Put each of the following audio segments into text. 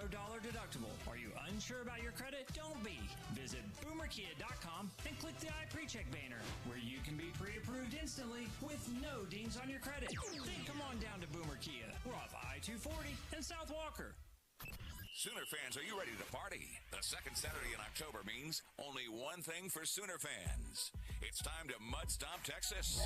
deductible. Are you unsure about your credit? Don't be. Visit boomerkia.com and click the iPreCheck banner, where you can be pre-approved instantly with no dings on your credit. Then come on down to Boomer Kia. We're off I-240 and South Walker. Sooner fans, are you ready to party? The second Saturday in October means only one thing for Sooner fans. It's time to Mud Stomp Texas.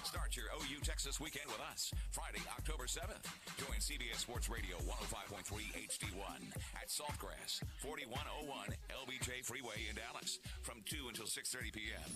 Start your OU Texas weekend with us, Friday, October 7th. Join CBS Sports Radio 105.3 HD1 at Saltgrass, 4101 LBJ Freeway in Dallas from 2 until 6:30 p.m.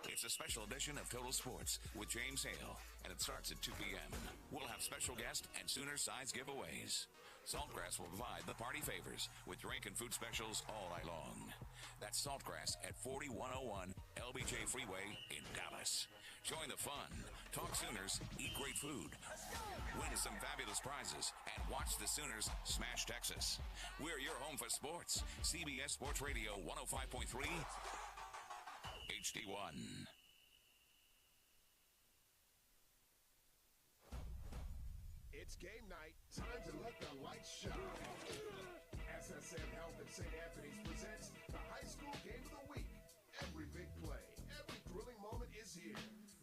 It's a special edition of Total Sports with James Hale, and it starts at 2 p.m. We'll have special guests and Sooner size giveaways. Saltgrass will provide the party favors with drink and food specials all night long. That's Saltgrass at 4101 LBJ Freeway in Dallas. Join the fun, talk Sooners, eat great food, win some fabulous prizes, and watch the Sooners smash Texas. We're your home for sports. CBS Sports Radio 105.3 HD1. It's game night. Time to let the lights shine. SSM Health at St. Anthony's presents the high school game of the week. Every big play, every thrilling moment is here.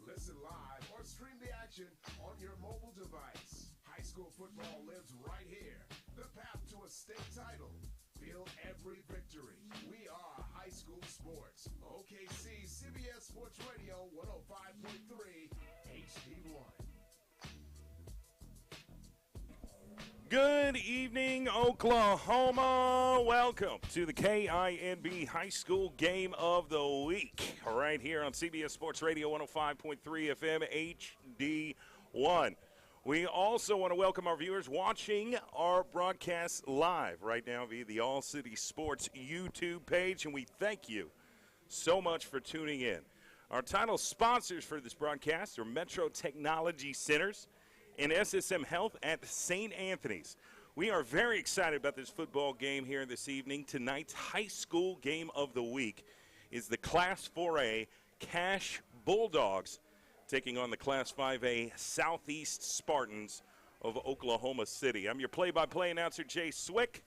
Listen live or stream the action on your mobile device. High school football lives right here. The path to a state title. Feel every victory. We are high school sports. OKC CBS Sports Radio 105.3 HD1. Good evening, Oklahoma. Welcome to the KINB High School Game of the Week, right here on CBS Sports Radio 105.3 FM HD1. We also want to welcome our viewers watching our broadcast live right now via the All City Sports YouTube page, and we thank you so much for tuning in. Our title sponsors for this broadcast are Metro Technology Centers and SSM Health at St. Anthony's. We are very excited about this football game here this evening. Tonight's high school game of the week is the Class 4A Cash Bulldogs taking on the Class 5A Southeast Spartans of Oklahoma City. I'm your play-by-play announcer, Jay Swick.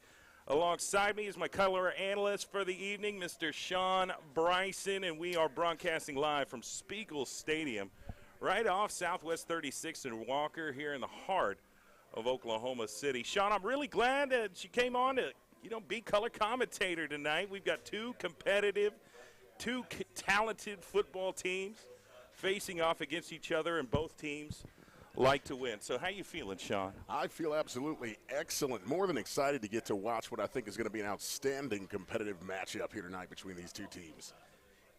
Alongside me is my color analyst for the evening, Mr. Sean Bryson, and we are broadcasting live from Spiegel Stadium right off Southwest 36th and Walker here in the heart of Oklahoma City. Sean, I'm really glad that you came on to, be color commentator tonight. We've got two competitive, talented football teams facing off against each other, and both teams like to win. So how you feeling, Sean? I feel absolutely excellent. More than excited to get to watch what I think is going to be an outstanding competitive matchup here tonight between these two teams.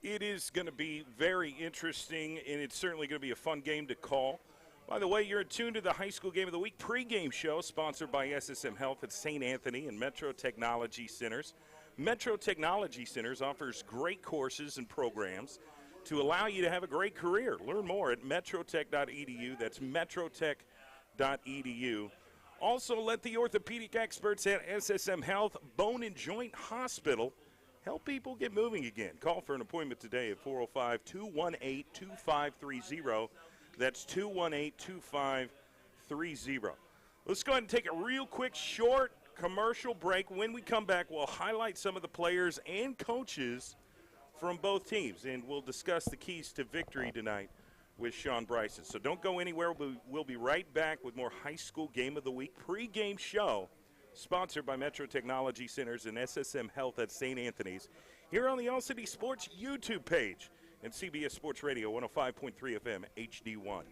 It is going to be very interesting, and it's certainly going to be a fun game to call. By the way, you're attuned to the High School Game of the Week pregame show sponsored by SSM Health at St. Anthony and Metro Technology Centers. Metro Technology Centers offers great courses and programs to allow you to have a great career. Learn more at metrotech.edu. That's metrotech.edu. Also, let the orthopedic experts at SSM Health Bone and Joint Hospital help people get moving again. Call for an appointment today at 405-218-2530. That's 218-2530. Let's go ahead and take a real quick short commercial break. When we come back, we'll highlight some of the players and coaches from both teams, and we'll discuss the keys to victory tonight with Sean Bryson. So don't go anywhere. We'll be right back with more High School Game of the Week pregame show sponsored by Metro Technology Centers and SSM Health at St. Anthony's here on the All City Sports YouTube page and CBS Sports Radio 105.3 FM HD1.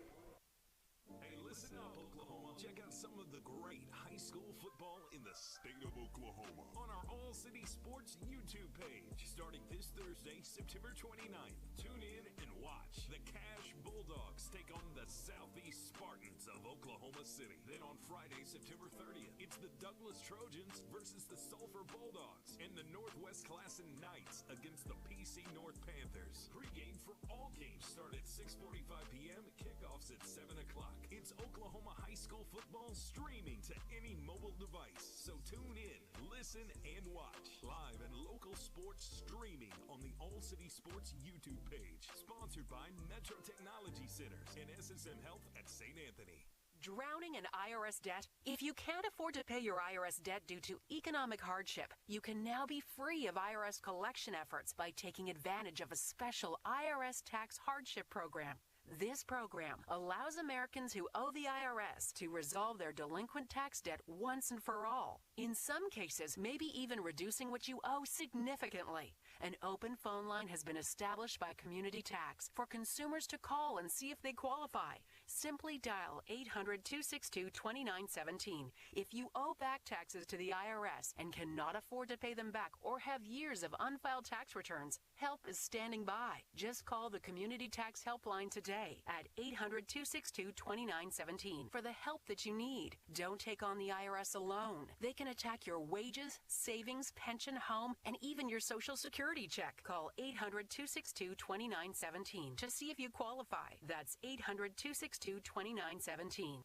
Hey, listen up, Oklahoma. Check out some of the great high school football in the state of Oklahoma on our All City Sports YouTube page. Starting this Thursday, September 29th, tune in and watch the Cash Bulldogs take on the Southeast Spartans of Oklahoma City. Then on Friday, September 30th, it's the Douglas Trojans versus the Sulphur Bulldogs and the Northwest Classen Knights against the PC North Panthers. Pre-game for all games start at 6:45 p.m. Kickoffs at 7 o'clock. It's Oklahoma high school football streaming to any mobile device. So tune in, listen, and watch live and local sports streaming on the All City Sports YouTube page. Sponsored by Metro Technology Centers and SSM Health at St. Anthony. Drowning in IRS debt? If you can't afford to pay your IRS debt due to economic hardship, you can now be free of IRS collection efforts by taking advantage of a special IRS tax hardship program. This program allows Americans who owe the IRS to resolve their delinquent tax debt once and for all. In some cases, maybe even reducing what you owe significantly. An open phone line has been established by Community Tax for consumers to call and see if they qualify. Simply dial 800-262-2917. If you owe back taxes to the IRS and cannot afford to pay them back or have years of unfiled tax returns, help is standing by. Just call the Community Tax Helpline today at 800-262-2917 for the help that you need. Don't take on the IRS alone. They can attack your wages, savings, pension, home, and even your Social Security check. Call 800-262-2917 to see if you qualify. That's 800-262-2917.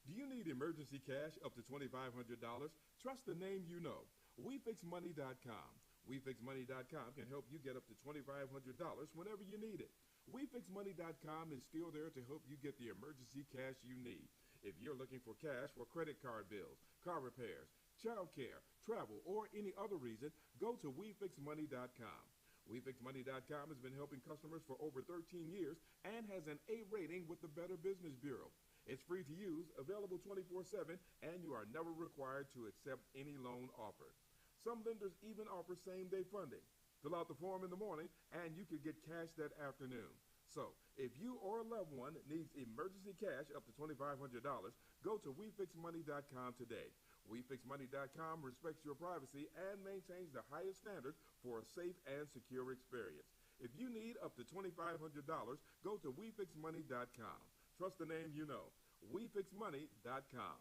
Do you need emergency cash up to $2,500? Trust the name you know. WeFixMoney.com. WeFixMoney.com can help you get up to $2,500 whenever you need it. WeFixMoney.com is still there to help you get the emergency cash you need. If you're looking for cash for credit card bills, car repairs, child care, travel, or any other reason, go to WeFixMoney.com. WeFixMoney.com has been helping customers for over 13 years and has an A rating with the Better Business Bureau. It's free to use, available 24/7, and you are never required to accept any loan offered. Some lenders even offer same-day funding. Fill out the form in the morning, and you could get cash that afternoon. So, if you or a loved one needs emergency cash up to $2,500, go to WeFixMoney.com today. WeFixMoney.com respects your privacy and maintains the highest standards for a safe and secure experience. If you need up to $2,500, go to WeFixMoney.com. Trust the name you know. WeFixMoney.com.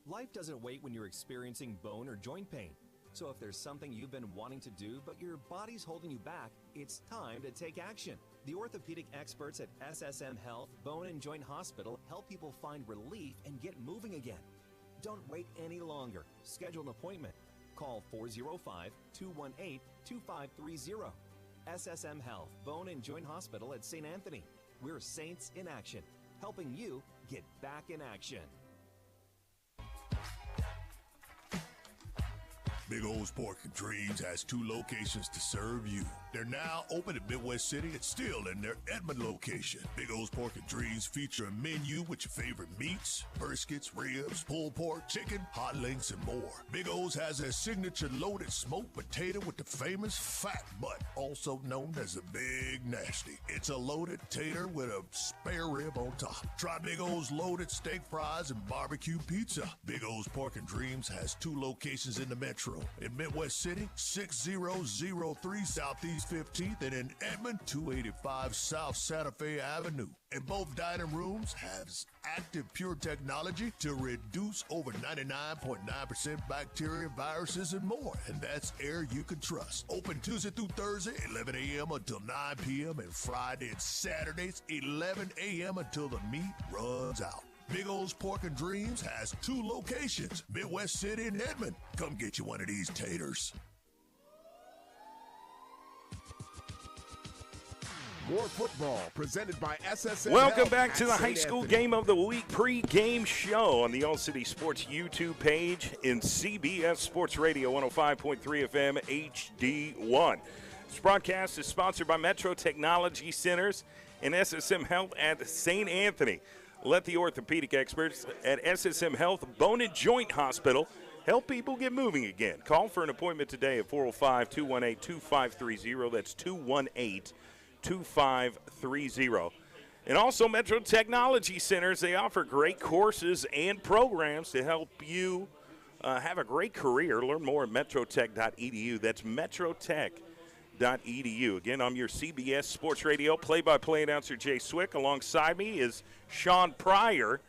Life doesn't wait when you're experiencing bone or joint pain. So if there's something you've been wanting to do, but your body's holding you back, it's time to take action. The orthopedic experts at SSM Health Bone and Joint Hospital help people find relief and get moving again. Don't wait any longer. Schedule an appointment. Call 405-218-2530. SSM Health Bone and Joint Hospital at St. Anthony. We're Saints in Action, helping you get back in action. Big O's Pork and Dreams has 2 locations to serve you. They're now open at Midwest City and still in their Edmond location. Big O's Pork and Dreams feature a menu with your favorite meats, briskets, ribs, pulled pork, chicken, hot links, and more. Big O's has their signature loaded smoked potato with the famous fat butt, also known as the Big Nasty. It's a loaded tater with a spare rib on top. Try Big O's loaded steak fries and barbecue pizza. Big O's Pork and Dreams has 2 locations in the metro. In Midwest City, 6003 Southeast 15th, and in Edmond, 285 South Santa Fe Avenue. And both dining rooms have active pure technology to reduce over 99.9% bacteria, viruses, and more. And that's air you can trust. Open Tuesday through Thursday, 11 a.m. until 9 p.m. and Friday and Saturdays, 11 a.m. until the meat runs out. Big O's Pork and Dreams has 2 locations, Midwest City and Edmond. Come get you one of these taters. More football presented by SSM. Welcome back to the High School Game of the Week pre-game show on the All City Sports YouTube page in CBS Sports Radio 105.3 FM HD1. This broadcast is sponsored by Metro Technology Centers and SSM Health at St. Anthony. Let the orthopedic experts at SSM Health Bone and Joint Hospital help people get moving again. Call for an appointment today at 405-218-2530. That's 218-2530. And also Metro Technology Centers, they offer great courses and programs to help you have a great career. Learn more at metrotech.edu. That's metrotech.edu. Again, I'm your CBS Sports Radio play-by-play announcer Jay Swick. Alongside me is Sean Pryor.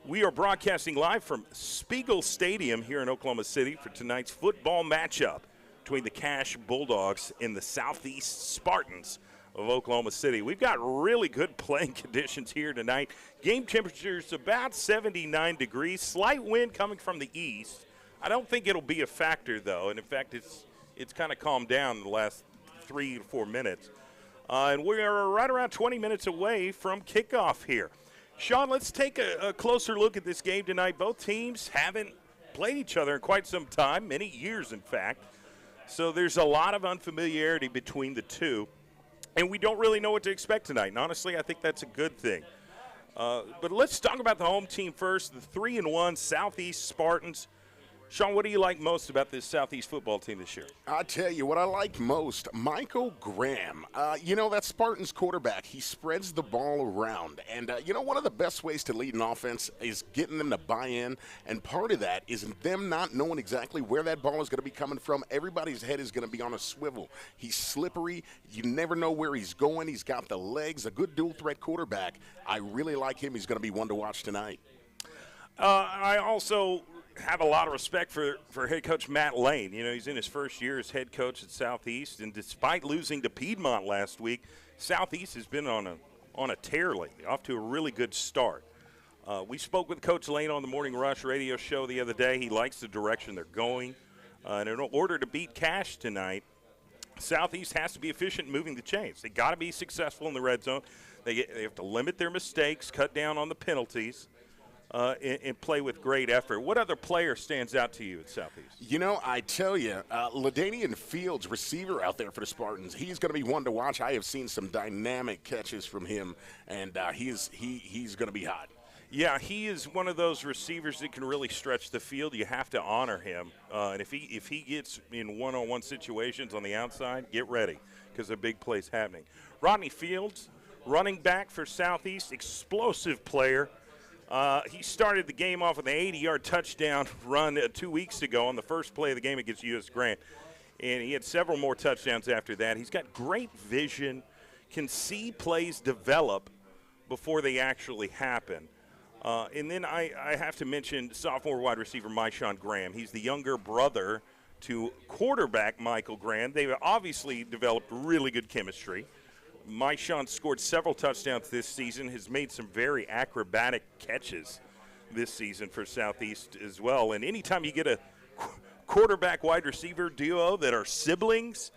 We are broadcasting live from Spiegel Stadium here in Oklahoma City for tonight's football matchup between the Cash Bulldogs and the Southeast Spartans of Oklahoma City. We've got really good playing conditions here tonight. Game temperature's about 79 degrees. Slight wind coming from the east. I don't think it'll be a factor, though. And, in fact, it's kind of calmed down in the last 3 to 4 minutes. And we are right around 20 minutes away from kickoff here. Sean, let's take a closer look at this game tonight. Both teams haven't played each other in quite some time, many years, in fact. So there's a lot of unfamiliarity between the two, and we don't really know what to expect tonight. And honestly, I think that's a good thing. But let's talk about the home team first, the 3-1 Southeast Spartans. Sean, what do you like most about this Southeast football team this year? I tell you what I like most, Michael Graham. That Spartans quarterback, he spreads the ball around. And, one of the best ways to lead an offense is getting them to buy in. And part of that is them not knowing exactly where that ball is going to be coming from. Everybody's head is going to be on a swivel. He's slippery. You never know where he's going. He's got the legs, a good dual-threat quarterback. I really like him. He's going to be one to watch tonight. I also have a lot of respect for head coach Matt Lane. He's in his first year as head coach at Southeast, and despite losing to Piedmont last week, Southeast has been on a tear lately, off to a really good start. We spoke with Coach Lane on the Morning Rush radio show the other day. He likes the direction they're going. And in order to beat Cash tonight, Southeast has to be efficient in moving the chains. They got to be successful in the red zone. They have to limit their mistakes, cut down on the penalties. And play with great effort. What other player stands out to you at Southeast? I tell you, LaDainian Fields, receiver out there for the Spartans, he's going to be one to watch. I have seen some dynamic catches from him, and he's going to be hot. Yeah, he is one of those receivers that can really stretch the field. You have to honor him. And if he gets in one-on-one situations on the outside, get ready because a big play's happening. Rodney Fields, running back for Southeast, explosive player. He started the game off with an 80-yard touchdown run 2 weeks ago on the first play of the game against U.S. Grant. And he had several more touchdowns after that. He's got great vision, can see plays develop before they actually happen. And then I have to mention sophomore wide receiver Myshawn Graham. He's the younger brother to quarterback Michael Graham. They've obviously developed really good chemistry. Myshawn scored several touchdowns this season, has made some very acrobatic catches this season for Southeast as well. And anytime you get a quarterback-wide receiver duo that are siblings,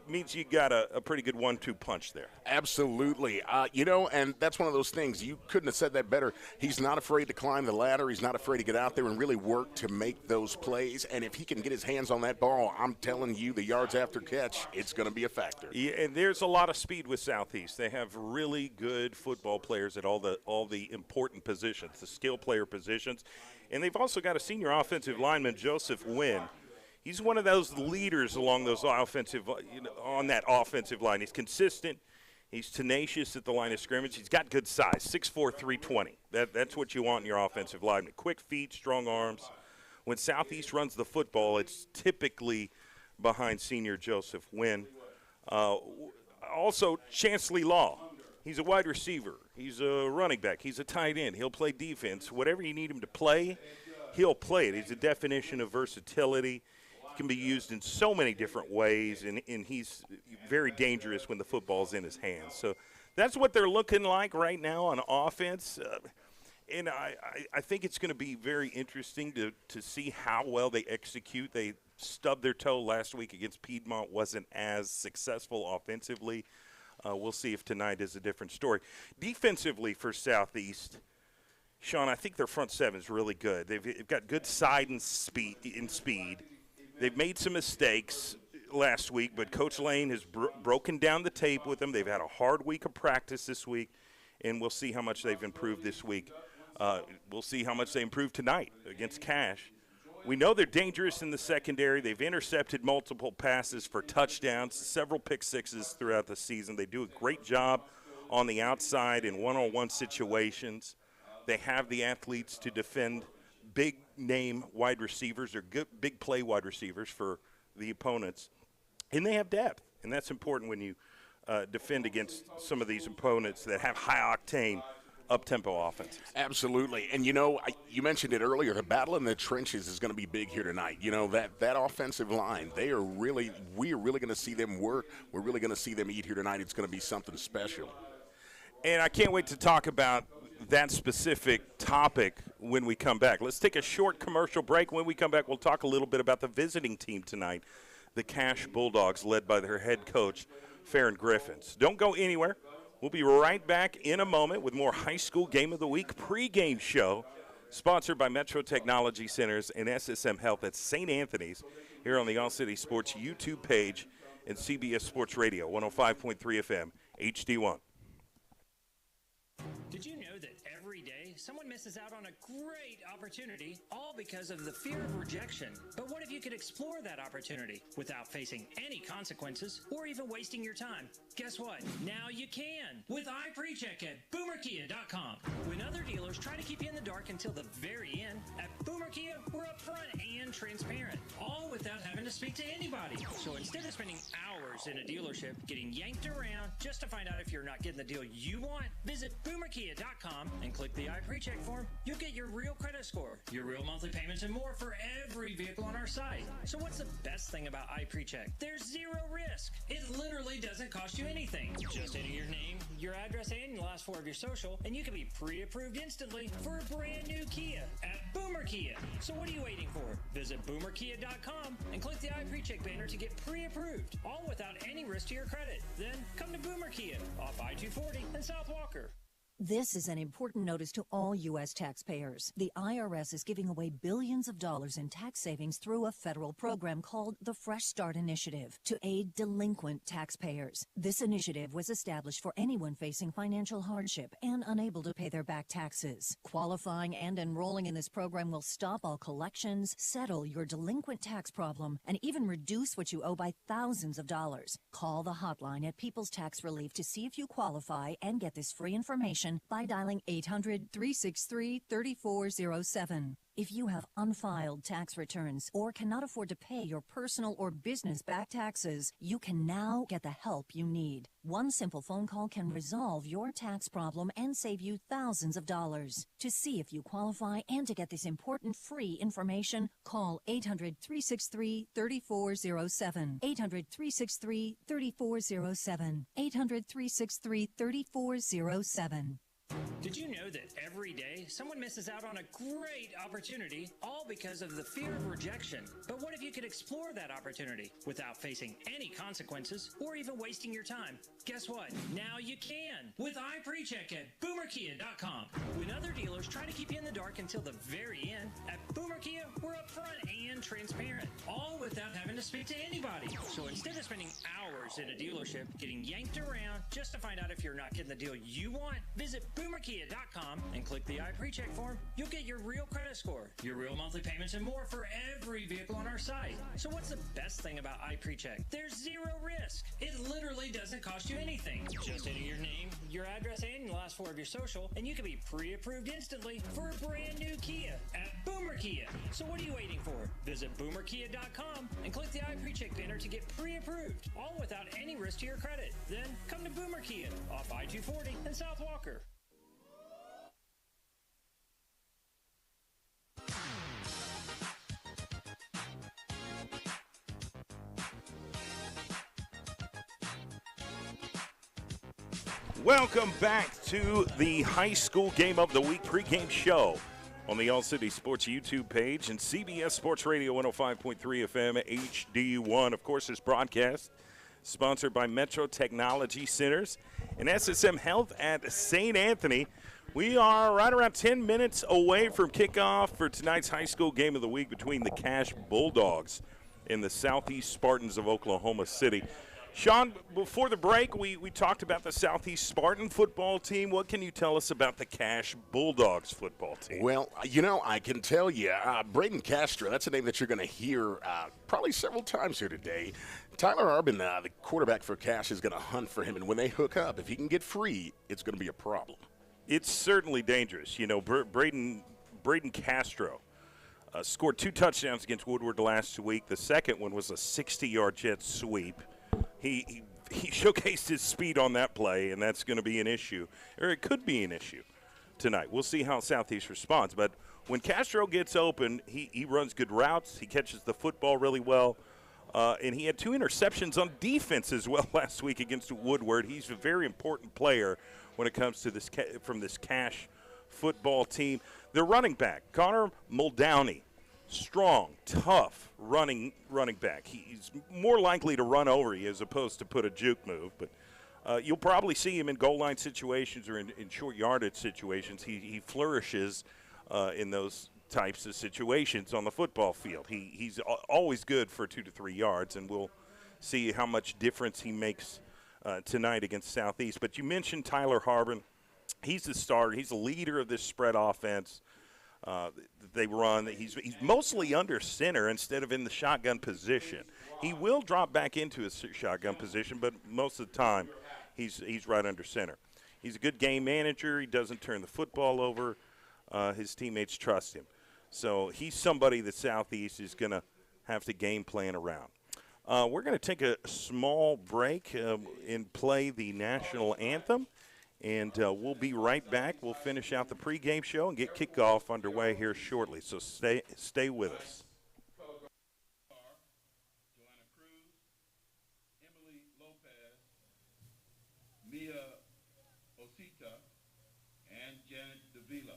means you got a pretty good 1-2 punch there. Absolutely. And that's one of those things. You couldn't have said that better. He's not afraid to climb the ladder. He's not afraid to get out there and really work to make those plays. And if he can get his hands on that ball, I'm telling you, the yards after catch, it's going to be a factor. Yeah, and there's a lot of speed with Southeast. They have really good football players at all the important positions, the skill player positions. And they've also got a senior offensive lineman, Joseph Wynn. He's one of those leaders along those on that offensive line. He's consistent. He's tenacious at the line of scrimmage. He's got good size, 6'4", 320. That's what you want in your offensive lineman. Quick feet, strong arms. When Southeast runs the football, it's typically behind senior Joseph Wynn. Also, Chanceley Law. He's a wide receiver. He's a running back. He's a tight end. He'll play defense. Whatever you need him to play, he'll play it. He's a definition of versatility. Can be used in so many different ways, and he's very dangerous when the football's in his hands. So that's what they're looking like right now on offense. And I think it's going to be very interesting to see how well they execute. They stubbed their toe last week against Piedmont, wasn't as successful offensively. We'll see if tonight is a different story. Defensively for Southeast, Sean, I think their front seven is really good. They've got good side and speed. They've made some mistakes last week, but Coach Lane has broken down the tape with them. They've had a hard week of practice this week, and we'll see how much they've improved this week. We'll see how much they improve tonight against Cash. We know they're dangerous in the secondary. They've intercepted multiple passes for touchdowns, several pick sixes throughout the season. They do a great job on the outside in one-on-one situations. They have the athletes to defend big-name wide receivers or good big play wide receivers for the opponents. And they have depth, and that's important when you defend against some of these opponents that have high-octane, up-tempo offenses. Absolutely. And, you mentioned it earlier, the battle in the trenches is going to be big here tonight. That offensive line, we are really going to see them work. We're really going to see them eat here tonight. It's going to be something special. And I can't wait to talk about that specific topic when we come back. Let's take a short commercial break. When we come back, we'll talk a little bit about the visiting team tonight, the Cash Bulldogs, led by their head coach, Farron Griffins. Don't go anywhere. We'll be right back in a moment with more High School Game of the Week pregame show, sponsored by Metro Technology Centers and SSM Health at St. Anthony's here on the All City Sports YouTube page and CBS Sports Radio, 105.3 FM, HD1. Did you know that every day someone misses out on a great opportunity, all because of the fear of rejection? But what if you could explore that opportunity without facing any consequences or even wasting your time? Guess what? Now you can with iPrecheck at BoomerKia.com. When other dealers try to keep you in the dark until the very end, at Boomer Kia, we're upfront and transparent, all without having to speak to anybody. So instead of spending hours in a dealership getting yanked around just to find out if you're not getting the deal you want, visit BoomerKia.com and click the iPrecheck form. You'll get your real credit score, your real monthly payments, and more for every vehicle on our site. So what's the best thing about iPrecheck? There's zero risk. It literally doesn't cost you anything. Just enter your name, your address, and the last 4 of your social, and you can be pre-approved instantly for a brand new Kia at Boomer Kia. So what are you waiting for? Visit BoomerKia.com and click the iPrecheck banner to get pre-approved, all without any risk to your credit. Then come to Boomer Kia off I-240 in South Walker. This is an important notice to all U.S. taxpayers. The IRS is giving away billions of dollars in tax savings through a federal program called the Fresh Start Initiative to aid delinquent taxpayers. This initiative was established for anyone facing financial hardship and unable to pay their back taxes. Qualifying and enrolling in this program will stop all collections, settle your delinquent tax problem, and even reduce what you owe by thousands of dollars. Call the hotline at People's Tax Relief to see if you qualify and get this free information by dialing 800-363-3407. If you have unfiled tax returns or cannot afford to pay your personal or business back taxes, you can now get the help you need. One simple phone call can resolve your tax problem and save you thousands of dollars. To see if you qualify and to get this important free information, call 800-363-3407. 800-363-3407. 800-363-3407. Did you know that every day someone misses out on a great opportunity, all because of the fear of rejection? But what if you could explore that opportunity without facing any consequences or even wasting your time? Guess what? Now you can with iPrecheck at BoomerKia.com. When other dealers try to keep you in the dark until the very end, at Boomer Kia, we're upfront and transparent, all without having to speak to anybody. So instead of spending hours in a dealership getting yanked around just to find out if you're not getting the deal you want, visit BoomerKia.com and click the iPrecheck form. You'll get your real credit score, your real monthly payments, and more for every vehicle on our site. So what's the best thing about iPrecheck? There's zero risk. It literally doesn't cost you anything. Just enter your name, your address, and the last 4 of your social, and you can be pre-approved instantly for a brand new Kia at Boomer Kia. So what are you waiting for? Visit BoomerKia.com and click the iPrecheck banner to get pre-approved, all without any risk to your credit. Then come to Boomer Kia off I-240 in South Walker. Welcome back to the High School Game of the Week pregame show on the All City Sports YouTube page and CBS Sports Radio 105.3 FM HD1. Of course, this broadcast sponsored by Metro Technology Centers and SSM Health at St. Anthony. We are right around 10 minutes away from kickoff for tonight's High School Game of the Week between the Cash Bulldogs and the Southeast Spartans of Oklahoma City. Sean, before the break, we talked about the Southeast Spartan football team. What can you tell us about the Cash Bulldogs football team? Well, you know, I can tell you, Braden Castro, that's a name that you're going to hear probably several times here today. Tyler Arbin, the quarterback for Cash, is going to hunt for him, and when they hook up, if he can get free, it's going to be a problem. It's certainly dangerous. You know, Braden Castro scored 2 touchdowns against Woodward last week. The second one was a 60-yard jet sweep. He showcased his speed on that play, and that's going to be an issue, or it could be an issue tonight. We'll see how Southeast responds. But when Castro gets open, he runs good routes. He catches the football really well, and he had 2 interceptions on defense as well last week against Woodward. He's a very important player when it comes to this from this Cash football team. Their running back, Connor Muldowney. Strong, tough running back. He's more likely to run over you as opposed to put a juke move. But You'll probably see him in goal line situations or in short yardage situations. He flourishes in those types of situations on the football field. He's always good for 2 to 3 yards, and we'll see how much difference he makes tonight against Southeast. But you mentioned Tyler Harbin. He's the starter. He's the leader of this spread offense. They run. He's mostly under center instead of in the shotgun position. He will drop back into his shotgun position, but most of the time he's right under center. He's a good game manager. He doesn't turn the football over. His teammates trust him. So he's somebody that Southeast is going to have to game plan around. We're going to take a small break and play the national anthem. And we'll be right back. We'll finish out the pregame show and get kickoff underway here shortly. So stay with us. Mia Osita, and Janet Davila.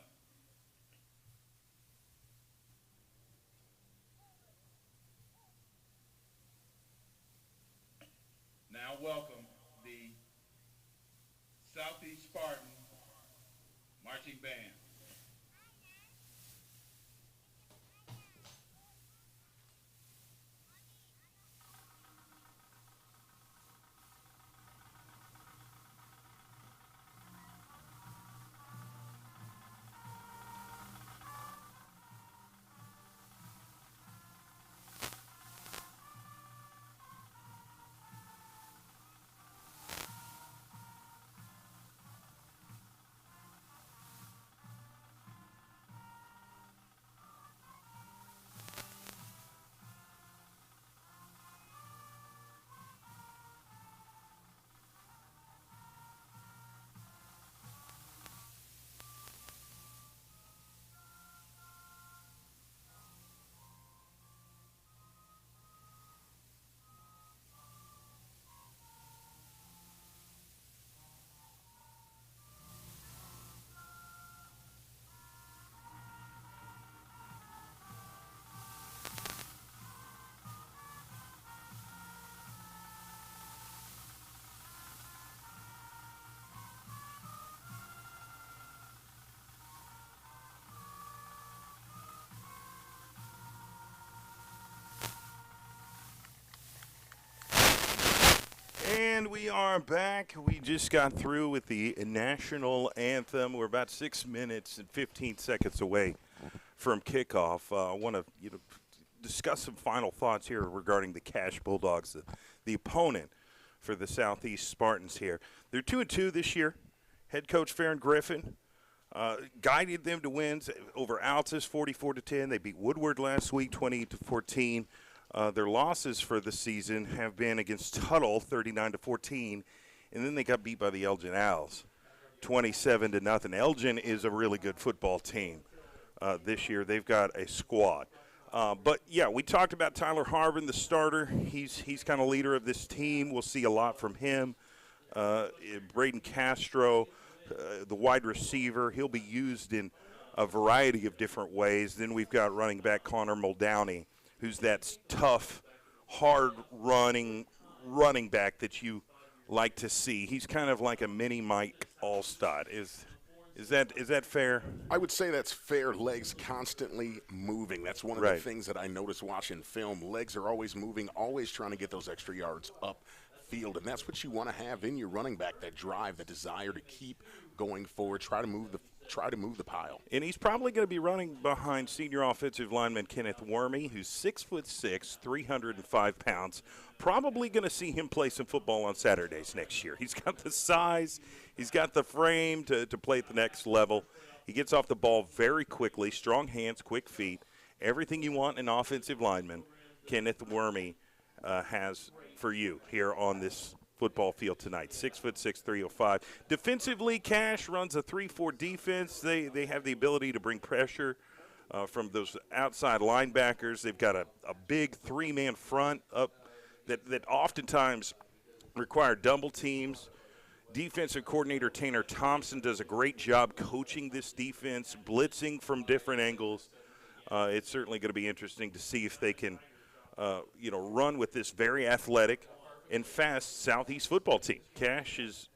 Now welcome the Southeast Spartan Marching Band. And we are back. We just got through with the national anthem. We're about 6 minutes and 15 seconds away from kickoff. I want to discuss some final thoughts here regarding the Cash Bulldogs, the opponent for the Southeast Spartans here. They're 2-2 this year. Head coach Farron Griffin guided them to wins over Altus 44-10. They beat Woodward last week 20-14. Their losses for the season have been against Tuttle 39-14, and then they got beat by the Elgin Owls 27-0. Elgin is a really good football team this year. They've got a squad. But, yeah, we talked about Tyler Harbin, the starter. He's kind of leader of this team. We'll see a lot from him. Braden Castro, the wide receiver, he'll be used in a variety of different ways. Then we've got running back Connor Muldowney, who's that tough, hard-running running back that you like to see. He's kind of like a mini Mike Allstott. Is that fair? I would say that's fair. Legs constantly moving. That's one of the things that I notice watching film. Legs are always moving, always trying to get those extra yards upfield, and that's what you want to have in your running back, that drive, the desire to keep going forward, try to move the pile. And he's probably going to be running behind senior offensive lineman Kenneth Wormy, who's 6'6", 305 pounds. Probably going to see him play some football on Saturdays next year. He's got the size, he's got the frame to play at the next level. He gets off the ball very quickly, strong hands, quick feet. Everything you want in an offensive lineman, Kenneth Wormy has for you here on this football field tonight. 6'6", 305. Defensively, Cash runs a 3-4 defense. They have the ability to bring pressure from those outside linebackers. They've got a big three-man front up that oftentimes require double teams. Defensive coordinator Tanner Thompson does a great job coaching this defense, blitzing from different angles. It's certainly going to be interesting to see if they can run with this very athletic and fast Southeast football team. Cash is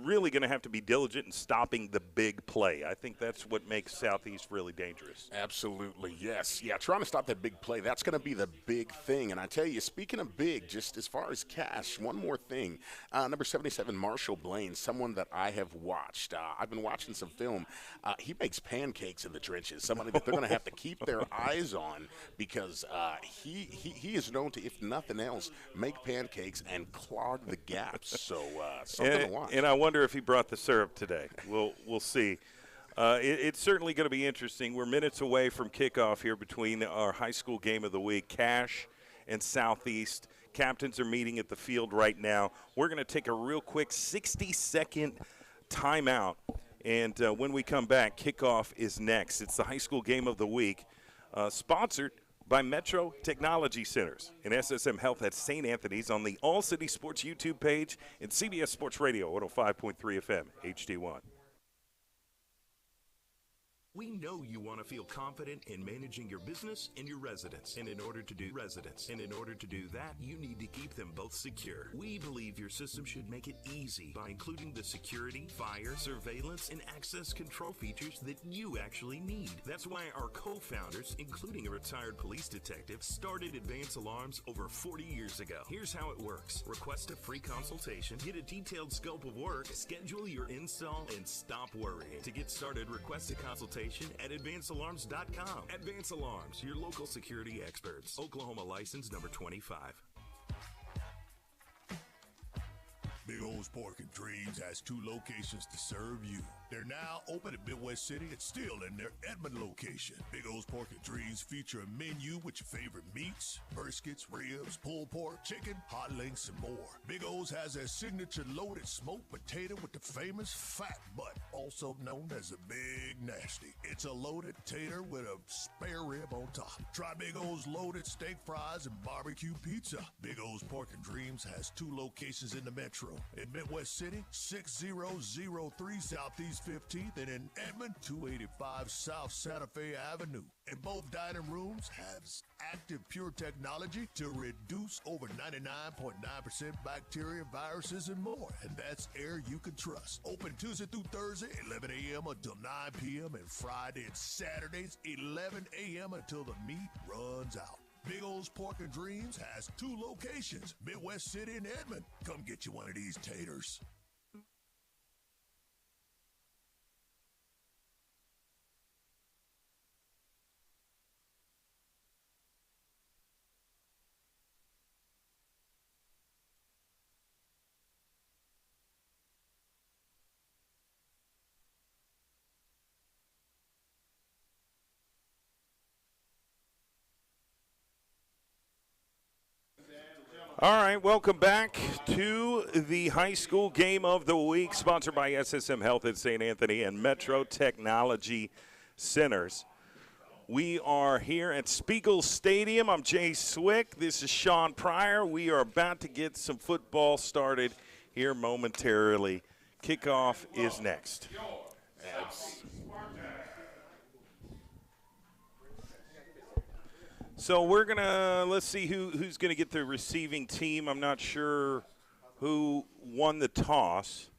really going to have to be diligent in stopping the big play. I think that's what makes Southeast really dangerous. Absolutely, yes. Yeah, trying to stop that big play, that's going to be the big thing. And I tell you, speaking of big, just as far as Cash, one more thing. Number 77, Marshall Blaine, someone that I have watched. I've been watching some film. He makes pancakes in the trenches, somebody that they're going to have to keep their eyes on because he is known to, if nothing else, make pancakes and clog the gaps. So something to watch. And I wonder if he brought the syrup today. We'll see. It's certainly going to be interesting. We're minutes away from kickoff here between our high school game of the week, Cash and Southeast. Captains are meeting at the field right now. We're going to take a real quick 60-second timeout. And when we come back, kickoff is next. It's the high school game of the week, sponsored by Metro Technology Centers and SSM Health at St. Anthony's on the All City Sports YouTube page and CBS Sports Radio 105.3 FM HD1. We know you want to feel confident in managing your business and your residents. And in order to do that, you need to keep them both secure. We believe your system should make it easy by including the security, fire, surveillance, and access control features that you actually need. That's why our co-founders, including a retired police detective, started Advance Alarms over 40 years ago. Here's how it works. Request a free consultation, get a detailed scope of work, schedule your install, and stop worrying. To get started, request a consultation at advancealarms.com. Advance Alarms, your local security experts. Oklahoma license number 25. Big O's Pork and Dreams has 2 locations to serve you. They're now open at Midwest City and still in their Edmond location. Big O's Pork and Dreams feature a menu with your favorite meats, briskets, ribs, pulled pork, chicken, hot links, and more. Big O's has their signature loaded smoked potato with the famous fat butt, also known as a Big Nasty. It's a loaded tater with a spare rib on top. Try Big O's loaded steak fries and barbecue pizza. Big O's Pork and Dreams has 2 locations in the metro. In Midwest City, 6003 Southeast 15th, and in Edmond, 285 South Santa Fe Avenue. And both dining rooms have active pure technology to reduce over 99.9% bacteria, viruses, and more. And that's air you can trust. Open Tuesday through Thursday, 11 a.m. until 9 p.m. and Friday and Saturdays, 11 a.m. until the meat runs out. Big O's Pork and Dreams has 2 locations, Midwest City and Edmond. Come get you one of these taters. All right, welcome back to the high school game of the week, sponsored by SSM Health at St. Anthony and Metro Technology Centers. We are here at Spiegel Stadium. I'm Jay Swick. This is Sean Pryor. We are about to get some football started here momentarily. Kickoff is next. So we're going to, let's see who's going to get the receiving team. I'm not sure who won the toss,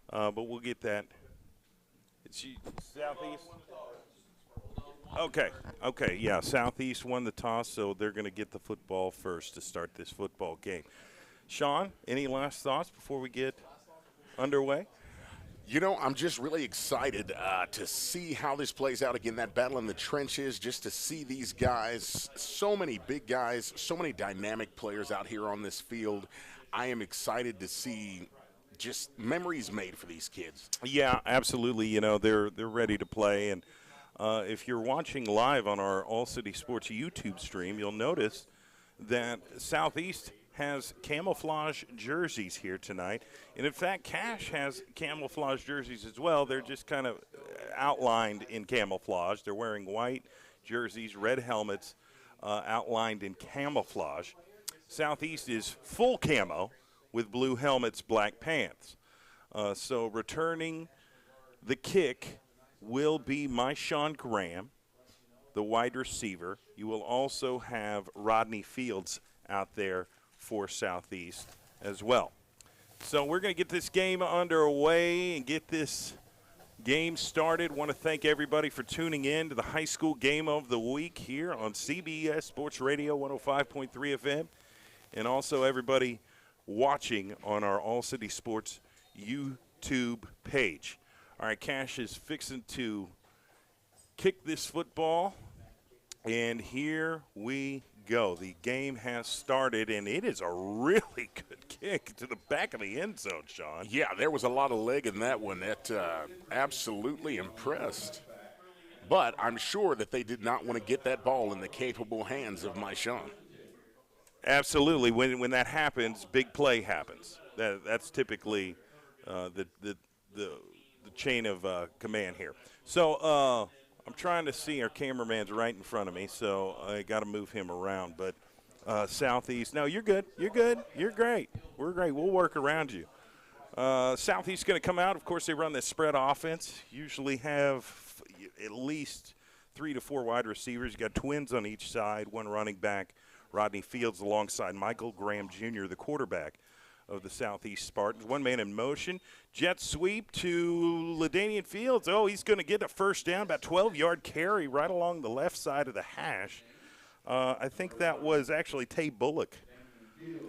but we'll get that. It's Southeast? Okay, yeah, Southeast won the toss, so they're going to get the football first to start this football game. Sean, any last thoughts before we get underway? You know, I'm just really excited to see how this plays out. Again, that battle in the trenches, just to see these guys, so many big guys, so many dynamic players out here on this field. I am excited to see just memories made for these kids. Yeah, absolutely. You know, they're ready to play. And if you're watching live on our All City Sports YouTube stream, you'll notice that Southeast has camouflage jerseys here tonight. And in fact, Cash has camouflage jerseys as well. They're just kind of outlined in camouflage. They're wearing white jerseys, red helmets, outlined in camouflage. Southeast is full camo with blue helmets, black pants. So returning the kick will be Sean Graham, the wide receiver. You will also have Rodney Fields out there for Southeast. as well. So we're going to get this game underway and get this game started. Want to thank everybody for tuning in to the high school game of the week here on CBS Sports Radio 105.3 FM, and also everybody watching on our All City Sports YouTube page. All right, Cash is fixing to kick this football, and here we go. The game has started, and it is a really good kick to the back of the end zone, Sean. Yeah, there was a lot of leg in that one. That absolutely impressed. But I'm sure that they did not want to get that ball in the capable hands of my Sean. Absolutely. When that happens, big play happens. That's typically the chain of command here. So I'm trying to see our cameraman's right in front of me, so I got to move him around. But Southeast, no, you're good. You're good. You're great. We're great. We'll work around you. Southeast going to come out. Of course, they run this spread offense. Usually have at least 3 to 4 wide receivers. You got twins on each side, one running back, Rodney Fields, alongside Michael Graham Jr., the quarterback of the Southeast Spartans. One man in motion. Jet sweep to LaDainian Fields. Oh, he's going to get a first down, about 12-yard carry right along the left side of the hash. I think that was actually Tay Bullock.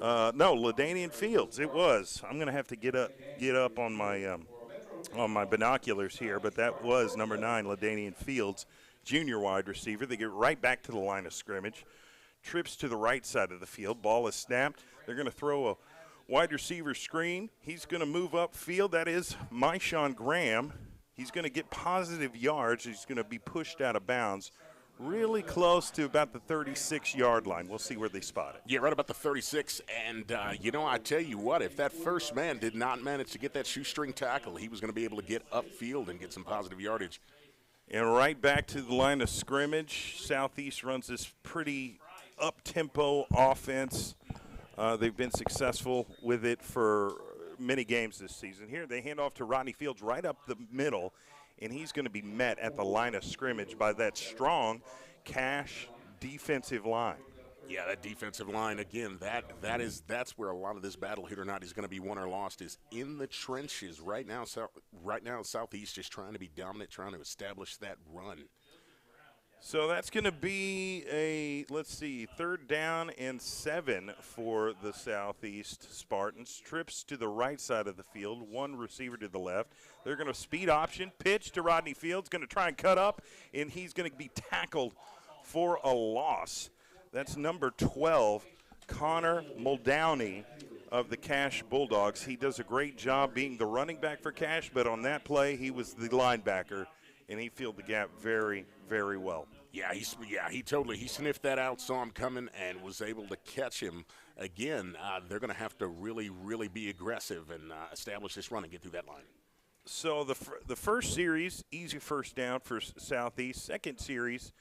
No, LaDainian Fields. It was. I'm going to have to get up on my binoculars here, but that was number 9, LaDainian Fields, junior wide receiver. They get right back to the line of scrimmage. Trips to the right side of the field. Ball is snapped. They're going to throw a wide receiver screen. He's going to move upfield. That is Myshawn Graham. He's going to get positive yards. He's going to be pushed out of bounds really close to about the 36-yard line. We'll see where they spot it. Yeah, right about the 36. And, I tell you what, if that first man did not manage to get that shoestring tackle, he was going to be able to get upfield and get some positive yardage. And right back to the line of scrimmage. Southeast runs this pretty up-tempo offense. They've been successful with it for many games this season. Here they hand off to Rodney Fields right up the middle, and he's going to be met at the line of scrimmage by that strong Cash defensive line. Yeah, that defensive line, again, that's where a lot of this battle, hit or not, is going to be won or lost, is in the trenches. Right now, Southeast just trying to be dominant, trying to establish that run. So that's going to be a, 3rd down and 7 for the Southeast Spartans. Trips to the right side of the field, one receiver to the left. They're going to speed option, pitch to Rodney Fields, going to try and cut up, and he's going to be tackled for a loss. That's number 12, Connor Muldowney of the Cash Bulldogs. He does a great job being the running back for Cash, but on that play he was the linebacker, and he filled the gap very, very well. Yeah, he sniffed that out, saw him coming, and was able to catch him. Again, they're going to have to really, really be aggressive and establish this run and get through that line. So the first series, easy first down for Southeast. Second series,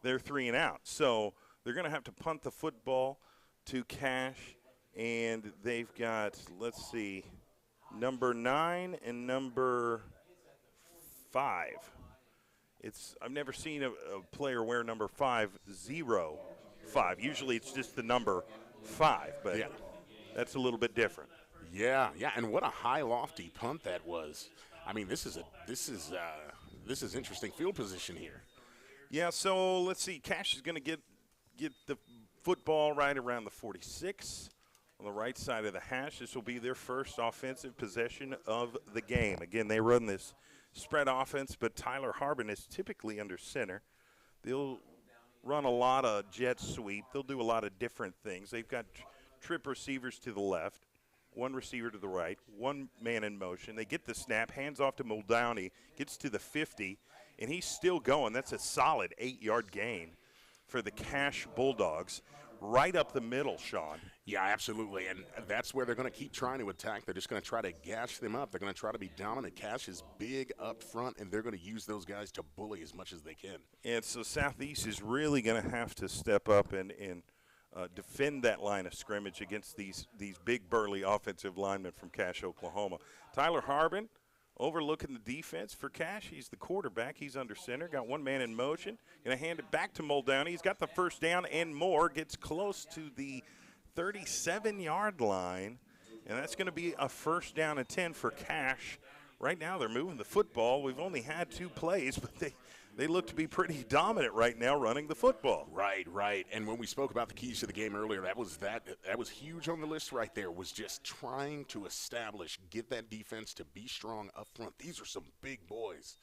they're 3 and out. So they're going to have to punt the football to Cash, and they've got, number 9 and number 5. I've never seen a player wear number 5. Usually it's just the number 5, but yeah, that's a little bit different. Yeah, and what a high lofty punt that was. I mean, this is interesting field position here. Yeah, so let's see. Cash is going to get the football right around the 46 on the right side of the hash. This will be their first offensive possession of the game. Again, they run this spread offense, but Tyler Harbin is typically under center. They'll run a lot of jet sweep. They'll do a lot of different things. They've got trip receivers to the left, one receiver to the right, one man in motion. They get the snap, hands off to Muldowney, gets to the 50, and he's still going. That's a solid 8-yard gain for the Cash Bulldogs. Right up the middle, Sean. Yeah, absolutely, and that's where they're going to keep trying to attack. They're just going to try to gash them up. They're going to try to be dominant. Cash is big up front, and they're going to use those guys to bully as much as they can. And so Southeast is really going to have to step up and defend that line of scrimmage against these big, burly offensive linemen from Cash, Oklahoma. Tyler Harbin overlooking the defense for Cash. He's the quarterback. He's under center. Got one man in motion. Going to hand it back to Muldowney. He's got the first down and more. Gets close to the 37-yard line And that's going to be a first down and 10 for Cash. Right now they're moving the football. We've only had 2 plays, but they look to be pretty dominant right now running the football. Right. And when we spoke about the keys to the game earlier, that was huge on the list right there, was just trying to get that defense to be strong up front. These are some big boys.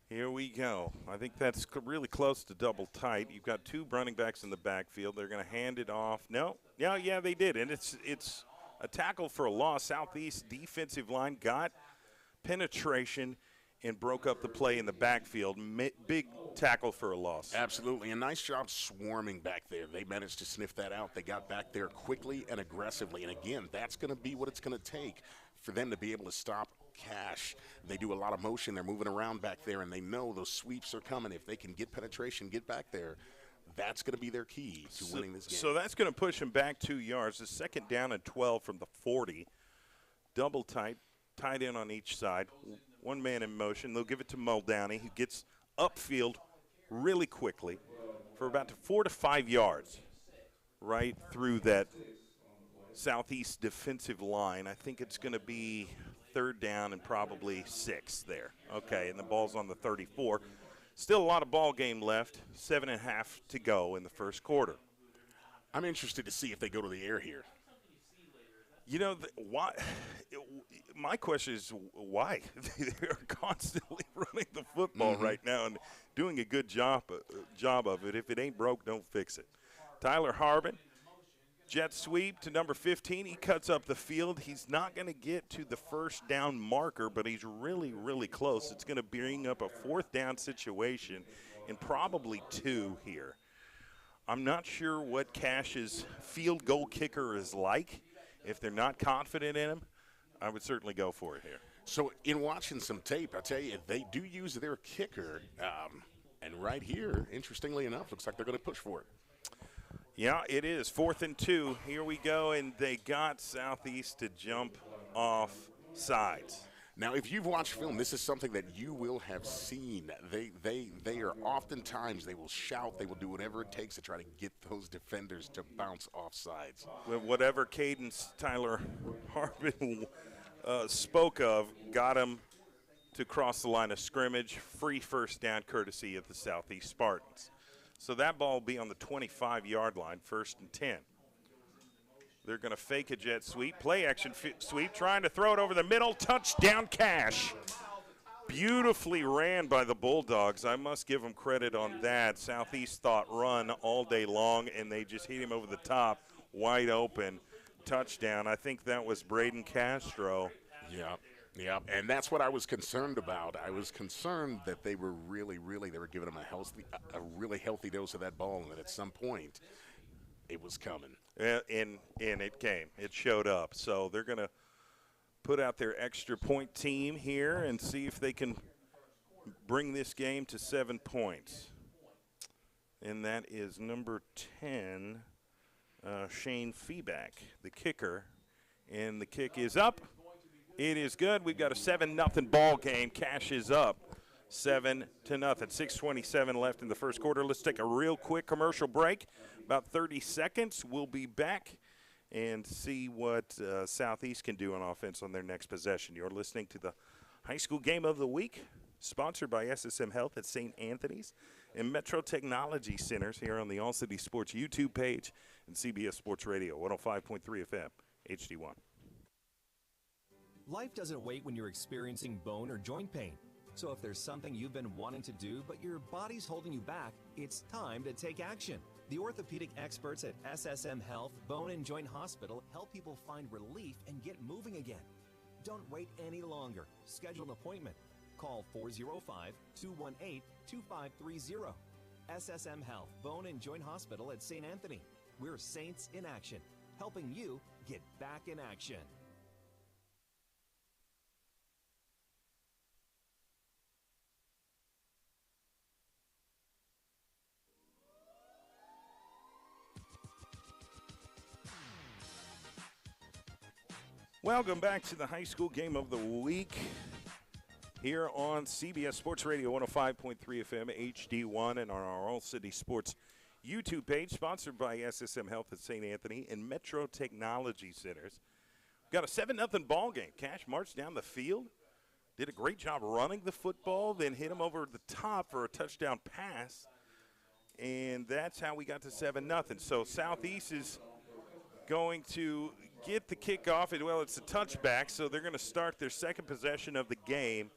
Here we go. I think that's really close to double tight. You've got 2 running backs in the backfield. They're going to hand it off. No. Yeah, they did. And it's a tackle for a loss. Southeast defensive line got penetration and broke up the play in the backfield. Big tackle for a loss. Absolutely. A nice job swarming back there. They managed to sniff that out. They got back there quickly and aggressively. And, again, that's going to be what it's going to take for them to be able to stop Cash. They do a lot of motion. They're moving around back there, and they know those sweeps are coming. If they can get penetration, get back there, that's going to be their key to winning this game. So that's going to push them back 2 yards. The second down and 12 from the 40. Double tight in on each side. 1 man in motion. They'll give it to Muldowney, who gets upfield really quickly for about 4 to 5 yards right through that Southeast defensive line. I think it's going to be 3rd down and probably 6 there. Okay, and the ball's on the 34. Still a lot of ball game left. 7.5 to go in the first quarter. I'm interested to see if they go to the air here. You know, why? My question is why? They're constantly running the football right now and doing a good job of it. If it ain't broke, don't fix it. Tyler Harbin, jet sweep to number 15. He cuts up the field. He's not going to get to the first down marker, but he's really, really close. It's going to bring up a 4th down situation and probably 2 here. I'm not sure what Cash's field goal kicker is like. If they're not confident in him, I would certainly go for it here. So in watching some tape, I tell you, they do use their kicker. And right here, interestingly enough, looks like they're going to push for it. Yeah, it is. 4th and 2. Here we go, and they got Southeast to jump off sides. Now, if you've watched film, this is something that you will have seen. They are oftentimes, they will shout, they will do whatever it takes to try to get those defenders to bounce off sides. With whatever cadence Tyler Harbin spoke of, got him to cross the line of scrimmage. Free first down courtesy of the Southeast Spartans. So that ball will be on the 25-yard line, 1st and 10. They're going to fake a jet sweep, play action sweep, trying to throw it over the middle. Touchdown Cash. Beautifully ran by the Bulldogs. I must give them credit on that. Southeast thought run all day long, and they just hit him over the top, wide open. Touchdown. I think that was Braden Castro. Yeah, and that's what I was concerned about. I was concerned that they were really they were giving him a really healthy dose of that ball, and that at some point it was coming. And it came. It showed up. So they're going to put out their extra point team here and see if they can bring this game to 7 points. And that is number 10, Shane Feeback, the kicker. And the kick is up. It is good. We've got a 7-0 ball game. Cash is up 7-0. 6:27 left in the first quarter. Let's take a real quick commercial break. About 30 seconds. We'll be back and see what Southeast can do on offense on their next possession. You're listening to the High School Game of the Week, sponsored by SSM Health at St. Anthony's and Metro Technology Centers here on the All City Sports YouTube page and CBS Sports Radio, 105.3 FM, HD1. Life doesn't wait when you're experiencing bone or joint pain. So if there's something you've been wanting to do but your body's holding you back, it's time to take action. The orthopedic experts at SSM Health Bone and Joint Hospital help people find relief and get moving again. Don't wait any longer. Schedule an appointment. Call 405-218-2530. SSM Health Bone and Joint Hospital at St. Anthony. We're Saints in action, helping you get back in action. Welcome back to the High School Game of the Week here on CBS Sports Radio 105.3 FM HD1 and on our All City Sports YouTube page, sponsored by SSM Health at St. Anthony and Metro Technology Centers. Got a 7-0 ball game. Cash marched down the field, did a great job running the football, then hit him over the top for a touchdown pass, and that's how we got to 7-0. So Southeast is going to get the kickoff. Well, it's a touchback, so they're going to start their second possession of the game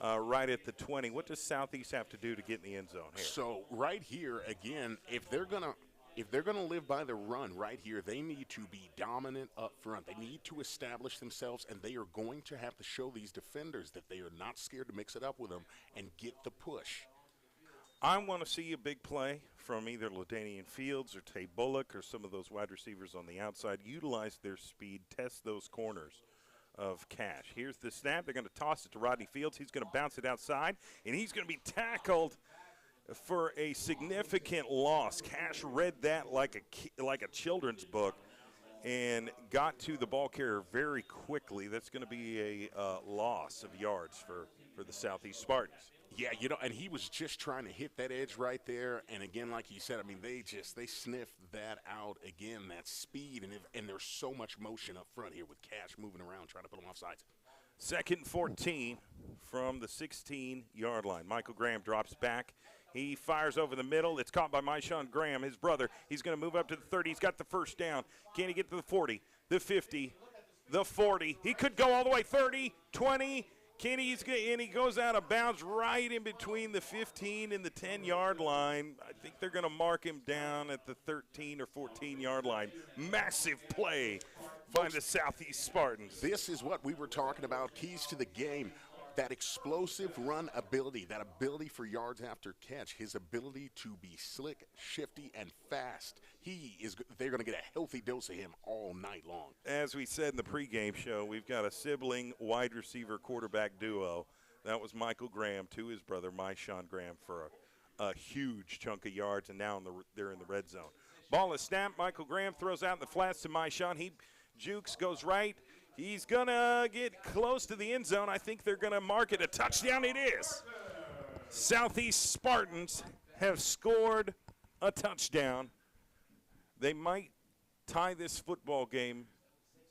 right at the 20. What does Southeast have to do to get in the end zone here? So right here, again, if they're going to live by the run right here, they need to be dominant up front. They need to establish themselves, and they are going to have to show these defenders that they are not scared to mix it up with them and get the push. I want to see a big play from either LaDainian Fields or Tay Bullock or some of those wide receivers on the outside. Utilize their speed, test those corners of Cash. Here's the snap. They're going to toss it to Rodney Fields. He's going to bounce it outside, and he's going to be tackled for a significant loss. Cash read that like a children's book and got to the ball carrier very quickly. That's going to be a loss of yards for the Southeast Spartans. Yeah, and he was just trying to hit that edge right there. And again, like you said, I mean, they sniffed that out again, that speed. And there's so much motion up front here with Cash moving around, trying to put him off sides. 2nd and 14 from the 16-yard line. Michael Graham drops back. He fires over the middle. It's caught by Myshawn Graham, his brother. He's going to move up to the 30. He's got the first down. Can he get to the 40, the 50, the 40? He could go all the way 30, 20. And he goes out of bounds right in between the 15 and the 10-yard line. I think they're going to mark him down at the 13 or 14-yard line. Massive play by the Southeast Spartans. This is what we were talking about, keys to the game. That explosive run ability, that ability for yards after catch, his ability to be slick, shifty, and fast. They're going to get a healthy dose of him all night long. As we said in the pregame show, we've got a sibling wide receiver quarterback duo. That was Michael Graham to his brother, Myshawn Graham, for a huge chunk of yards, and now they're in the red zone. Ball is snapped. Michael Graham throws out in the flats to Myshawn. He jukes, goes right. He's going to get close to the end zone. I think they're going to mark it a touchdown. It is. Southeast Spartans have scored a touchdown. They might tie this football game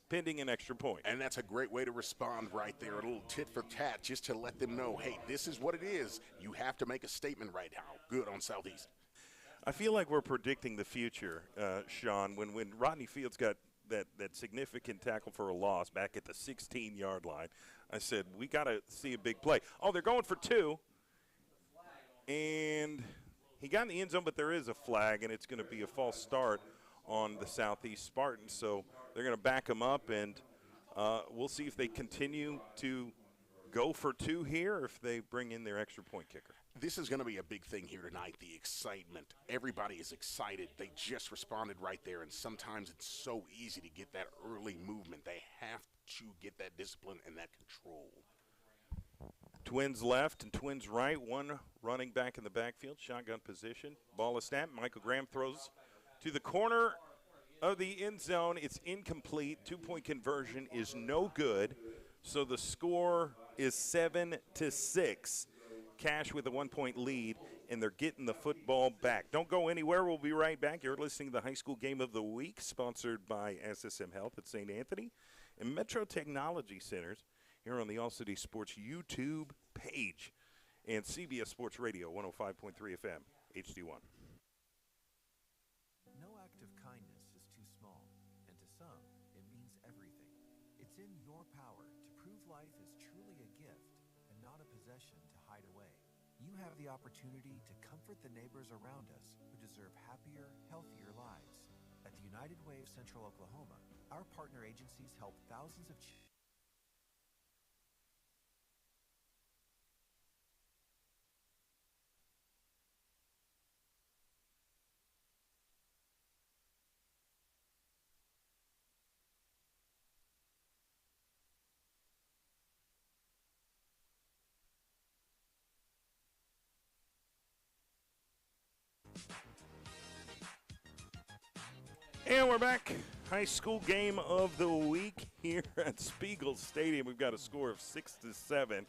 pending an extra point. And that's a great way to respond right there, a little tit for tat, just to let them know, hey, this is what it is. You have to make a statement right now. Good on Southeast. I feel like we're predicting the future, Sean, when Rodney Fields got that significant tackle for a loss back at the 16-yard line. I said, we got to see a big play. Oh, they're going for 2. And he got in the end zone, but there is a flag, and it's going to be a false start on the Southeast Spartans. So they're going to back him up, and we'll see if they continue to go for 2 here or if they bring in their extra point kicker. This is going to be a big thing here tonight, the excitement. Everybody is excited. They just responded right there, and sometimes it's so easy to get that early movement. They have to get that discipline and that control. Twins left and twins right, one running back in the backfield, shotgun position. Ball is snapped. Michael Graham throws to the corner of the end zone. It's incomplete. 2-point conversion is no good, so the score is 7-6. Cash with a 1-point lead, and they're getting the football back. Don't go anywhere. We'll be right back. You're listening to the High School Game of the Week, sponsored by SSM Health at St. Anthony and Metro Technology Centers here on the All City Sports YouTube page and CBS Sports Radio 105.3 FM, HD1. No act of kindness is too small, and to some, it means everything. It's in your power to prove life is truly a gift and not a possession to hide away. You have the opportunity to comfort the neighbors around us who deserve happier, healthier lives. At the United Way of Central Oklahoma, our partner agencies help thousands of And we're back. High School Game of the Week here at Spiegel Stadium. We've got a score of 6-7.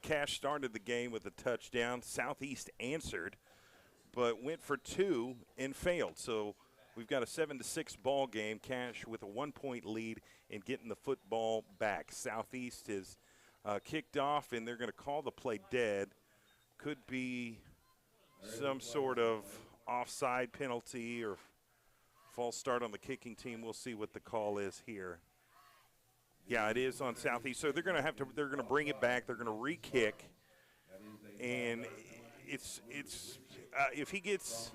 Cash started the game with a touchdown. Southeast answered, but went for 2 and failed. So We've got a 7-6 ball game. Cash with a 1-point lead and getting the football back. Southeast is kicked off, and they're going to call the play dead. Could be some sort of offside penalty or false start on the kicking team. We'll see what the call is here. Yeah, it is on Southeast. So they're going to bring it back. They're going to re-kick, and it's if he gets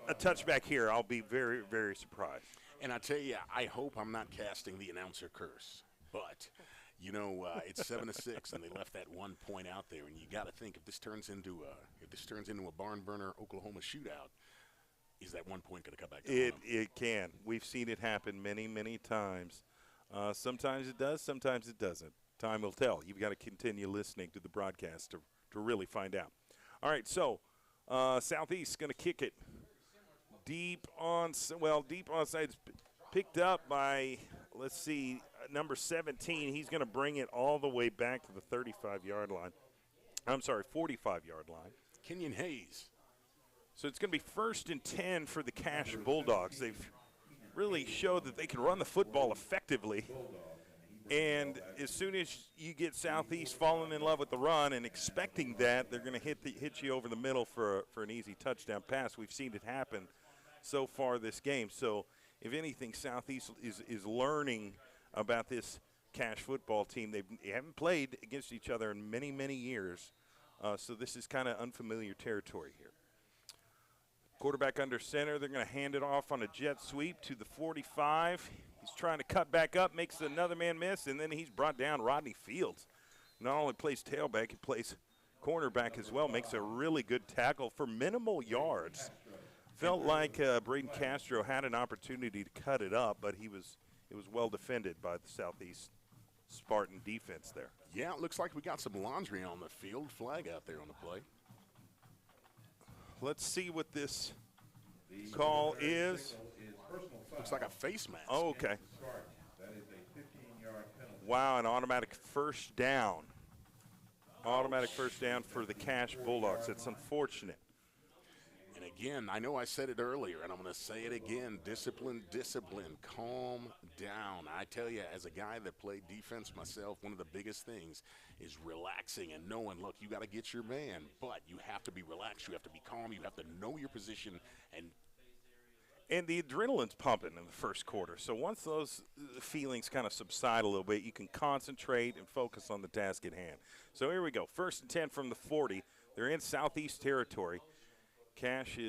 a touchback here, I'll be very, very surprised. And I tell you, I hope I'm not casting the announcer curse, but it's 7-6, and they left that 1 point out there. And you got to think, if this turns into a barn burner Oklahoma shootout, is that 1 point going to come back? It can. We've seen it happen many, many times. Sometimes it does, sometimes it doesn't. Time will tell. You've got to continue listening to the broadcast to really find out. All right, so Southeast going to kick it deep onside. Picked up by, let's see, number 17. He's going to bring it all the way back to the 45-yard line. I'm sorry, 45-yard line. Kenyon Hayes. So it's going to be 1st and 10 for the Cash Bulldogs. They've really showed that they can run the football effectively. And as soon as you get Southeast falling in love with the run and expecting that, they're going to hit you over the middle for an easy touchdown pass. We've seen it happen so far this game. So if anything, Southeast is learning about this Cash football team. They haven't played against each other in many, many years. So this is kind of unfamiliar territory here. Quarterback under center. They're going to hand it off on a jet sweep to the 45. He's trying to cut back up, makes another man miss, and then he's brought down. Rodney Fields not only plays tailback, he plays cornerback as well, makes a really good tackle for minimal yards. Felt like Braden Castro had an opportunity to cut it up, but it was well defended by the Southeast Spartan defense there. Yeah, it looks like we got some laundry on the field. Flag out there on the play. Let's see what this call is. Looks like a face mask. Oh, okay. That is a 15-yard penalty. Wow, an automatic first down. Automatic first down for the Cash Bulldogs. It's unfortunate. And again, I know I said it earlier, and I'm going to say it again. Discipline, discipline. Calm down. I tell you, as a guy that played defense myself, one of the biggest things is relaxing and knowing, look, you got to get your man, but you have to be relaxed. You have to be calm. You have to know your position. And the adrenaline's pumping in the first quarter. So once those feelings kind of subside a little bit, you can concentrate and focus on the task at hand. So here we go. 1st and 10 from the 40. They're in Southeast territory. Cash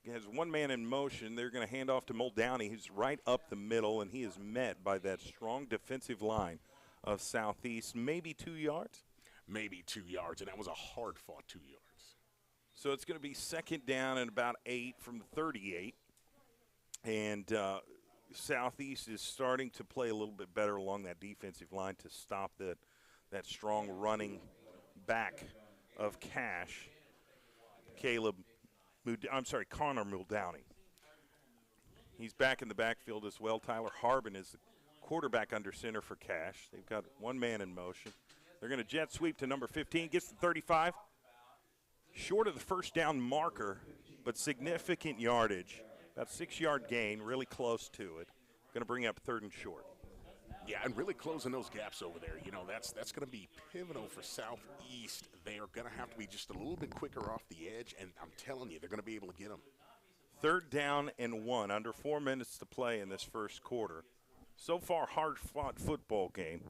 has one man in motion. They're going to hand off to Muldowney, who's right up the middle, and he is met by that strong defensive line of Southeast. Maybe 2 yards? Maybe 2 yards, and that was a hard-fought 2 yards. So it's going to be 2nd down and about 8 from the 38. And Southeast is starting to play a little bit better along that defensive line to stop that strong running back of Cash, Connor Muldowney. He's back in the backfield as well. Tyler Harbin is the quarterback under center for Cash. They've got one man in motion. They're going to jet sweep to number 15, gets to 35. Short of the first down marker, but significant yardage. About 6-yard gain, really close to it. Going to bring up 3rd and short. Yeah, and really closing those gaps over there. You know, that's going to be pivotal for Southeast. They are going to have to be just a little bit quicker off the edge, and I'm telling you, they're going to be able to get them. 3rd down and 1, under 4 minutes to play in this first quarter. So far, hard-fought football game.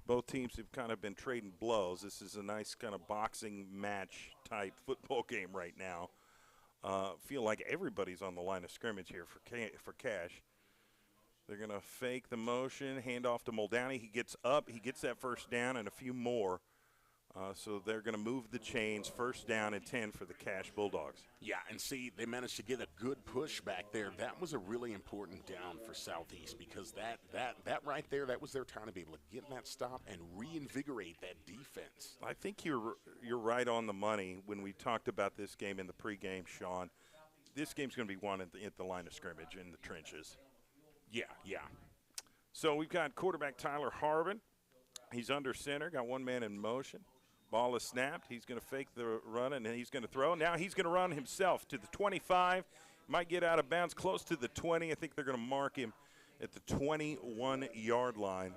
Both teams have kind of been trading blows. This is a nice kind of boxing match type football game right now. Feel like everybody's on the line of scrimmage here for Cash. They're going to fake the motion, hand off to Muldowney. He gets up, he gets that first down and a few more. So they're going to move the chains, 1st down and 10 for the Cash Bulldogs. Yeah, and see, they managed to get a good push back there. That was a really important down for Southeast because that right there, that was their time to be able to get in that stop and reinvigorate that defense. I think you're right on the money when we talked about this game in the pregame, Sean. This game's going to be won at the line of scrimmage in the trenches. Yeah. So we've got quarterback Tyler Harbin. He's under center, got one man in motion. Ball is snapped. He's going to fake the run, and he's going to throw. Now he's going to run himself to the 25. Might get out of bounds close to the 20. I think they're going to mark him at the 21-yard line.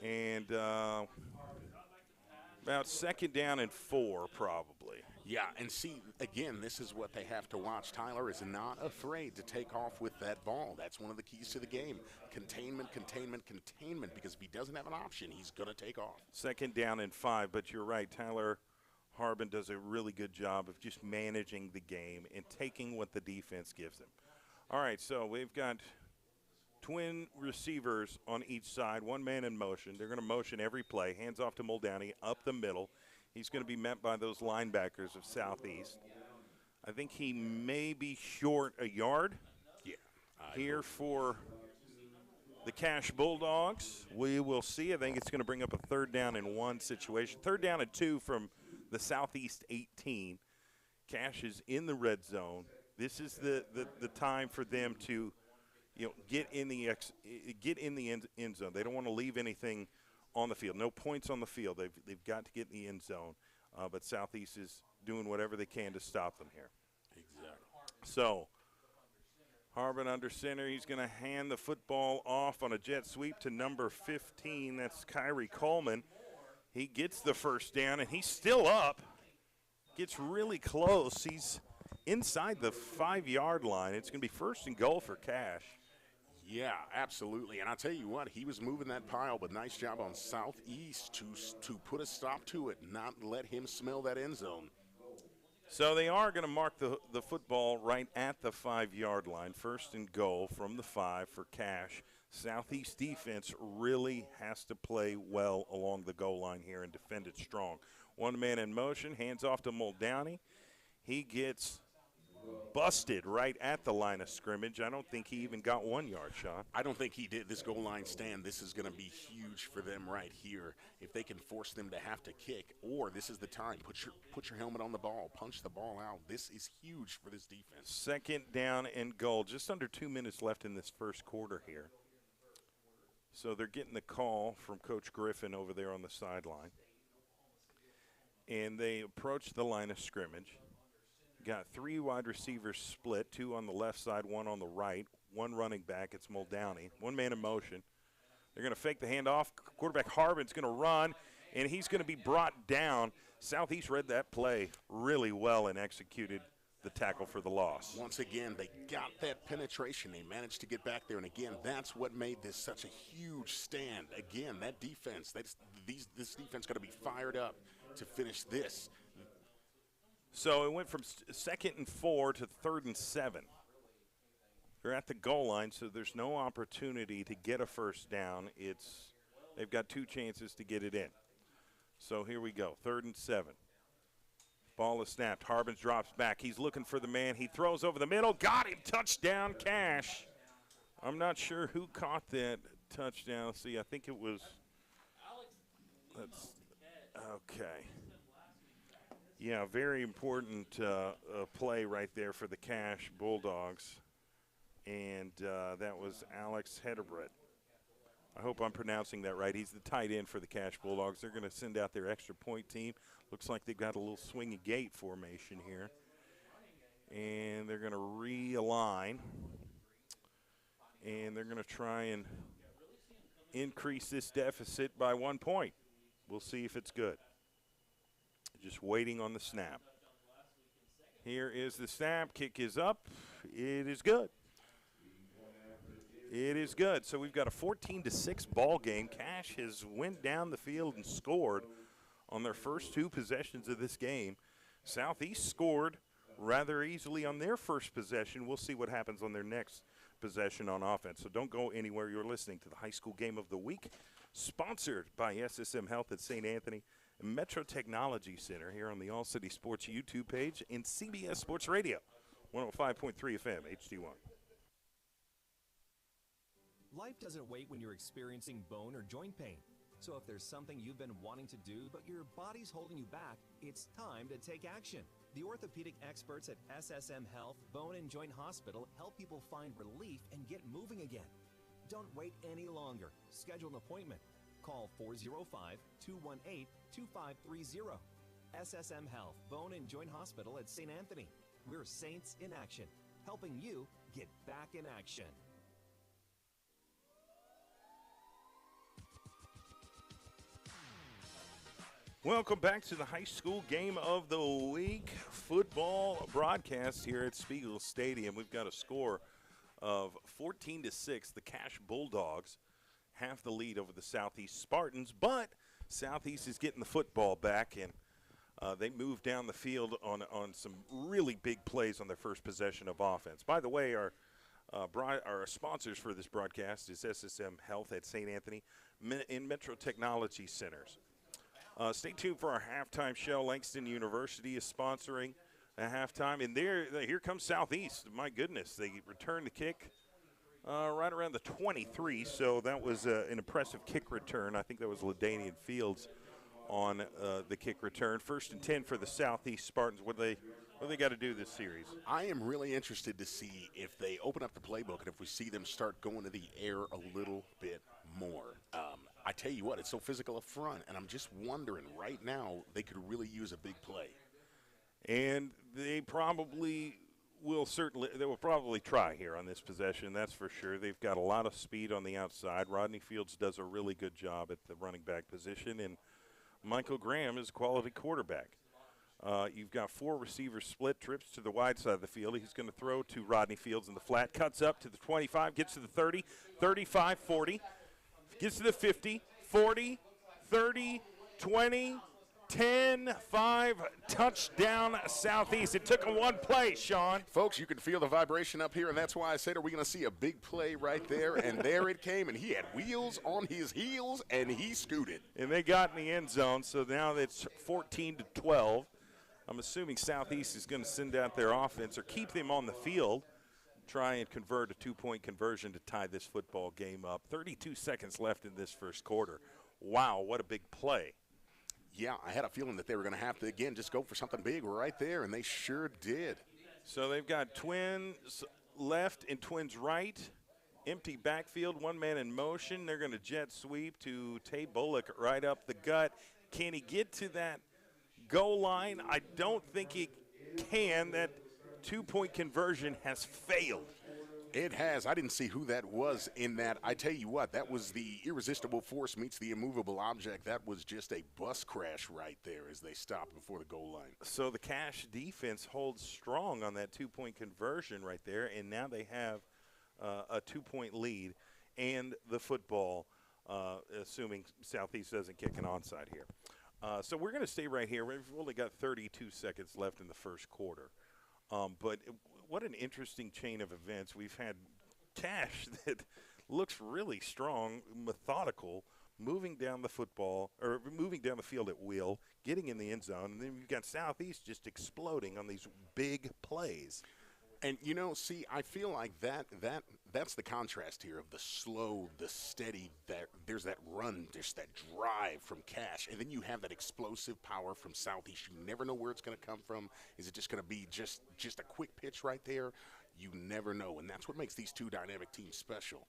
And about second down and 4 probably. Yeah, and see, again, this is what they have to watch. Tyler is not afraid to take off with that ball. That's one of the keys to the game. Containment, containment, containment, because if he doesn't have an option, he's going to take off. Second down and 5, but you're right. Tyler Harbin does a really good job of just managing the game and taking what the defense gives him. All right, so we've got twin receivers on each side, one man in motion. They're going to motion every play. Hands off to Muldowney up the middle. He's going to be met by those linebackers of Southeast. I think he may be short a yard. Yeah. Here for the Cash Bulldogs. We will see. I think it's going to bring up a 3rd down and 1 situation. 3rd down and 2 from the Southeast 18. Cash is in the red zone. This is the time for them to, get in the end zone. They don't want to leave anything on the field. No points on the field. They've got to get in the end zone. But Southeast is doing whatever they can to stop them here. Exactly. So Harbin under center. He's going to hand the football off on a jet sweep to number 15. That's Kyrie Coleman. He gets the first down, and he's still up. Gets really close. He's inside the 5-yard line. It's going to be 1st and goal for Cash. Yeah, absolutely. And I'll tell you what, he was moving that pile, but nice job on Southeast to put a stop to it, not let him smell that end zone. So they are going to mark the football right at the 5-yard line. 1st and goal from the 5 for Cash. Southeast defense really has to play well along the goal line here and defend it strong. One man in motion, hands off to Muldowney. He gets busted right at the line of scrimmage. I don't think he even got 1 yard, Sean. I don't think he did. This goal line stand, this is going to be huge for them right here. If they can force them to have to kick, or this is the time, put your helmet on the ball, punch the ball out. This is huge for this defense. 2nd down and goal. Just under 2 minutes left in this first quarter here. So they're getting the call from Coach Griffin over there on the sideline. And they approach the line of scrimmage. Got 3 wide receivers split, 2 on the left side, 1 on the right, 1 running back. It's Muldowney. 1 man in motion. They're going to fake the handoff. Quarterback Harbin's going to run, and he's going to be brought down. Southeast read that play really well and executed the tackle for the loss. Once again, they got that penetration. They managed to get back there, and again, that's what made this such a huge stand. Again, that defense, this defense got to be fired up to finish this. So it went from 2nd and 4 to 3rd and 7. They're at the goal line, so there's no opportunity to get a first down. They've got 2 chances to get it in. So here we go, 3rd and 7. Ball is snapped. Harbin drops back. He's looking for the man. He throws over the middle. Got him. Touchdown, Cash. I'm not sure who caught that touchdown. See, I think it was – okay. Yeah, very important play right there for the Cash Bulldogs. And that was Alex Hedebret. I hope I'm pronouncing that right. He's the tight end for the Cash Bulldogs. They're going to send out their extra point team. Looks like they've got a little swinging gate formation here. And they're going to realign. And they're going to try and increase this deficit by 1 point. We'll see if it's good. Just waiting on the snap. Here is the snap. Kick is up. It is good. It is good. So we've got a 14-6 ball game. Cash has went down the field and scored on their first 2 possessions of this game. Southeast scored rather easily on their first possession. We'll see what happens on their next possession on offense. So don't go anywhere. You're listening to the High School Game of the Week, sponsored by SSM Health at St. Anthony and Metro Technology Center here on the All City Sports YouTube page and CBS Sports Radio, 105.3 FM, HD1. Life doesn't wait when you're experiencing bone or joint pain. So if there's something you've been wanting to do but your body's holding you back, it's time to take action. The orthopedic experts at SSM Health Bone and Joint Hospital help people find relief and get moving again. Don't wait any longer. Schedule an appointment. Call 405-218-2530. SSM Health Bone and Joint Hospital at St. Anthony. We're saints in action. helping you get back in action. Welcome back to the high school game of the week football broadcast here at Spiegel Stadium. We've got a score of 14-6. The Cash Bulldogs have the lead over the Southeast Spartans, but Southeast is getting the football back, and they moved down the field on some really big plays on their first possession of offense. By the way, our sponsors for this broadcast is SSM Health at St. Anthony in Metro Technology Centers. Stay tuned for our halftime show. Langston University is sponsoring a halftime. And here comes Southeast. My goodness, they return the kick right around the 23. So that was an impressive kick return. I think that was LaDainian Fields on the kick return. 1st and 10 for the Southeast Spartans. What do they got to do this series? I am really interested to see if they open up the playbook and if we see them start going to the air a little bit more. I tell you what, it's so physical up front, and I'm just wondering right now they could really use a big play. And they will probably try here on this possession, that's for sure. They've got a lot of speed on the outside. Rodney Fields does a really good job at the running back position, and Michael Graham is a quality quarterback. You've got 4 receivers split trips to the wide side of the field. He's going to throw to Rodney Fields in the flat, cuts up to the 25, gets to the 30, 35, 40. Gets to the 50, 40, 30, 20, 10, 5, touchdown Southeast. It took them one play, Sean. Folks, you can feel the vibration up here, and that's why I said, are we going to see a big play right there? And there it came, and he had wheels on his heels, and he scooted. And they got in the end zone, so now it's 14-12. I'm assuming Southeast is going to send out their offense or keep them on the field, try and convert a 2-point conversion to tie this football game up. 32 seconds left in this first quarter. Wow, what a big play. Yeah, I had a feeling that they were going to have to, again, just go for something big right there, and they sure did. So they've got twins left and twins right. Empty backfield, one man in motion. They're going to jet sweep to Tay Bullock right up the gut. Can he get to that goal line? I don't think he can. That 2-point conversion has failed. It has. I didn't see who that was in that. I tell you what, that was the irresistible force meets the immovable object. That was just a bus crash right there as they stopped before the goal line. So the Cash defense holds strong on that 2-point conversion right there, and now they have a 2-point lead and the football, assuming Southeast doesn't kick an onside here. So we're going to stay right here. We've only got 32 seconds left in the first quarter. But what an interesting chain of events. We've had Cash that looks really strong, methodical, moving down the field at will, getting in the end zone, and then you've got Southeast just exploding on these big plays. And, see, I feel like that's the contrast here of the slow, the steady, there's that run, just that drive from Cash. And then you have that explosive power from Southeast. You never know where it's going to come from. Is it just going to be just a quick pitch right there? You never know. And that's what makes these two dynamic teams special.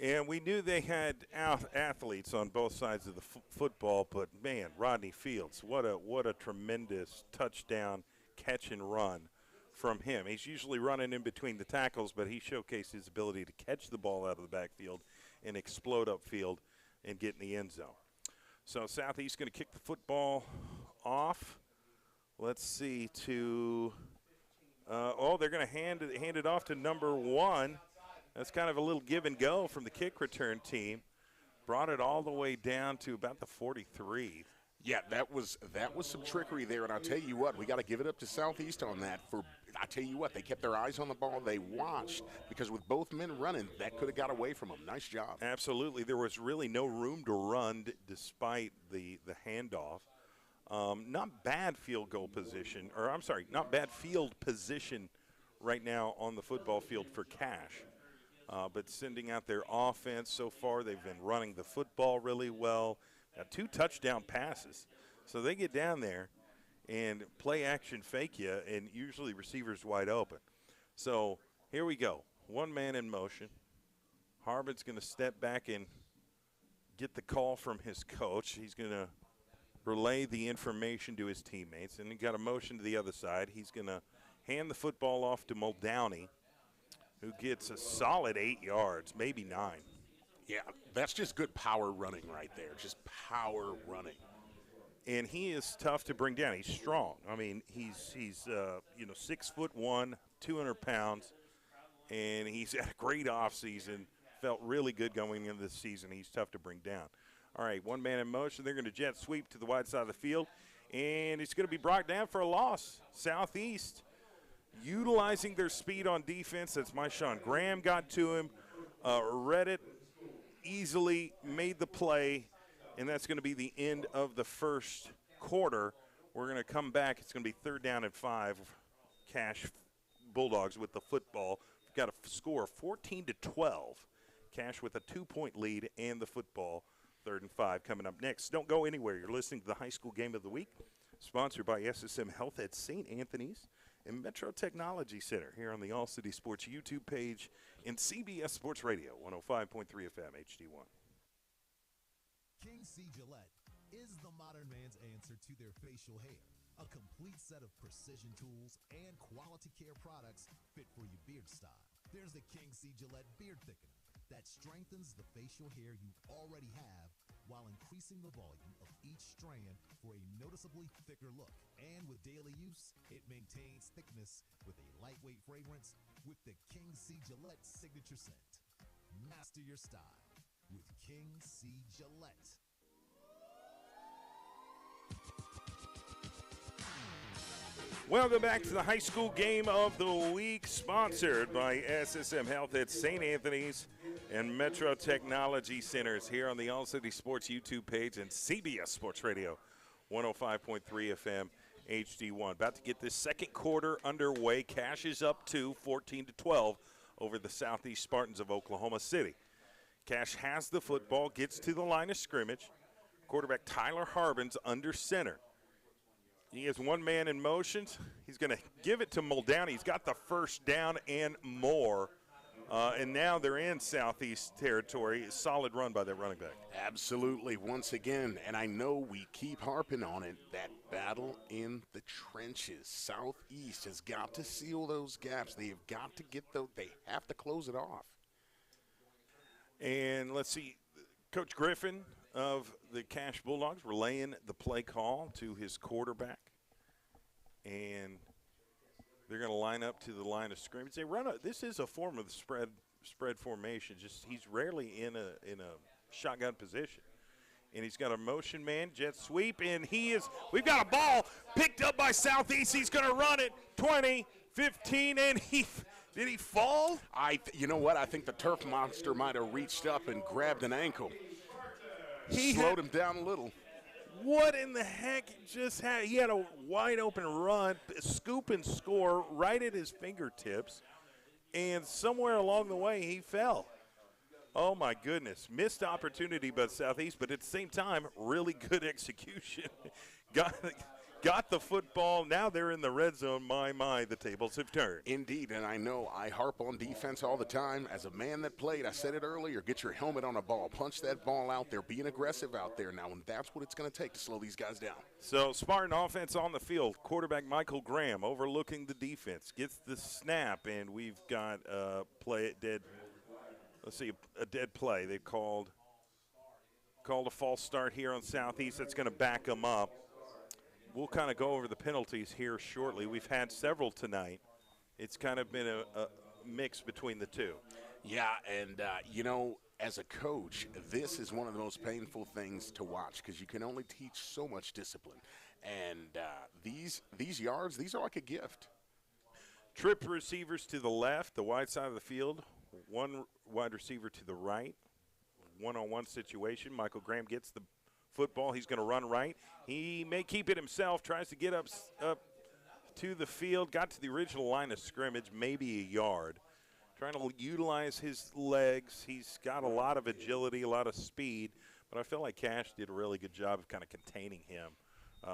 And we knew they had athletes on both sides of the football, but, man, Rodney Fields, what a tremendous touchdown catch and run from him. He's usually running in between the tackles, but he showcased his ability to catch the ball out of the backfield and explode upfield and get in the end zone. So Southeast going to kick the football off. Let's see they're going to hand it off to number 1. That's kind of a little give and go from the kick return team. Brought it all the way down to about the 43. Yeah, that was some trickery there, and I'll tell you what, we got to give it up to Southeast on that. I tell you what, they kept their eyes on the ball. They watched, because with both men running, that could have got away from them. Nice job. Absolutely. There was really no room to run despite the handoff. Not bad field position right now on the football field for Cash. But sending out their offense so far, they've been running the football really well. 2 touchdown passes. So they get down there and play action fake you, and usually receivers wide open. So here we go. One man in motion. Harbin's going to step back and get the call from his coach. He's going to relay the information to his teammates, and he got a motion to the other side. He's going to hand the football off to Muldowney, who gets a solid 8 yards, maybe 9. Yeah, that's just good power running right there, just power running. And he is tough to bring down. He's strong. I mean, he's 6'1", 200 pounds, and he's had a great offseason. Felt really good going into this season. He's tough to bring down. All right, one man in motion. They're going to jet sweep to the wide side of the field, and it's going to be brought down for a loss. Southeast utilizing their speed on defense. That's my Sean Graham got to him, read it easily, made the play, and that's going to be the end of the first quarter. We're going to come back. It's going to be 3rd down and 5. Cash Bulldogs with the football. We've got a score of 14-12. Cash with a 2-point lead and the football. 3rd and 5 coming up next. Don't go anywhere. You're listening to the High School Game of the Week, sponsored by SSM Health at St. Anthony's and Metro Technology Center here on the All City Sports YouTube page and CBS Sports Radio 105.3 FM HD1. King C. Gillette is the modern man's answer to their facial hair. A complete set of precision tools and quality care products fit for your beard style. There's the King C. Gillette Beard Thickener that strengthens the facial hair you already have while increasing the volume of each strand for a noticeably thicker look. And with daily use, it maintains thickness with a lightweight fragrance with the King C. Gillette signature scent. Master your style with King C. Gillette. Welcome back to the High School Game of the Week, sponsored by SSM Health at St. Anthony's and Metro Technology Centers here on the All City Sports YouTube page and CBS Sports Radio 105.3 FM HD1. About to get this second quarter underway. Cash is up to 14-12 over the Southeast Spartans of Oklahoma City. Cash has the football, gets to the line of scrimmage. Quarterback Tyler Harbin's under center. He has one man in motion. He's going to give it to Muldowney. He's got the first down and more. And now they're in Southeast territory. Solid run by that running back. Absolutely. Once again, and I know we keep harping on it, that battle in the trenches. Southeast has got to seal those gaps. They have got to get those. They have to close it off. And let's see, Coach Griffin of the Cash Bulldogs relaying the play call to his quarterback. And they're going to line up to the line of scrimmage. They run this is a form of the spread formation. Just he's rarely in a shotgun position. And he's got a motion man, jet sweep, and we've got a ball picked up by Southeast. He's going to run it 20, 15, and did he fall? You know what? I think the turf monster might have reached up and grabbed an ankle. He slowed him down a little. What in the heck just happened? He had a wide open run, scoop and score right at his fingertips, and somewhere along the way he fell. Oh, my goodness. Missed opportunity by Southeast, but at the same time, really good execution. Got the football. Now they're in the red zone. My, the tables have turned. Indeed, and I know I harp on defense all the time. As a man that played, I said it earlier, get your helmet on a ball. Punch that ball out there. Being aggressive out there now, and that's what it's going to take to slow these guys down. So Spartan offense on the field. Quarterback Michael Graham overlooking the defense. Gets the snap, and we've got a dead play. They called a false start here on Southeast. That's going to back them up. We'll kind of go over the penalties here shortly. We've had several tonight. It's kind of been a mix between the two. Yeah, and, as a coach, this is one of the most painful things to watch because you can only teach so much discipline. And these yards, these are like a gift. Trip receivers to the left, the wide side of the field. One wide receiver to the right. One-on-one situation. Michael Graham gets the football. He's going to run right. He may keep it himself, tries to get up to the field, got to the original line of scrimmage, maybe a yard. Trying to utilize his legs. He's got a lot of agility, a lot of speed, but I feel like Cash did a really good job of kind of containing him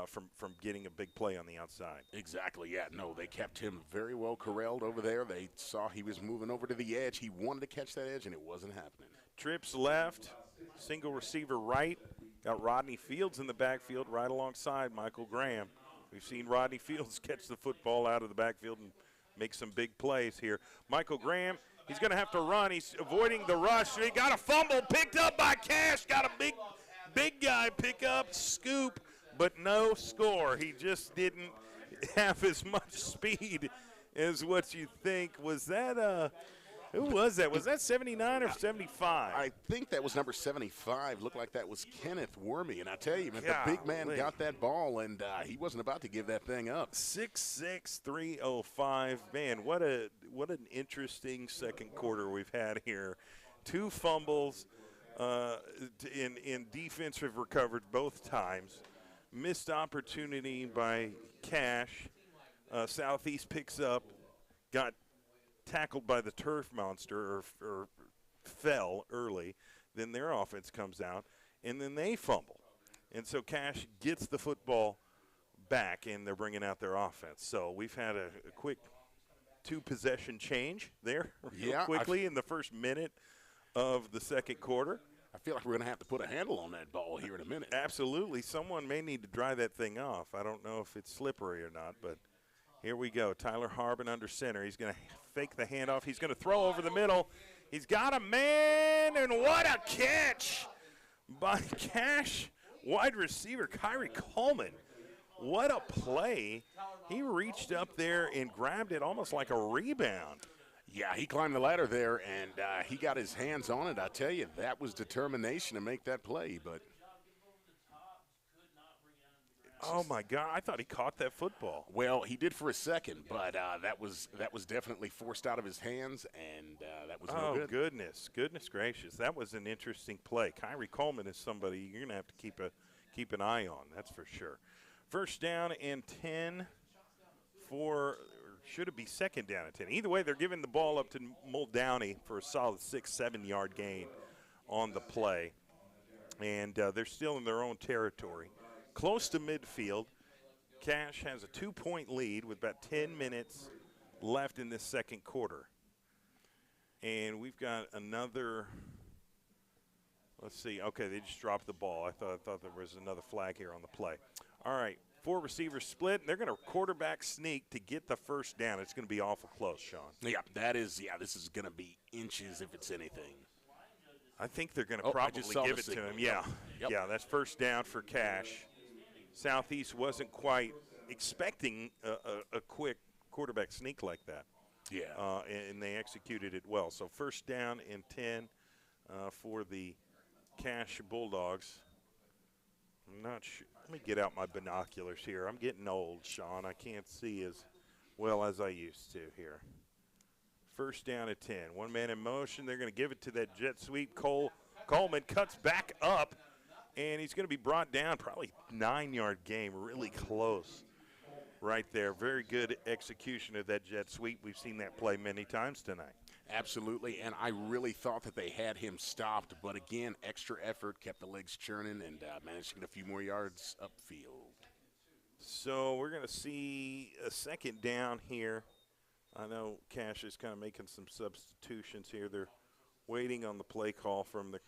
from getting a big play on the outside. Exactly, yeah. No, they kept him very well corralled over there. They saw he was moving over to the edge. He wanted to catch that edge, and it wasn't happening. Trips left, single receiver right. Got Rodney Fields in the backfield right alongside Michael Graham. We've seen Rodney Fields catch the football out of the backfield and make some big plays here. Michael Graham, he's going to have to run. He's avoiding the rush. He got a fumble picked up by Cash. Got a big guy pick up, scoop, but no score. He just didn't have as much speed as what you think. Was that who was that? Was that 79 or 75? I think that was number 75. Looked like that was Kenneth Wormy. And I tell you, man, the big man got that ball, and he wasn't about to give that thing up. 6'6", 305. Man, what an interesting second quarter we've had here. 2 fumbles in defensive recovered both times. Missed opportunity by Cash. Southeast picks up, got tackled by the turf monster or fell early. Then their offense comes out, and then they fumble. And so Cash gets the football back, and they're bringing out their offense. So we've had a quick 2-possession change there quickly in the first minute of the second quarter. I feel like we're going to have to put a handle on that ball here in a minute. Absolutely. Someone may need to dry that thing off. I don't know if it's slippery or not, but here we go. Tyler Harbin under center. He's going to fake the handoff. He's going to throw over the middle. He's got a man, and what a catch by Cash wide receiver Kyrie Coleman. What a play. He reached up there and grabbed it almost like a rebound. Yeah, he climbed the ladder there, and he got his hands on it. I tell you, that was determination to make that play. But oh, my God, I thought he caught that football. Well, he did for a second, but that was definitely forced out of his hands, and that was no good. Oh, goodness gracious. That was an interesting play. Kyrie Coleman is somebody you're going to have to keep an eye on, that's for sure. First down and 10 for – should it be second down and 10? Either way, they're giving the ball up to Muldowney for a solid 6-7 yard gain on the play. And they're still in their own territory. Close to midfield. Cash has a 2-point lead with about 10 minutes left in this second quarter. And we've got another, let's see. Okay, they just dropped the ball. I thought there was another flag here on the play. All right. 4 receivers split, and they're going to quarterback sneak to get the first down. It's going to be awful close, Sean. Yeah, this is going to be inches if it's anything. I think they're going to probably give it to him. Yeah, yeah, that's first down for Cash. Southeast wasn't quite expecting a quick quarterback sneak like that. Yeah. And they executed it well. So first down and 10 for the Cash Bulldogs. I'm not sure. Let me get out my binoculars here. I'm getting old, Sean. I can't see as well as I used to here. First down at 10. One man in motion. They're going to give it to that jet sweep. Coleman cuts back up, and he's going to be brought down. Probably 9-yard game. Really close right there. Very good execution of that jet sweep. We've seen that play many times tonight. Absolutely, and I really thought that they had him stopped, but again, extra effort kept the legs churning and managed to get a few more yards upfield. So we're going to see a second down here. I know Cash is kind of making some substitutions here. They're waiting on the play call from the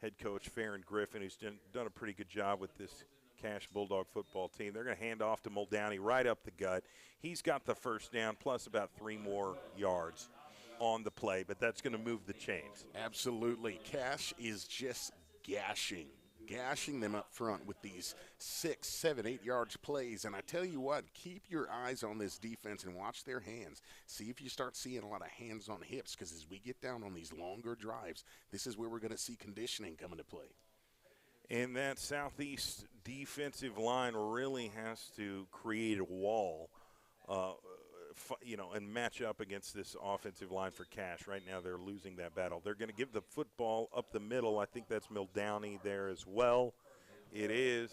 head coach, Farron Griffin, who's done a pretty good job with this Cash Bulldog football team. They're going to hand off to Muldowney right up the gut. He's got the first down plus about 3 more yards on the play, but that's going to move the chains. Absolutely. Cash is just gashing them up front with these 6, 7, 8 yards plays. And I tell you what, keep your eyes on this defense and watch their hands. See if you start seeing a lot of hands on hips, because as we get down on these longer drives, this is where we're going to see conditioning come into play. And that Southeast defensive line really has to create a wall and match up against this offensive line for Cash. Right now they're losing that battle. They're going to give the football up the middle. I think that's Muldowney there as well. It is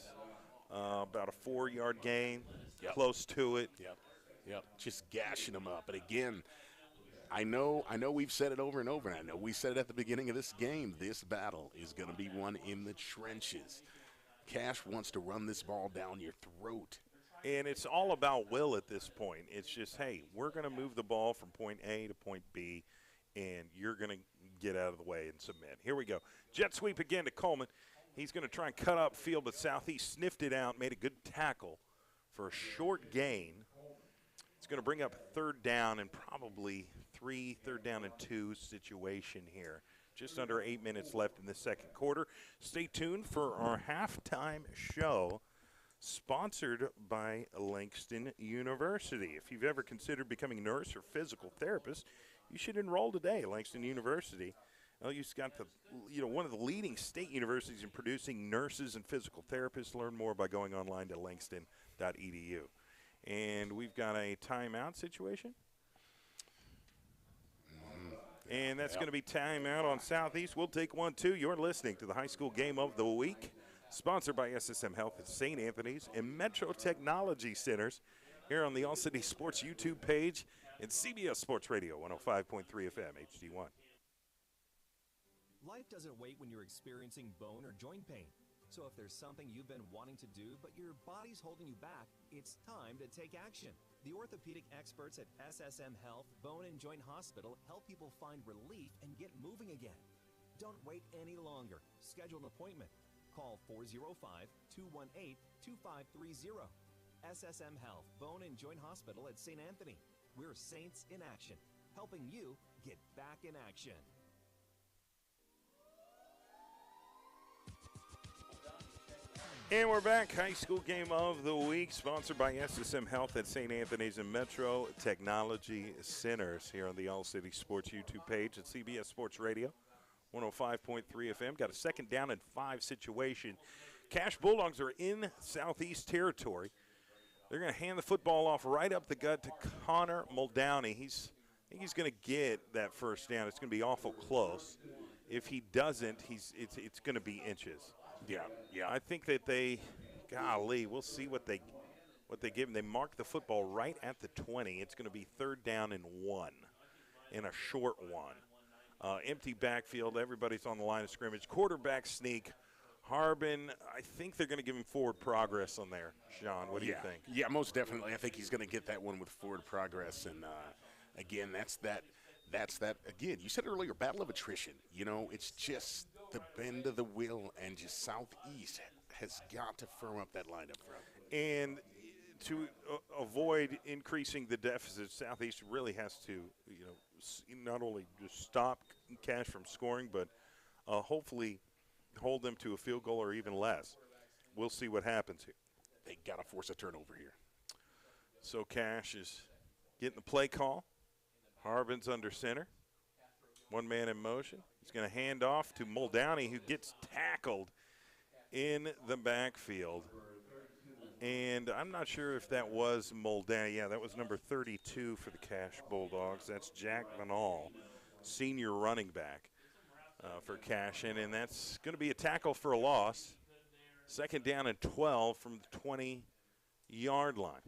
about a 4-yard gain, close to it. Yep, just gashing them up. But again, I know we've said it over and over, and I know we said it at the beginning of this game. This battle is going to be one in the trenches. Cash wants to run this ball down your throat. And it's all about will at this point. It's just, hey, we're going to move the ball from point A to point B, and you're going to get out of the way and submit. Here we go. Jet sweep again to Coleman. He's going to try and cut up field, but Southeast sniffed it out, made a good tackle for a short gain. It's going to bring up third down and probably third down and 2 situation here. Just under 8 minutes left in the second quarter. Stay tuned for our halftime show, sponsored by Langston University. If you've ever considered becoming a nurse or physical therapist, you should enroll today. Langston University. LU's got one of the leading state universities in producing nurses and physical therapists. Learn more by going online to langston.edu. And we've got a timeout situation. And that's going to be timeout on Southeast. We'll take 1, 2. You're listening to the High School Game of the Week, sponsored by SSM Health at St. Anthony's and Metro Technology Centers, here on the All City Sports YouTube page and CBS Sports Radio 105.3 FM HD1. Life doesn't wait when you're experiencing bone or joint pain. So if there's something you've been wanting to do but your body's holding you back, it's time to take action. The orthopedic experts at SSM Health Bone and Joint Hospital help people find relief and get moving again. Don't wait any longer. Schedule an appointment. Call 405-218-2530. SSM Health Bone and Joint Hospital at St. Anthony. We're Saints in action, helping you get back in action. And we're back. High School Game of the Week, sponsored by SSM Health at St. Anthony's and Metro Technology Centers, here on the All City Sports YouTube page at CBS Sports Radio 105.3 FM. Got a second down and 5 situation. Cash Bulldogs are in Southeast territory. They're going to hand the football off right up the gut to Connor Muldowney. I think he's going to get that first down. It's going to be awful close. If he doesn't, it's going to be inches. Yeah. I think that we'll see what they give him. They mark the football right at the 20. It's going to be third down and 1, in a short one. Empty backfield. Everybody's on the line of scrimmage. Quarterback sneak. Harbin, I think they're going to give him forward progress on there. Sean, what do you think? Yeah, most definitely. I think he's going to get that one with forward progress. And, again, that's that. Again, you said earlier, battle of attrition. It's just the bend of the wheel, and just Southeast has got to firm up that line up front. And to avoid increasing the deficit, Southeast really has to, not only just stop Cash from scoring, but hopefully hold them to a field goal or even less. We'll see what happens here. They got to force a turnover here. So Cash is getting the play call. Harbin's under center. One man in motion. He's going to hand off to Muldowney, who gets tackled in the backfield. And I'm not sure if that was Muldowney. Yeah, that was number 32 for the Cash Bulldogs. That's Jack Vanal, senior running back for Cash. And that's going to be a tackle for a loss. Second down and 12 from the 20-yard line.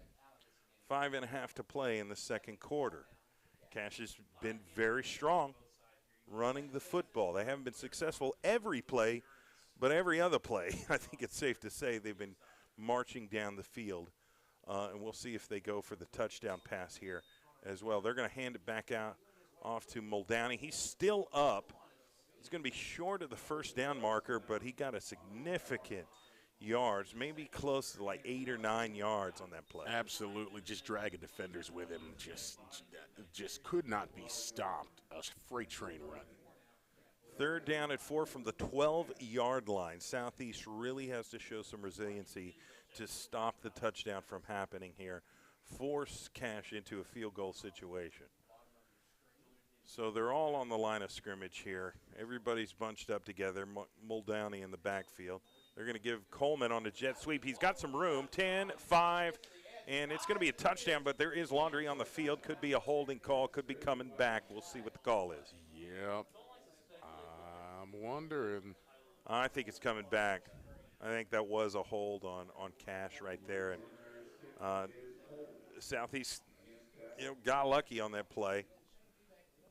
5.5 to play in the second quarter. Cash has been very strong running the football. They haven't been successful every play, but every other play, I think it's safe to say they've been marching down the field. And we'll see if they go for the touchdown pass here as well. They're going to hand it back out off to Muldowney. He's still up. He's going to be short of the first down marker, but he got a significant yards, maybe close to like 8 or 9 yards on that play. Absolutely, just dragging defenders with him. Just could not be stopped. A freight train run. Third down at 4 from the 12-yard line. Southeast really has to show some resiliency to stop the touchdown from happening here. Force Cash into a field goal situation. So they're all on the line of scrimmage here. Everybody's bunched up together. Muldowney in the backfield. They're going to give Coleman on the jet sweep. He's got some room. 10, 5, and it's going to be a touchdown, but there is laundry on the field. Could be a holding call. Could be coming back. We'll see what the call is. Yep. I'm wondering. I think it's coming back. I think that was a hold on Cash right there. And Southeast, got lucky on that play.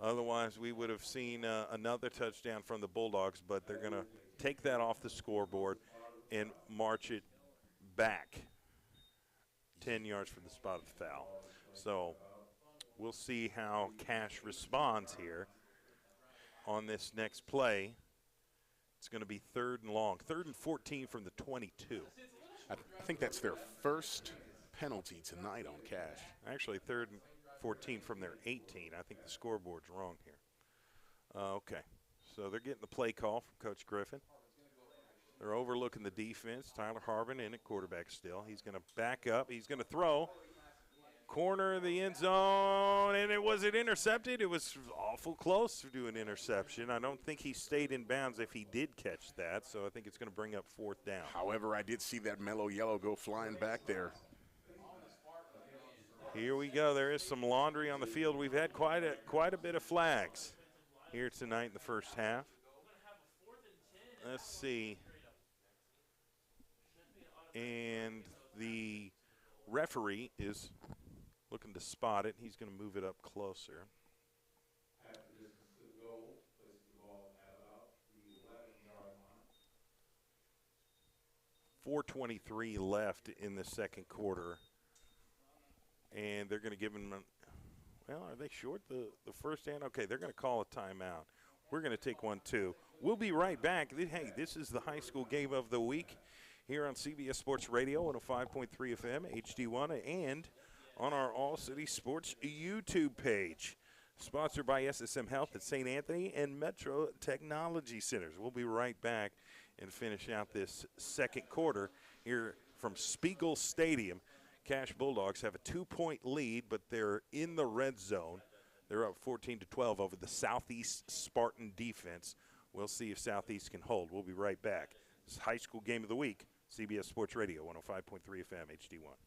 Otherwise, we would have seen another touchdown from the Bulldogs, but they're going to take that off the scoreboard and march it back 10 yards from the spot of the foul. So we'll see how Cash responds here on this next play. It's going to be third and long. 3rd and 14 from the 22. I think that's their first penalty tonight on Cash. Actually, 3rd and 14 from their 18. I think the scoreboard's wrong here. Okay, so they're getting the play call from Coach Griffin. They're overlooking the defense. Tyler Harbin in at quarterback still. He's going to back up. He's going to throw. Corner of the end zone, and was it intercepted? It was awful close to an interception. I don't think he stayed in bounds if he did catch that, so I think it's going to bring up 4th down. However, I did see that mellow yellow go flying back there. Here we go. There is some laundry on the field. We've had quite a bit of flags here tonight in the first half. Let's see. And the referee is looking to spot it. He's going to move it up closer. 4:23 left in the second quarter. And they're going to give him, well, are they short the first hand? Okay, they're going to call a timeout. We're going to take one, too. We'll be right back. Hey, this is the high school game of the week here on CBS Sports Radio, 105.3 FM, HD1, and on our All City Sports YouTube page. Sponsored by SSM Health at St. Anthony and Metro Technology Centers. We'll be right back and finish out this second quarter here from Spiegel Stadium. Cash Bulldogs have a 2-point lead, but they're in the red zone. They're up 14-12 over the Southeast Spartan defense. We'll see if Southeast can hold. We'll be right back. This is high school game of the week, CBS Sports Radio, 105.3 FM, HD1.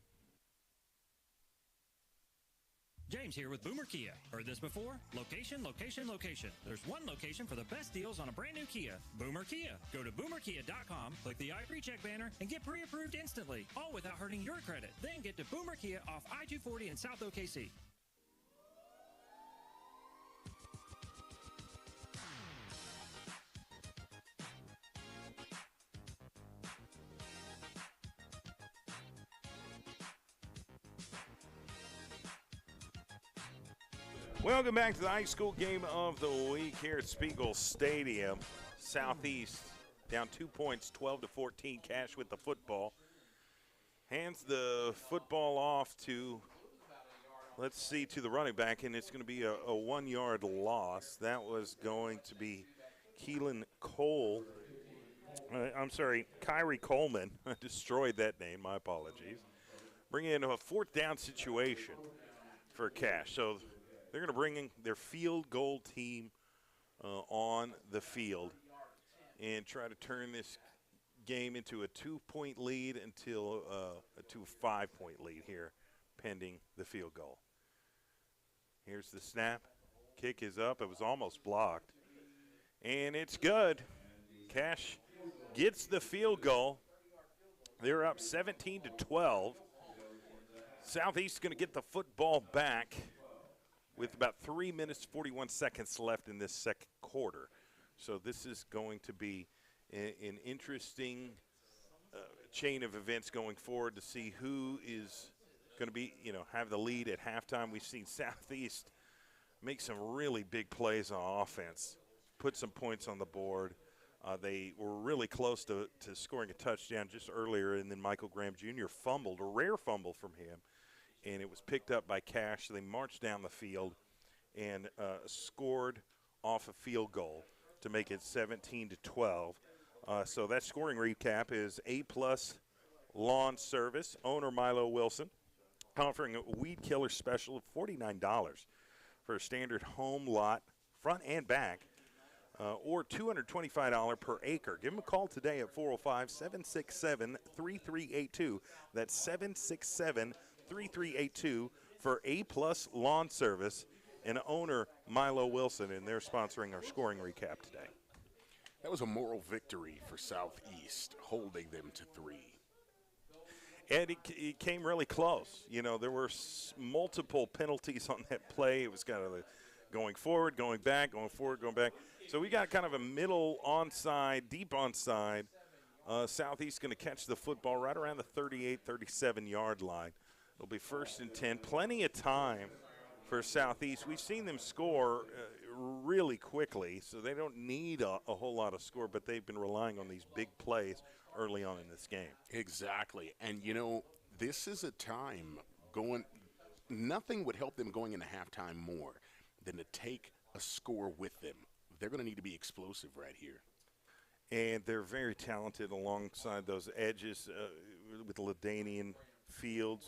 James here with Boomer Kia. Heard this before? Location, location, location. There's one location for the best deals on a brand new Kia. Boomer Kia. Go to boomerkia.com, click the iPrecheck banner, and get pre-approved instantly. All without hurting your credit. Then get to Boomer Kia off I-240 in South OKC. Welcome back to the high school game of the week here at Spiegel Stadium. Southeast down 2 points, 12-14. Cash with the football. Hands the football off to, let's see, to the running back, and it's going to be a 1-yard loss. That was going to be Keelan Cole. Kyrie Coleman. I destroyed that name. My apologies. Bringing in a 4th down situation for Cash. So they're going to bring in their field goal team on the field and try to turn this game into a 2-point lead until to a 5-point lead here, pending the field goal. Here's the snap. Kick is up. It was almost blocked. And it's good. Cash gets the field goal. They're up 17-12. Southeast going to get the football back with about 3 minutes, 41 seconds left in this second quarter. So this is going to be an interesting chain of events going forward to see who is going to be, have the lead at halftime. We've seen Southeast make some really big plays on offense, put some points on the board. They were really close to scoring a touchdown just earlier, and then Michael Graham Jr. fumbled, a rare fumble from him. And it was picked up by Cash. They marched down the field and scored off a field goal to make it 17-12. So that scoring recap is A-plus lawn service, owner Milo Wilson, offering a weed killer special of $49 for a standard home lot, front and back, or $225 per acre. Give them a call today at 405-767-3382. That's 767-3382 for A-plus lawn service and owner Milo Wilson, and they're sponsoring our scoring recap today. That was a moral victory for Southeast, holding them to 3. And it came really close. There were multiple penalties on that play. It was kind of going forward, going back, going forward, going back. So we got kind of a middle onside, deep onside. Southeast going to catch the football right around the 38, 37-yard line. It'll be 1st and 10. Plenty of time for Southeast. We've seen them score really quickly, so they don't need a whole lot of score, but they've been relying on these big plays early on in this game. Exactly. And, this is a time nothing would help them going into halftime more than to take a score with them. They're going to need to be explosive right here. And they're very talented alongside those edges with LaDainian Fields.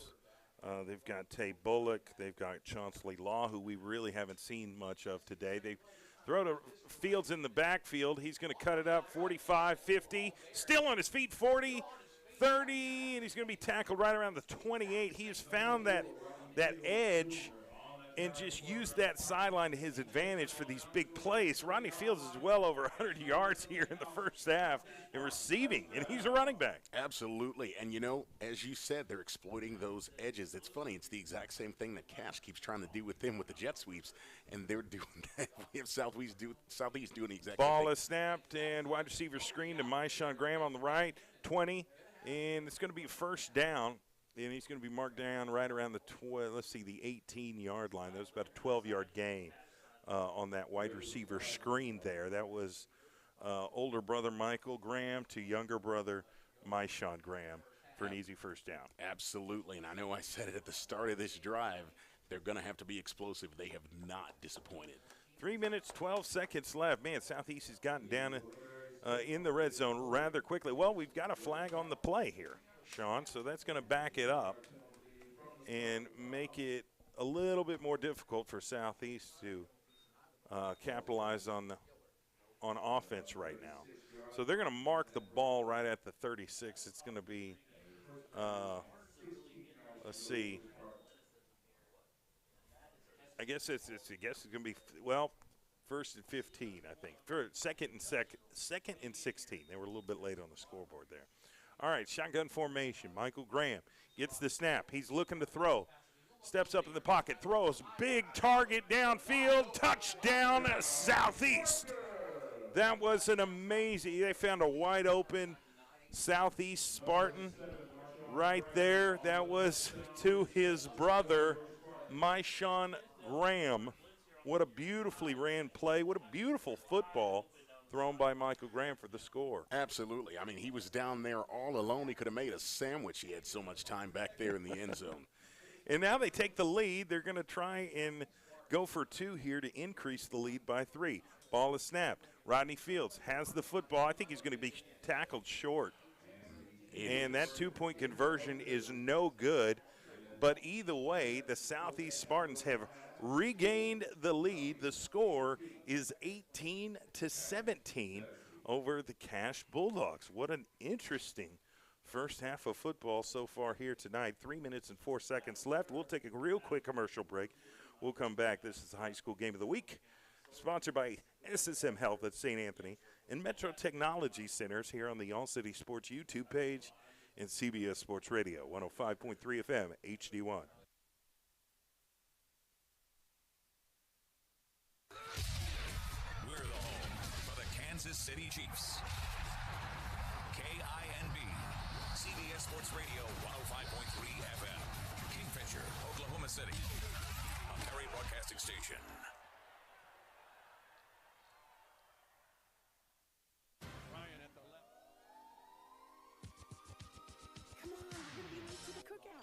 They've got Tay Bullock. They've got Chauncey Law, who we really haven't seen much of today. They throw to Fields in the backfield. He's going to cut it up 45, 50. Still on his feet, 40, 30, and he's going to be tackled right around the 28. He has found that edge and just used that sideline to his advantage for these big plays. Rodney Fields is well over 100 yards here in the first half in receiving, and he's a running back. Absolutely. And, as you said, they're exploiting those edges. It's funny. It's the exact same thing that Cash keeps trying to do with them with the jet sweeps, and they're doing that. We have Southeast doing the exact same Ball thing. is snapped, and wide receiver screen to Maishawn Graham on the right, 20, and it's going to be first down. And he's going to be marked down right around the 18-yard line. That was about a 12-yard gain on that wide receiver screen there. That was older brother Michael Graham to younger brother Maishawn Graham for an easy first down. Absolutely, and I know I said it at the start of this drive. They're going to have to be explosive. They have not disappointed. 3 minutes, 12 seconds left. Man, Southeast has gotten down in the red zone rather quickly. Well, we've got a flag on the play here, Sean, so that's going to back it up and make it a little bit more difficult for Southeast to capitalize on offense right now. So they're going to mark the ball right at the 36. It's going to be, let's see. I guess it's going to be, first and 15, I think. Second and 16. They were a little bit late on the scoreboard there. All right, shotgun formation. Michael Graham gets the snap. He's looking to throw. Steps up in the pocket, throws. Big target downfield. Touchdown, Southeast. That was an amazing. They found a wide open Southeast Spartan right there. That was to his brother, Maishawn Graham. What a beautifully ran play. What a beautiful football thrown by Michael Graham for the score. Absolutely. I mean, he was down there all alone. He could have made a sandwich. He had so much time back there in the end zone. And now they take the lead. They're going to try and go for 2 here to increase the lead by 3. Ball is snapped. Rodney Fields has the football. I think he's going to be tackled short. And that 2-point conversion is no good. But either way, the Southeast Spartans have regained the lead. The score is 18-17 over the Cash Bulldogs. What an interesting first half of football so far here tonight. 3 minutes and 4 seconds left. We'll take a real quick commercial break. We'll come back. This is the High School Game of the Week, sponsored by SSM Health at St. Anthony and Metro Technology Centers here on the All City Sports YouTube page and CBS Sports Radio, 105.3 FM, HD1. We're the home for the Kansas City Chiefs. KINB, CBS Sports Radio, 105.3 FM, Kingfisher, Oklahoma City, a Perry Broadcasting Station.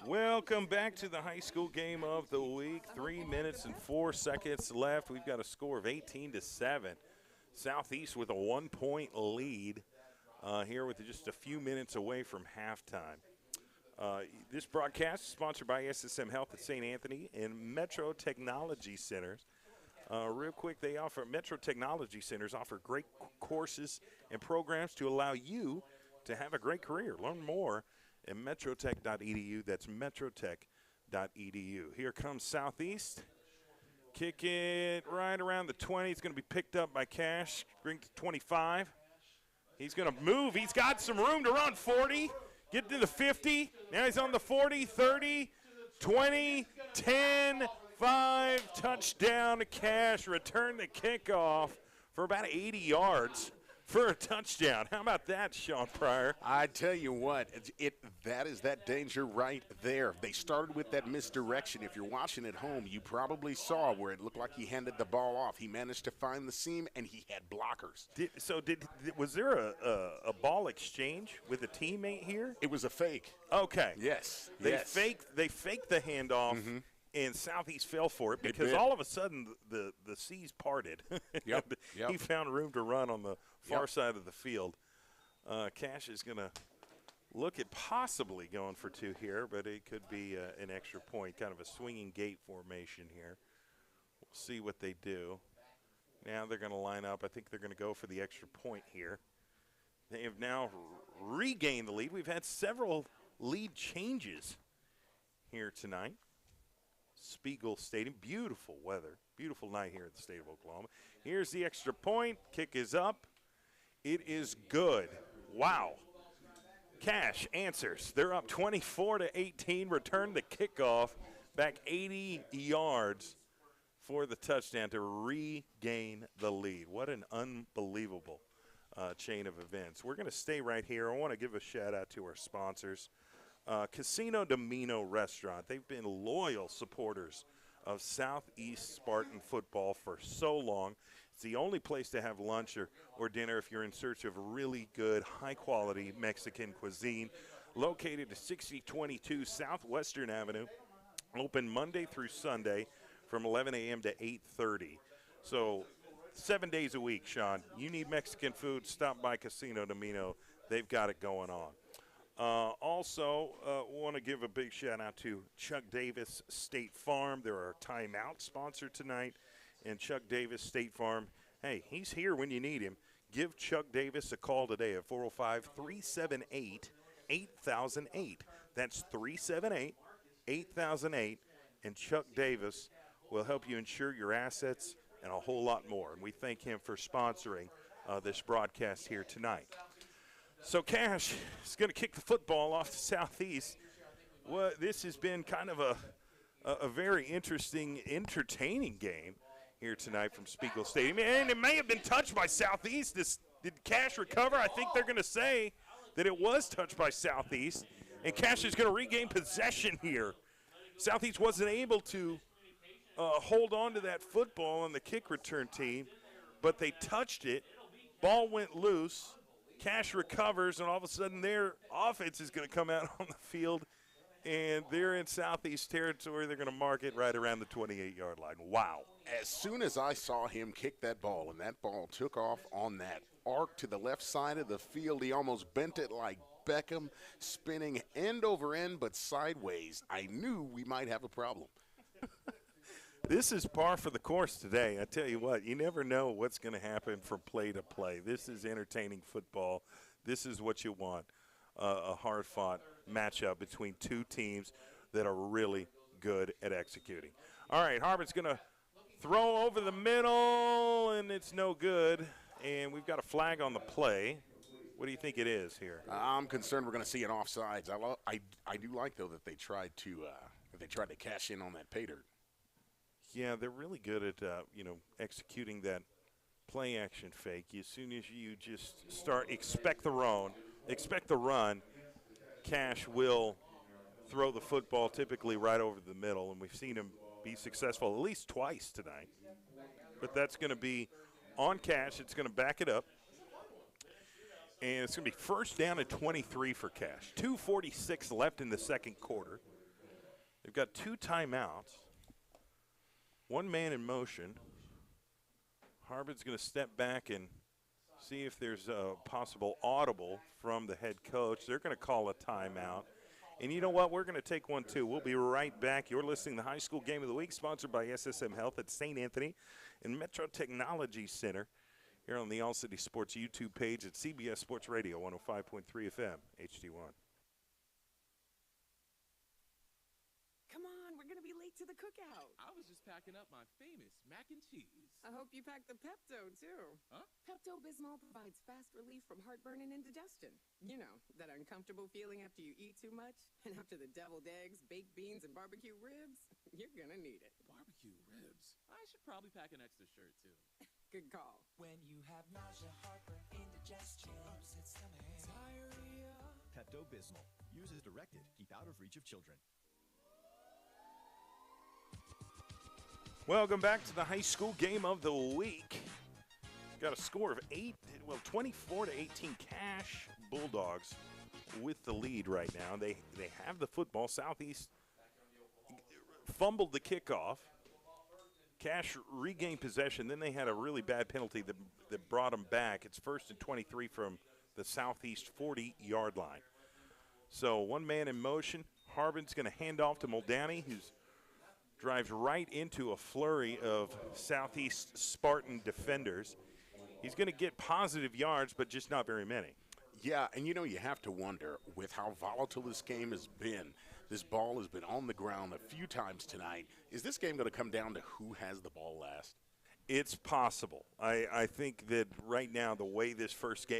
Welcome back to the High School Game of the Week. 3 minutes and 4 seconds left. We've got a score of 18-7. Southeast with a 1-point lead here with just a few minutes away from halftime. This broadcast is sponsored by SSM Health at St. Anthony and Metro Technology Centers. Real quick, Metro Technology Centers offer great courses and programs to allow you to have a great career. Learn more at metrotech.edu. That's metrotech.edu. Here comes Southeast. Kick it right around the 20. It's going to be picked up by Cash. Bring to 25. He's going to move. He's got some room to run. 40. Get to the 50. Now he's on the 40, 30, 20, 10, 5. Touchdown to Cash. Return the kickoff for about 80 yards for a touchdown. How about that, Sean Pryor? I tell you what, that is that danger right there. They started with that misdirection. If you're watching at home, you probably saw where it looked like he handed the ball off. He managed to find the seam, and he had blockers. Was there a ball exchange with a teammate here? It was a fake. Okay. Yes. They faked the handoff. Mm-hmm. And Southeast fell for it because all of a sudden the seas parted. Yep. He found room to run on the far side of the field. Cash is going to look at possibly going for 2 here, but it could be an extra point, kind of a swinging gate formation here. We'll see what they do. Now they're going to line up. I think they're going to go for the extra point here. They have now regained the lead. We've had several lead changes here tonight. Spiegel Stadium, beautiful weather, beautiful night here at the state of Oklahoma. Here's the extra point. Kick is up. It is good. Wow. Cash answers. They're up 24-18. Return the kickoff back 80 yards for the touchdown to regain the lead. What an unbelievable chain of events. We're going to stay right here. I want to give a shout out to our sponsors. Casino Domino Restaurant. They've been loyal supporters of Southeast Spartan football for so long. It's the only place to have lunch or dinner if you're in search of really good, high-quality Mexican cuisine. Located at 6022 Southwestern Avenue. Open Monday through Sunday from 11 a.m. to 8:30. So 7 days a week, Sean. You need Mexican food, stop by Casino Domino. They've got it going on. Also, want to give a big shout out to Chuck Davis State Farm. They're our timeout sponsor tonight. And Chuck Davis State Farm, hey, he's here when you need him. Give Chuck Davis a call today at 405-378-8008. That's 378-8008. And Chuck Davis will help you insure your assets and a whole lot more. And we thank him for sponsoring this broadcast here tonight. So Cash is going to kick the football off to Southeast. Well, this has been kind of a very interesting, entertaining game here tonight from Spiegel Stadium. And it may have been touched by Southeast. Did Cash recover? I think they're going to say that it was touched by Southeast. And Cash is going to regain possession here. Southeast wasn't able to hold on to that football on the kick return team, but they touched it. Ball went loose. Cash recovers, and all of a sudden their offense is going to come out on the field, and they're in Southeast territory. They're going to mark it right around the 28-yard line. Wow. As soon as I saw him kick that ball, and that ball took off on that arc to the left side of the field, he almost bent it like Beckham, spinning end over end but sideways. I knew we might have a problem. This is par for the course today. I tell you what, you never know what's going to happen from play to play. This is entertaining football. This is what you want, a hard-fought matchup between two teams that are really good at executing. All right, Harvard's going to throw over the middle, and it's no good. And we've got a flag on the play. What do you think it is here? I'm concerned we're going to see an offsides. I do like, though, that they tried to cash in on that pay dirt. Yeah, they're really good at, executing that play action fake. As soon as you just expect the run, Cash will throw the football typically right over the middle, and we've seen him be successful at least twice tonight. But that's going to be on Cash. It's going to back it up. And it's going to be first down at 23 for Cash. 2:46 left in the second quarter. They've got 2 timeouts. 1 man in motion. Harvard's going to step back and see if there's a possible audible from the head coach. They're going to call a timeout. And you know what? We're going to take one, too. We'll be right back. You're listening to the High School Game of the Week, sponsored by SSM Health at St. Anthony and Metro Technology Center here on the All City Sports YouTube page at CBS Sports Radio 105.3 FM, HD1. To the cookout. I was just packing up my famous mac and cheese. I hope you packed the Pepto, too. Huh? Pepto-Bismol provides fast relief from heartburn and indigestion. You know, that uncomfortable feeling after you eat too much, and after the deviled eggs, baked beans, and barbecue ribs. You're gonna need it. Barbecue ribs? I should probably pack an extra shirt, too. Good call. When you have nausea, heartburn, indigestion, Pepto-Bismol. Use as directed. Keep out of reach of children. Welcome back to the high school game of the week. Got a score of 24 to 18. Cash Bulldogs with the lead right now. They have the football. Southeast fumbled the kickoff. Cash regained possession. Then they had a really bad penalty that brought them back. It's 1st and 23 from the Southeast 40-yard line. So one man in motion. Harbin's going to hand off to Muldowney, who drives right into a flurry of Southeast Spartan defenders. He's going to get positive yards, but just not very many. Yeah, and you have to wonder, with how volatile this game has been, this ball has been on the ground a few times tonight. Is this game going to come down to who has the ball last? It's possible. I think that right now, the way this first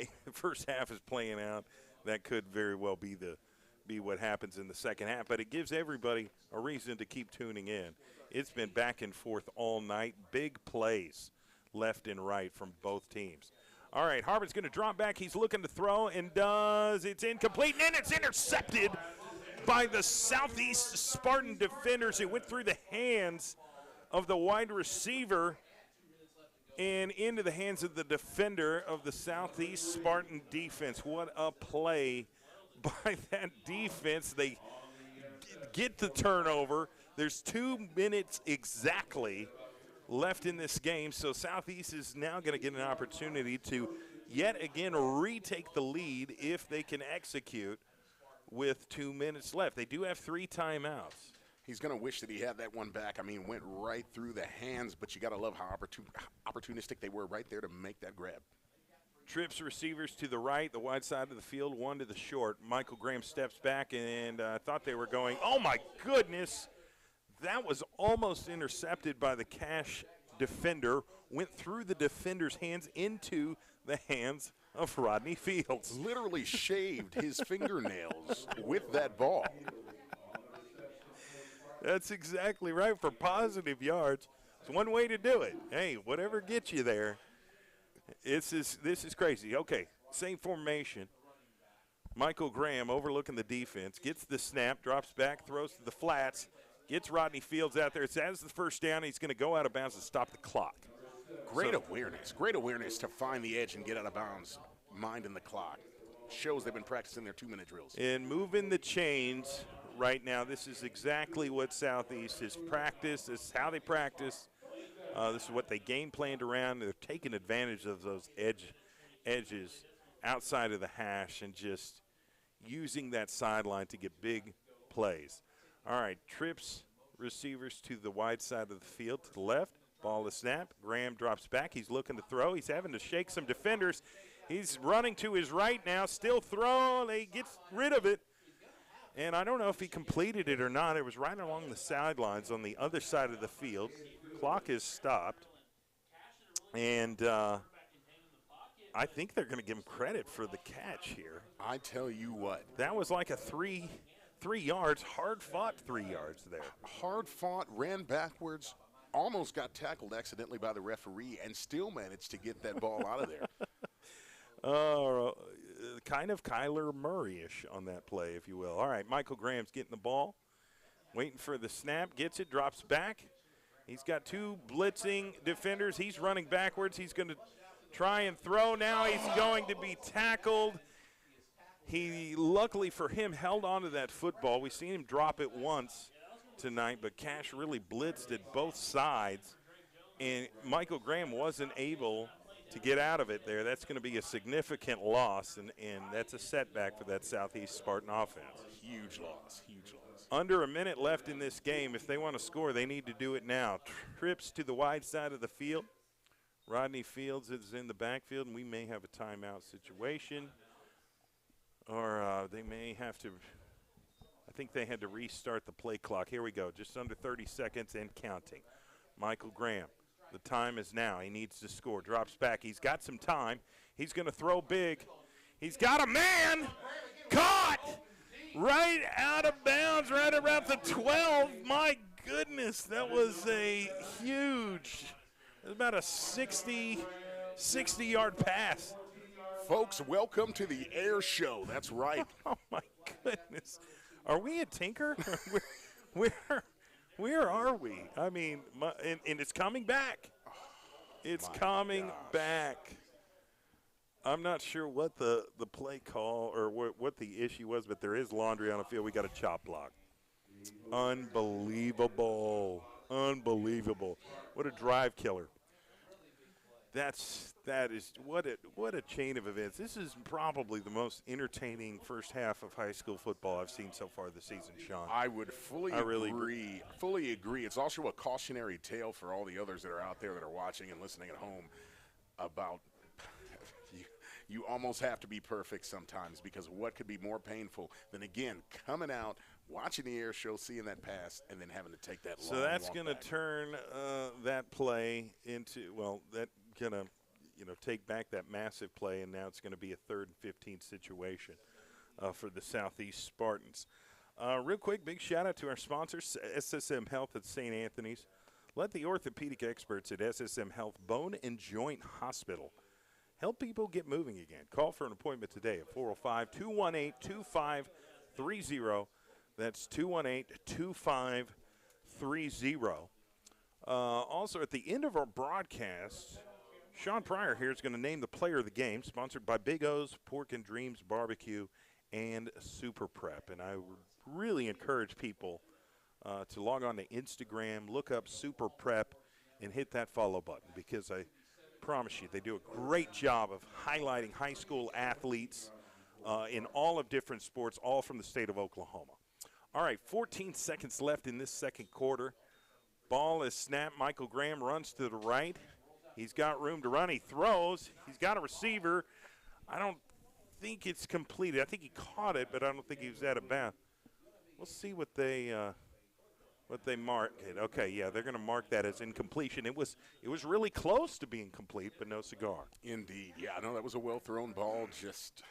half is playing out, that could very well be what happens in the second half. But it gives everybody a reason to keep tuning in. It's been back and forth all night. Big plays left and right from both teams. All right, Harbin's going to drop back. He's looking to throw and does. It's incomplete, and then it's intercepted by the Southeast Spartan defenders. It went through the hands of the wide receiver and into the hands of the defender of the Southeast Spartan defense. What a play by that defense. They get the turnover. There's 2 minutes exactly left in this game, so Southeast is now going to get an opportunity to yet again retake the lead if they can execute with 2 minutes left. They do have 3 timeouts. He's going to wish that he had that one back. I mean, went right through the hands, but you got to love how opportunistic they were right there to make that grab. Trips receivers to the right, the wide side of the field, one to the short. Michael Graham steps back, and I thought they were going, oh, my goodness. That was almost intercepted by the Cash defender, went through the defender's hands into the hands of Rodney Fields. Literally shaved his fingernails with that ball. That's exactly right, for positive yards. It's one way to do it. Hey, whatever gets you there. This is crazy. Okay, same formation. Michael Graham overlooking the defense, gets the snap, drops back, throws to the flats, gets Rodney Fields out there. It's as the first down. He's going to go out of bounds and stop the clock. Great awareness to find the edge and get out of bounds, minding the clock. Shows they've been practicing their 2-minute drills. And moving the chains right now, this is exactly what Southeast has practiced. This is how they practice. This is what they game planned around. They're taking advantage of those edges outside of the hash and just using that sideline to get big plays. All right, trips receivers to the wide side of the field to the left. Ball is snapped. Graham drops back. He's looking to throw. He's having to shake some defenders. He's running to his right now. Still throw. He gets rid of it. And I don't know if he completed it or not. It was right along the sidelines on the other side of the field. Clock is stopped. And I think they're going to give him credit for the catch here. I tell you what. That was like a 3 yards, hard-fought 3 yards there. Hard-fought, ran backwards, almost got tackled accidentally by the referee, and still managed to get that ball out of there. Kind of Kyler Murray-ish on that play, if you will. All right, Michael Graham's getting the ball, waiting for the snap, gets it, drops back. He's got 2 blitzing defenders. He's running backwards. He's going to try and throw. Now he's going to be tackled. He, luckily for him, held onto that football. We've seen him drop it once tonight, but Cash really blitzed at both sides, and Michael Graham wasn't able to get out of it there. That's going to be a significant loss, and that's a setback for that Southeast Spartan offense. Huge loss, huge loss. Under a minute left in this game. If they want to score, they need to do it now. Trips to the wide side of the field. Rodney Fields is in the backfield, and we may have a timeout situation. Or they may have to – I think they had to restart the play clock. Here we go, just under 30 seconds and counting. Michael Graham, the time is now. He needs to score. Drops back. He's got some time. He's going to throw big. He's got a man. Caught right out of bounds, right around the 12. My goodness, that was a huge – it was about a 60-yard pass. Folks, welcome to the Air Show. That's right. Oh, my goodness. Are we at Tinker? Where are we? I mean, and it's coming back. It's coming back. I'm not sure what the play call or what the issue was, but there is laundry on the field. We got a chop block. Unbelievable. Unbelievable. What a drive killer. That is what a chain of events. This is probably the most entertaining first half of high school football I've seen so far this season, Sean. I would fully agree. Fully agree. It's also a cautionary tale for all the others that are out there that are watching and listening at home about you almost have to be perfect sometimes, because what could be more painful than, again, coming out, watching the Air Show, seeing that pass, and then having to take that long So that's going to turn that play into, well, that going to, take back that massive play, and now it's going to be a 3rd and 15 situation for the Southeast Spartans. Real quick, big shout-out to our sponsors, SSM Health at St. Anthony's. Let the orthopedic experts at SSM Health Bone and Joint Hospital help people get moving again. Call for an appointment today at 405-218-2530. That's 218-2530. Also, at the end of our broadcast, Sean Pryor here is going to name the player of the game, sponsored by Big O's Pork and Dreams Barbecue and Super Prep. And I really encourage people to log on to Instagram, look up Super Prep, and hit that follow button, because I promise you they do a great job of highlighting high school athletes in all of different sports, all from the state of Oklahoma. All right, 14 seconds left in this second quarter. Ball is snapped. Michael Graham runs to the right. He's got room to run. He throws. He's got a receiver. I don't think it's completed. I think he caught it, but I don't think he was out of bounds. We'll see what they mark it. Okay, yeah, they're going to mark that as incompletion. It was really close to being complete, but no cigar. Indeed. Yeah, no, that was a well-thrown ball, just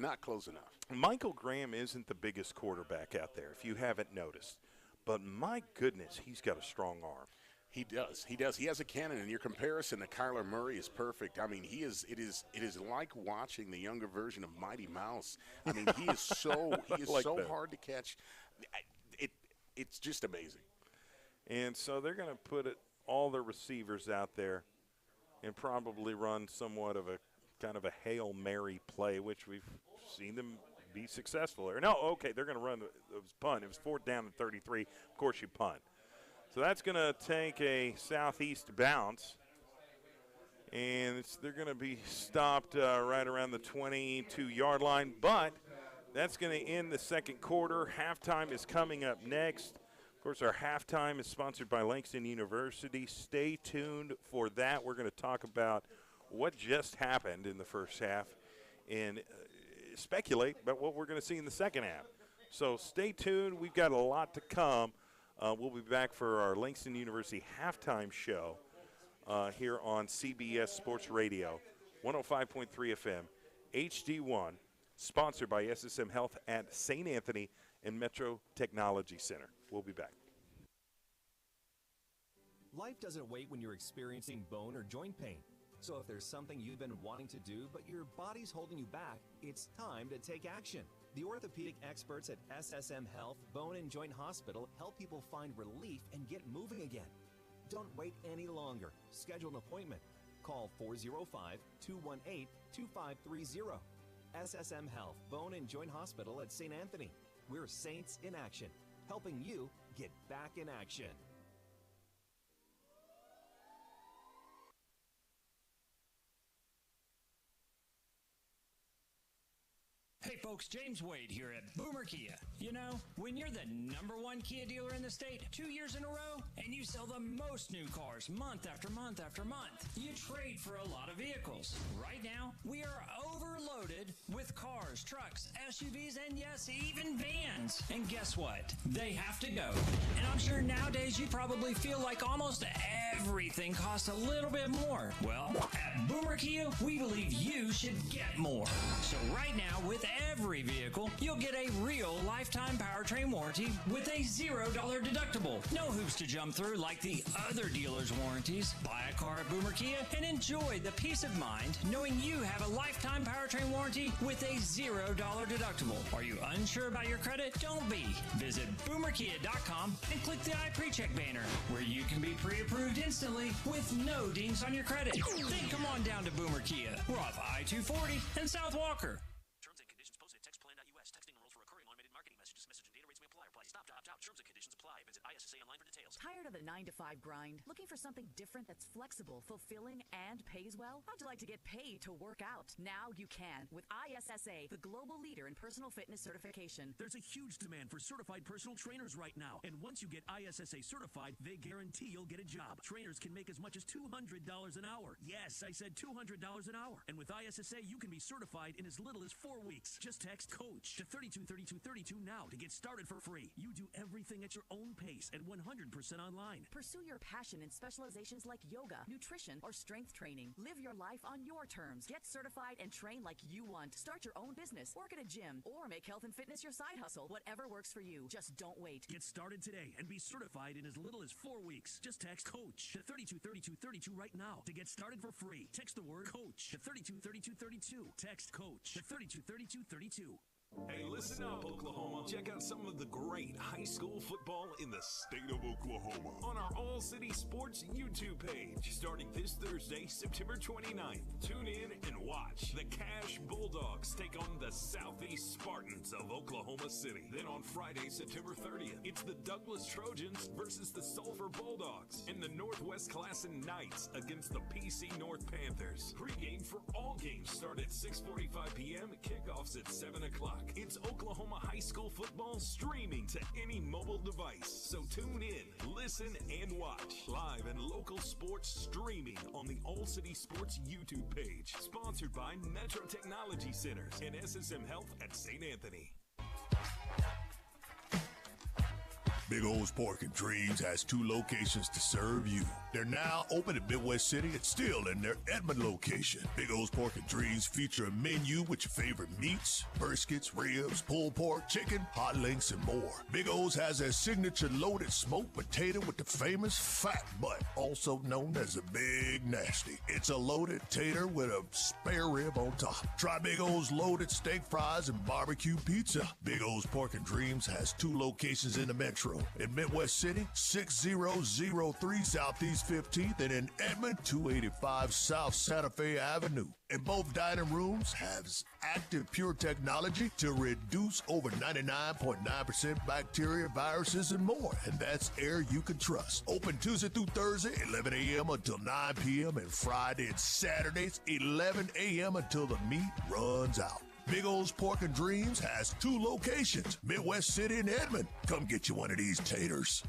not close enough. Michael Graham isn't the biggest quarterback out there, if you haven't noticed. But my goodness, he's got a strong arm. He does. He has a cannon, and your comparison to Kyler Murray is perfect. I mean, it is like watching the younger version of Mighty Mouse. I mean, he is so hard to catch. It's just amazing. And so they're going to put all their receivers out there and probably run somewhat of a kind of a Hail Mary play, which we've seen them be successful. No, okay, they're going to run. It was punt. It was 4th down and 33. Of course you punt. So that's going to take a southeast bounce, and they're going to be stopped right around the 22-yard line. But that's going to end the second quarter. Halftime is coming up next. Of course, our halftime is sponsored by Langston University. Stay tuned for that. We're going to talk about what just happened in the first half and speculate about what we're going to see in the second half. So stay tuned. We've got a lot to come. We'll be back for our Langston University halftime show here on CBS Sports Radio, 105.3 FM, HD1, sponsored by SSM Health at St. Anthony and Metro Technology Center. We'll be back. Life doesn't wait when you're experiencing bone or joint pain. So if there's something you've been wanting to do, but your body's holding you back, it's time to take action. The orthopedic experts at SSM Health Bone and Joint Hospital help people find relief and get moving again. Don't wait any longer. Schedule an appointment. Call 405-218-2530. SSM Health Bone and Joint Hospital at St. Anthony. We're Saints in action, helping you get back in action. Hey folks, James Wade here at Boomer Kia. You know, when you're the #1 Kia dealer in the state 2 years in a row, and you sell the most new cars month after month after month, you trade for a lot of vehicles. Right now, we are overloaded credit with cars, trucks, SUVs, and yes, even vans. And guess what? They have to go. And I'm sure nowadays you probably feel like almost everything costs a little bit more. Well, at Boomer Kia, we believe you should get more. So right now, with every vehicle, you'll get a real lifetime powertrain warranty with a $0 deductible. No hoops to jump through like the other dealers' warranties. Buy a car at Boomer Kia and enjoy the peace of mind knowing you have a lifetime powertrain warranty with a $0 deductible. Are you unsure about your credit? Don't be. Visit boomerkia.com and click the iPrecheck banner where you can be pre-approved instantly with no dings on your credit. Then come on down to Boomer Kia. We're off I-240 and South Walker. Terms and conditions posted at textplan.us. Texting enrolls for recurring automated marketing messages. Message and data rates may apply. Stop to opt out. Terms and conditions apply. Visit ISSA online for details. Tired of the 9-to-5 grind? Looking for something different that's flexible, fulfilling, and pays well? How'd you like to get paid to work out? Now you can with ISSA, the global leader in personal fitness certification. There's a huge demand for certified personal trainers right now. And once you get ISSA certified, they guarantee you'll get a job. Trainers can make as much as $200 an hour. Yes, I said $200 an hour. And with ISSA, you can be certified in as little as 4 weeks. Just text COACH to 323232 now to get started for free. You do everything at your own pace and 100% online. Pursue your passion in specializations like yoga, nutrition, or strength training. Live your life on your terms. Get certified and train like you want. Start your own business, work at a gym, or make health and fitness your side hustle. Whatever works for you. Just don't wait. Get started today and be certified in as little as 4 weeks. Just text COACH to 323232 right now to get started for free. Text the word COACH to 323232. Text COACH to 323232. Hey, listen up, Oklahoma. Check out some of the great high school football in the state of Oklahoma on our All City Sports YouTube page. Starting this Thursday, September 29th. Tune in and watch the Cash Bulldogs take on the Southeast Spartans of Oklahoma City. Then on Friday, September 30th, it's the Douglas Trojans versus the Sulphur Bulldogs and the Northwest Classen Knights against the PC North Panthers. Pregame for all games start at 6:45 p.m. Kickoffs at 7 o'clock. It's Oklahoma high school football streaming to any mobile device. So tune in, listen, and watch live and local sports streaming on the All City Sports YouTube page. Sponsored by Metro Technology Centers and SSM Health at St. Anthony. Big O's Pork and Dreams has 2 locations to serve you. They're now open in Midwest City and still in their Edmond location. Big O's Pork and Dreams feature a menu with your favorite meats, briskets, ribs, pulled pork, chicken, hot links, and more. Big O's has their signature loaded smoked potato with the famous fat butt, also known as a Big Nasty. It's a loaded tater with a spare rib on top. Try Big O's loaded steak fries and barbecue pizza. Big O's Pork and Dreams has 2 locations in the metro. In Midwest City, 6003 Southeast 15th, and in Edmond, 285 South Santa Fe Avenue. And both dining rooms have active pure technology to reduce over 99.9% bacteria, viruses, and more. And that's air you can trust. Open Tuesday through Thursday, 11 a.m. until 9 p.m. and Friday and Saturdays, 11 a.m. until the meat runs out. Big O's Pork and Dreams has 2 locations, Midwest City and Edmond. Come get you one of these taters.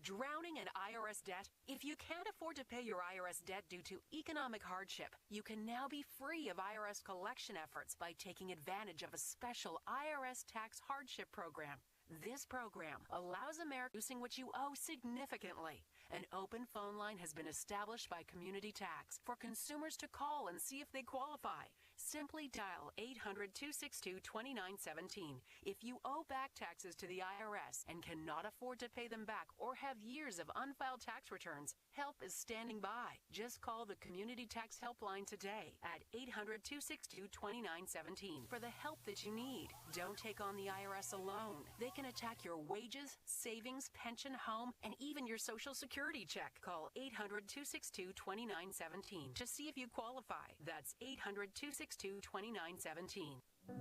Drowning in IRS debt? If you can't afford to pay your IRS debt due to economic hardship, you can now be free of IRS collection efforts by taking advantage of a special IRS tax hardship program. This program allows Americans reducing what you owe significantly. An open phone line has been established by Community Tax for consumers to call and see if they qualify. Simply dial 800-262-2917. If you owe back taxes to the IRS and cannot afford to pay them back or have years of unfiled tax returns, help is standing by. Just call the Community Tax Helpline today at 800-262-2917 for the help that you need. Don't take on the IRS alone. They can attack your wages, savings, pension, home, and even your Social Security check. Call 800-262-2917 to see if you qualify. That's 800-262-2917.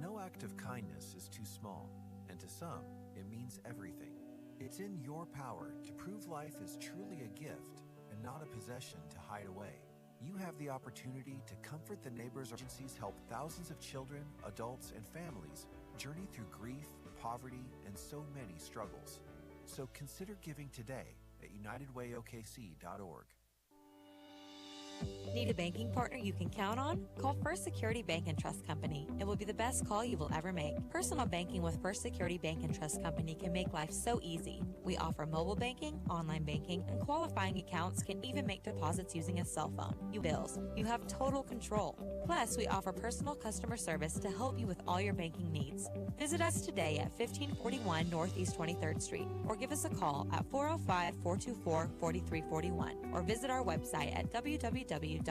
No act of kindness is too small, and to some, it means everything. It's in your power to prove life is truly a gift and not a possession to hide away. You have the opportunity to comfort the neighbors. Agencies help thousands of children, adults, and families journey through grief, poverty, and so many struggles. So consider giving today at UnitedWayOKC.org. Need a banking partner you can count on? Call First Security Bank and Trust Company. It will be the best call you will ever make. Personal banking with First Security Bank and Trust Company can make life so easy. We offer mobile banking, online banking, and qualifying accounts can even make deposits using a cell phone. You bills. You have total control. Plus, we offer personal customer service to help you with all your banking needs. Visit us today at 1541 Northeast 23rd Street or give us a call at 405-424-4341 or visit our website at www.fsbokc.com.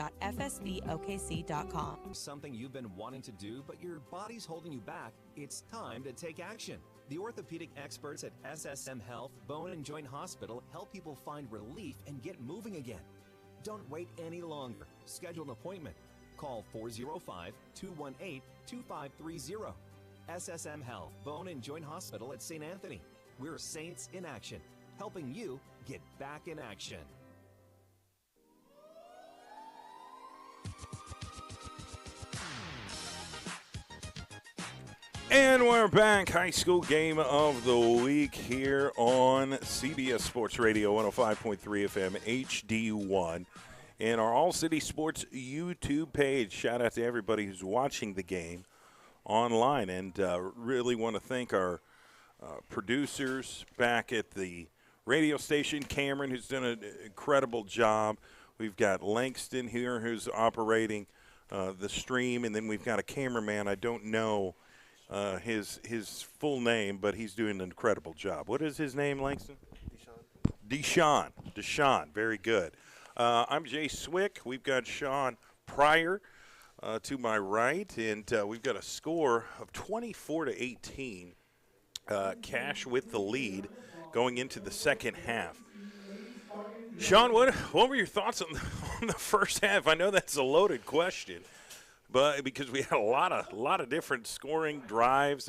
Something you've been wanting to do, but your body's holding you back? It's time to take action. The orthopedic experts at SSM Health Bone and Joint Hospital help people find relief and get moving again. Don't wait any longer. Schedule an appointment. Call 405-218-2530. SSM Health Bone and Joint Hospital at St. Anthony. We're Saints in Action, helping you get back in action. And we're back. High school game of the week here on CBS Sports Radio 105.3 FM HD1 and our All City Sports YouTube page. Shout out to everybody who's watching the game online, and really want to thank our producers back at the radio station, Cameron, who's done an incredible job. We've got Langston here who's operating the stream, and then we've got a cameraman. I don't know his full name, but he's doing an incredible job. What is his name, Langston? Deshaun. Very good. I'm Jay Swick. We've got Sean Pryor to my right, and we've got a score of 24-18. Cash with the lead going into the second half. Sean, what were your thoughts on the first half? I know that's a loaded question, but because we had a lot of different scoring drives,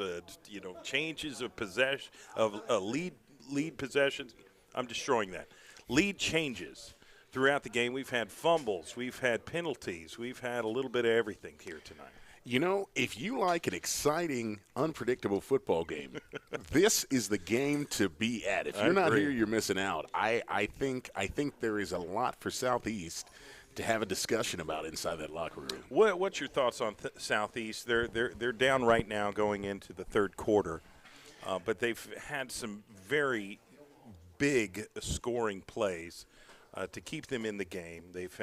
changes of possession of lead possessions. I'm destroying that. Lead changes throughout the game. We've had fumbles, we've had penalties, we've had a little bit of everything here tonight. You know, if you like an exciting, unpredictable football game, this is the game to be at. If you're not here, you're missing out. I think there is a lot for Southeast to have a discussion about inside that locker room. What's your thoughts on Southeast? They're down right now going into the third quarter, but they've had some very big scoring plays to keep them in the game. They've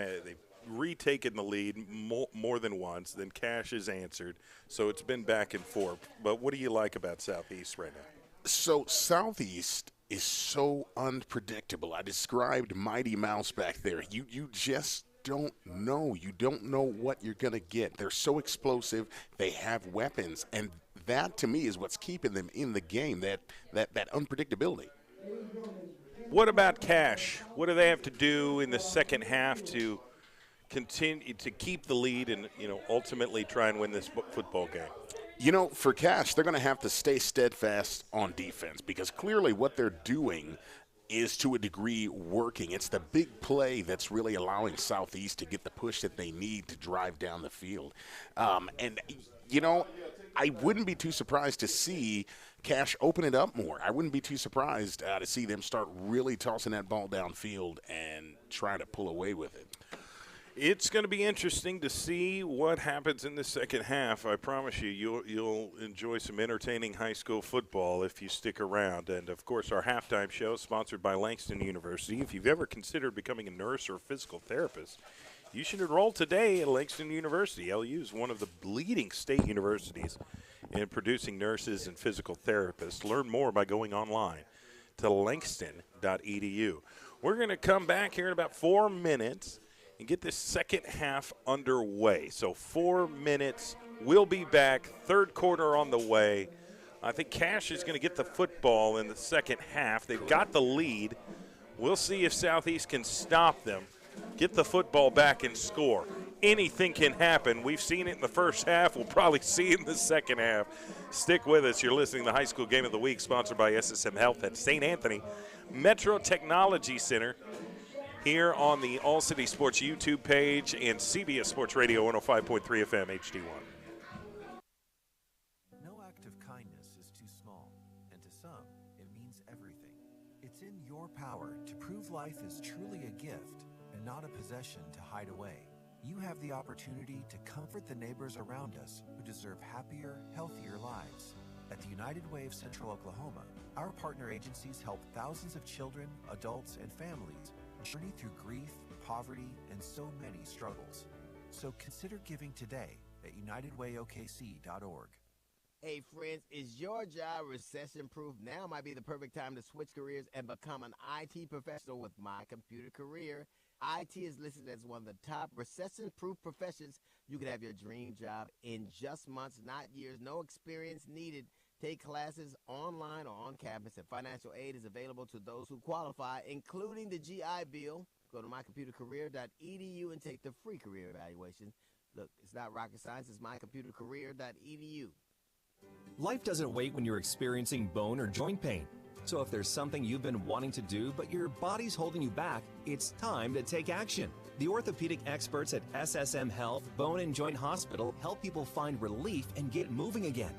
retaken the lead more than once. Then Cash has answered, so it's been back and forth. But what do you like about Southeast right now? So Southeast is so unpredictable. I described Mighty Mouse back there. You just don't know. You don't know what you're going to get. They're so explosive. They have weapons, and that to me is what's keeping them in the game. That unpredictability. What about Cash? What do they have to do in the second half to continue to keep the lead and ultimately try and win this football game? For Cash, they're going to have to stay steadfast on defense because clearly what they're doing is to a degree working. It's the big play that's really allowing Southeast to get the push that they need to drive down the field. I wouldn't be too surprised to see Cash open it up more. I wouldn't be too surprised to see them start really tossing that ball downfield and try to pull away with it. It's going to be interesting to see what happens in the second half. I promise you'll enjoy some entertaining high school football if you stick around. And, of course, our halftime show is sponsored by Langston University. If you've ever considered becoming a nurse or a physical therapist, you should enroll today at Langston University. LU is one of the leading state universities in producing nurses and physical therapists. Learn more by going online to langston.edu. We're going to come back here in about 4 minutes and get this second half underway. So 4 minutes, we'll be back, third quarter on the way. I think Cash is going to get the football in the second half. They've got the lead. We'll see if Southeast can stop them, get the football back and score. Anything can happen. We've seen it in the first half. We'll probably see it in the second half. Stick with us. You're listening to the High School Game of the Week, sponsored by SSM Health at St. Anthony Metro Technology Center, here on the All City Sports YouTube page and CBS Sports Radio 105.3 FM HD1. No act of kindness is too small, and to some, it means everything. It's in your power to prove life is truly a gift and and not a possession to hide away. You have the opportunity to comfort the neighbors around us who deserve happier, healthier lives. At the United Way of Central Oklahoma, our partner agencies help thousands of children, adults, and families journey through grief, poverty, and so many struggles. So consider giving today at unitedwayokc.org. Hey friends, is your job recession-proof? Now might be the perfect time to switch careers and become an IT professional with My Computer Career. IT is listed as one of the top recession-proof professions. You can have your dream job in just months, not years. No experience needed. Take classes online or on campus, and financial aid is available to those who qualify, including the GI Bill. Go to mycomputercareer.edu and take the free career evaluation. Look, it's not rocket science. It's mycomputercareer.edu. Life doesn't wait when you're experiencing bone or joint pain. So if there's something you've been wanting to do but your body's holding you back, it's time to take action. The orthopedic experts at SSM Health Bone and Joint Hospital help people find relief and get moving again.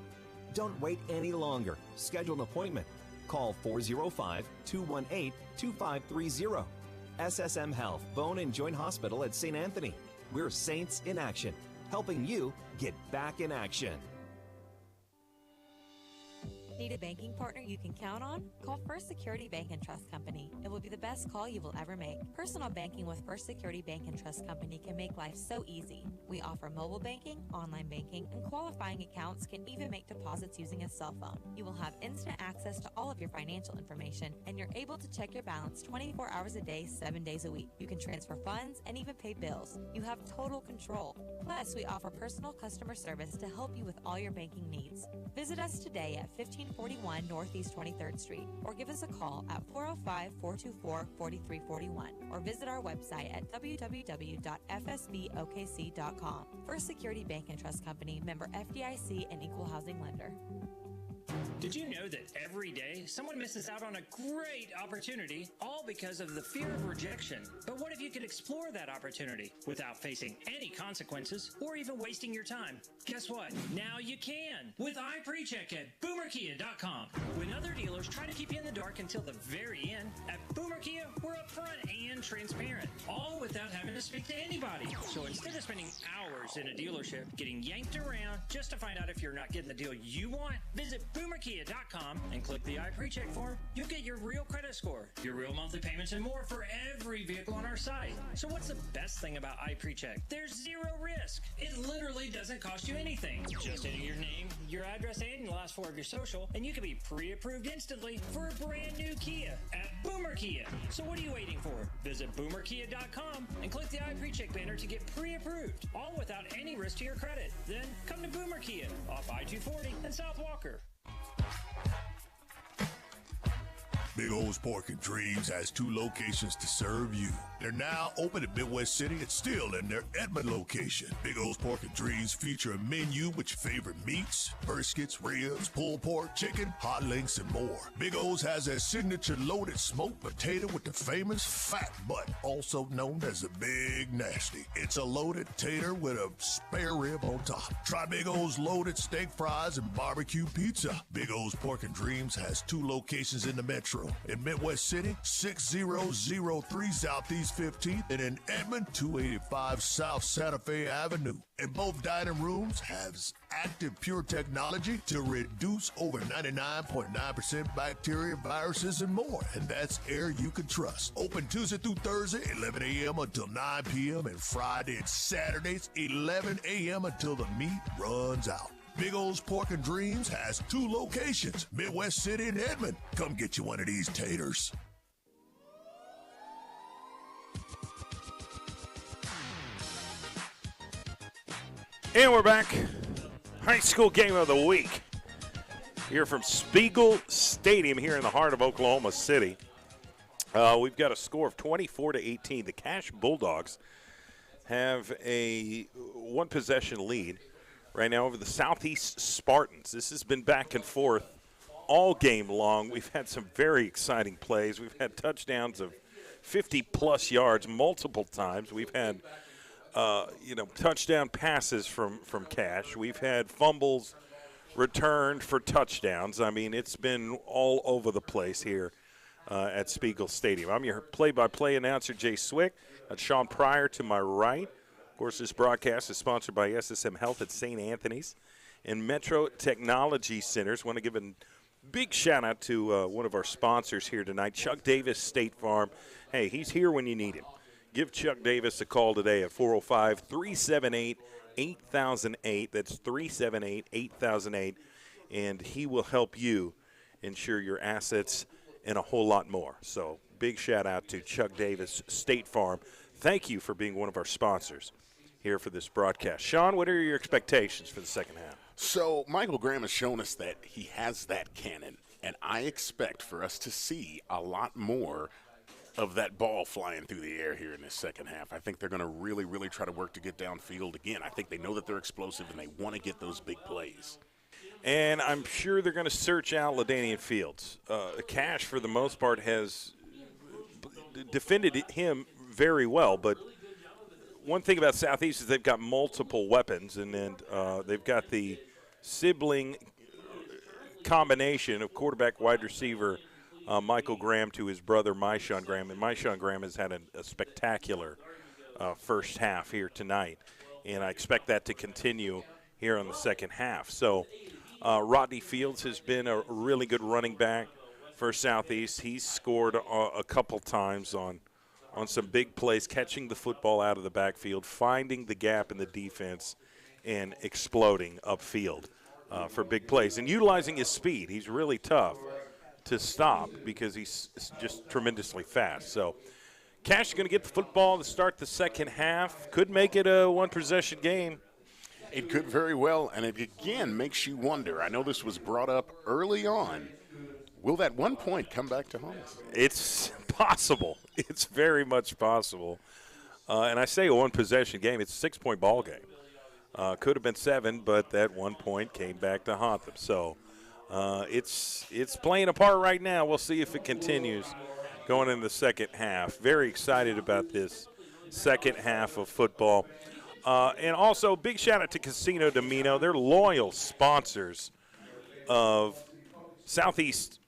Don't wait any longer. Schedule an appointment. Call 405-218-2530. SSM Health Bone and Joint Hospital at St. Anthony. We're Saints in Action, helping you get back in action. Need a banking partner you can count on? Call First Security Bank and Trust Company. It will be the best call you will ever make. Personal banking with First Security Bank and Trust Company can make life so easy. We offer mobile banking, online banking, and qualifying accounts can even make deposits using a cell phone. You will have instant access to all of your financial information, and you're able to check your balance 24 hours a day, 7 days a week. You can transfer funds and even pay bills. You have total control. Plus, we offer personal customer service to help you with all your banking needs. Visit us today at 1541 Northeast 23rd Street, or give us a call at 405-424-4341, or visit our website at www.fsbokc.com. First Security Bank and Trust Company, member FDIC and equal housing lender. Did you know that every day someone misses out on a great opportunity, all because of the fear of rejection? But what if you could explore that opportunity without facing any consequences or even wasting your time? Guess what? Now you can with iPrecheck at boomerkia.com. When other dealers try to keep you in the dark until the very end, at Boomer Kia, we're upfront and transparent, all without having to speak to anybody. So instead of spending hours in a dealership getting yanked around just to find out if you're not getting the deal you want, visit boomerkia.com and click the iPrecheck form. You'll get your real credit score, your real monthly payments, and more for every vehicle on our site. So what's the best thing about iPrecheck? There's zero risk. It literally doesn't cost you anything. Just enter your name, your address, and the last four of your social, and you can be pre-approved instantly for a brand new Kia at Boomer Kia. So what are you waiting for? Visit boomerkia.com and click the iPrecheck banner to get pre-approved, all without any risk to your credit. Then come to Boomer Kia off I-240 and South Walker. Big O's Pork and Dreams has 2 locations to serve you. They're now open at Midwest City and still in their Edmond location. Big O's Pork and Dreams feature a menu with your favorite meats, briskets, ribs, pulled pork, chicken, hot links, and more. Big O's has their signature loaded smoked potato with the famous fat butt, also known as a Big Nasty. It's a loaded tater with a spare rib on top. Try Big O's loaded steak fries and barbecue pizza. Big O's Pork and Dreams has 2 locations in the metro. In Midwest City, 6003 Southeast 15th, and in Edmond, 285 South Santa Fe Avenue. And both dining rooms have active pure technology to reduce over 99.9% bacteria, viruses, and more. And that's air you can trust. Open Tuesday through Thursday, 11 a.m. until 9 p.m. and Friday and Saturdays, 11 a.m. until the meat runs out. Big O's Pork and Dreams has 2 locations, Midwest City and Edmond. Come get you one of these taters. And we're back. High school game of the week. Here from Spiegel Stadium here in the heart of Oklahoma City. We've got a score of 24-18. The Cash Bulldogs have a 1-possession lead right now over the Southeast Spartans. This has been back and forth all game long. We've had some very exciting plays. We've had touchdowns of 50-plus yards multiple times. We've had, touchdown passes from Cash. We've had fumbles returned for touchdowns. I mean, it's been all over the place here at Spiegel Stadium. I'm your play-by-play announcer, Jay Swick. Sean Pryor to my right. Of course, this broadcast is sponsored by SSM Health at St. Anthony's and Metro Technology Centers. Want to give a big shout-out to one of our sponsors here tonight, Chuck Davis State Farm. Hey, he's here when you need him. Give Chuck Davis a call today at 405-378-8008. That's 378-8008. And he will help you insure your assets and a whole lot more. So big shout-out to Chuck Davis State Farm. Thank you for being one of our sponsors here for this broadcast. Sean, what are your expectations for the second half? So Michael Graham has shown us that he has that cannon, and I expect for us to see a lot more of that ball flying through the air here in this second half. I think they're going to really, really try to work to get downfield again. I think they know that they're explosive, and they want to get those big plays. And I'm sure they're going to search out LaDainian Fields. Cash, for the most part, has defended him very well, but one thing about Southeast is they've got multiple weapons, and then they've got the sibling combination of quarterback, wide receiver, Michael Graham to his brother, Myshawn Graham. And Myshawn Graham has had a spectacular first half here tonight, and I expect that to continue here on the second half. So Rodney Fields has been a really good running back for Southeast. He's scored a couple times on some big plays, catching the football out of the backfield, finding the gap in the defense, and exploding upfield for big plays. And utilizing his speed. He's really tough to stop because he's just tremendously fast. So Cash is going to get the football to start the second half. Could make it a one-possession game. It could very well, and it again makes you wonder. I know this was brought up early on. Will that 1 point come back to home? It's possible. It's very much possible. And I say a one-possession game. It's a 6-point ball game. Could have been 7, but that 1 point came back to haunt them. So it's playing a part right now. We'll see if it continues going into the second half. Very excited about this second half of football. And also, big shout-out to Casino Domino. They're loyal sponsors of Southeast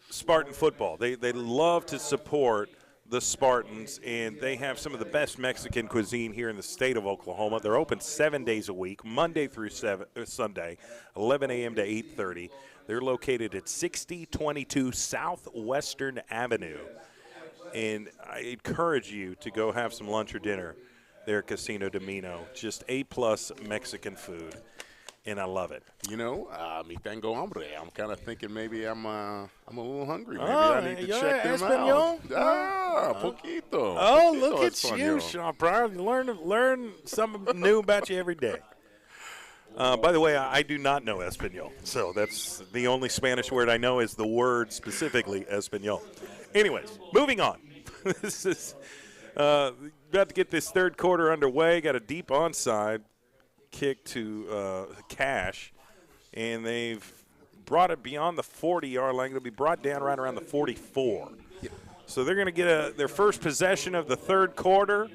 Spartan football. They love to support the Spartans, and they have some of the best Mexican cuisine here in the state of Oklahoma. They're open 7 days a week, Monday through Sunday, 11 a.m. to 8:30. They're located at 6022 Southwestern Avenue, and I encourage you to go have some lunch or dinner there at Casino Domino. Just A-plus Mexican food, and I love it. You know, mi tengo hambre. I'm kind of thinking maybe I'm a little hungry. Maybe I need to check them Espanol? out. Poquito. Oh, Poquito look at Espanol. you, Sean Pryor. You learn something new about you every day. By the way, I do not know Espanol, so that's the only Spanish word I know is the word specifically Espanol. Anyways, moving on. This is about to get this third quarter underway. Got a deep onside kick to Cash, and they've brought it beyond the 40-yard line. It'll be brought down right around the 44. So they're going to get their first possession of the third quarter,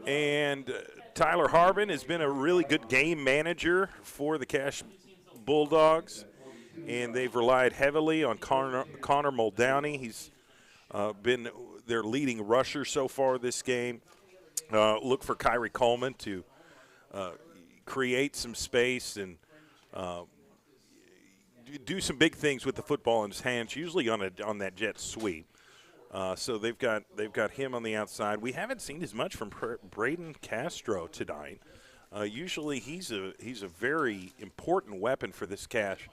and Tyler Harbin has been a really good game manager for the Cash Bulldogs, and they've relied heavily on Connor Muldowney. He's been their leading rusher so far this game. Look for Kyrie Coleman to create some space and do some big things with the football in his hands, usually on that jet sweep. So they've got him on the outside. We haven't seen as much from Braden Castro tonight. Usually he's a very important weapon for this Cash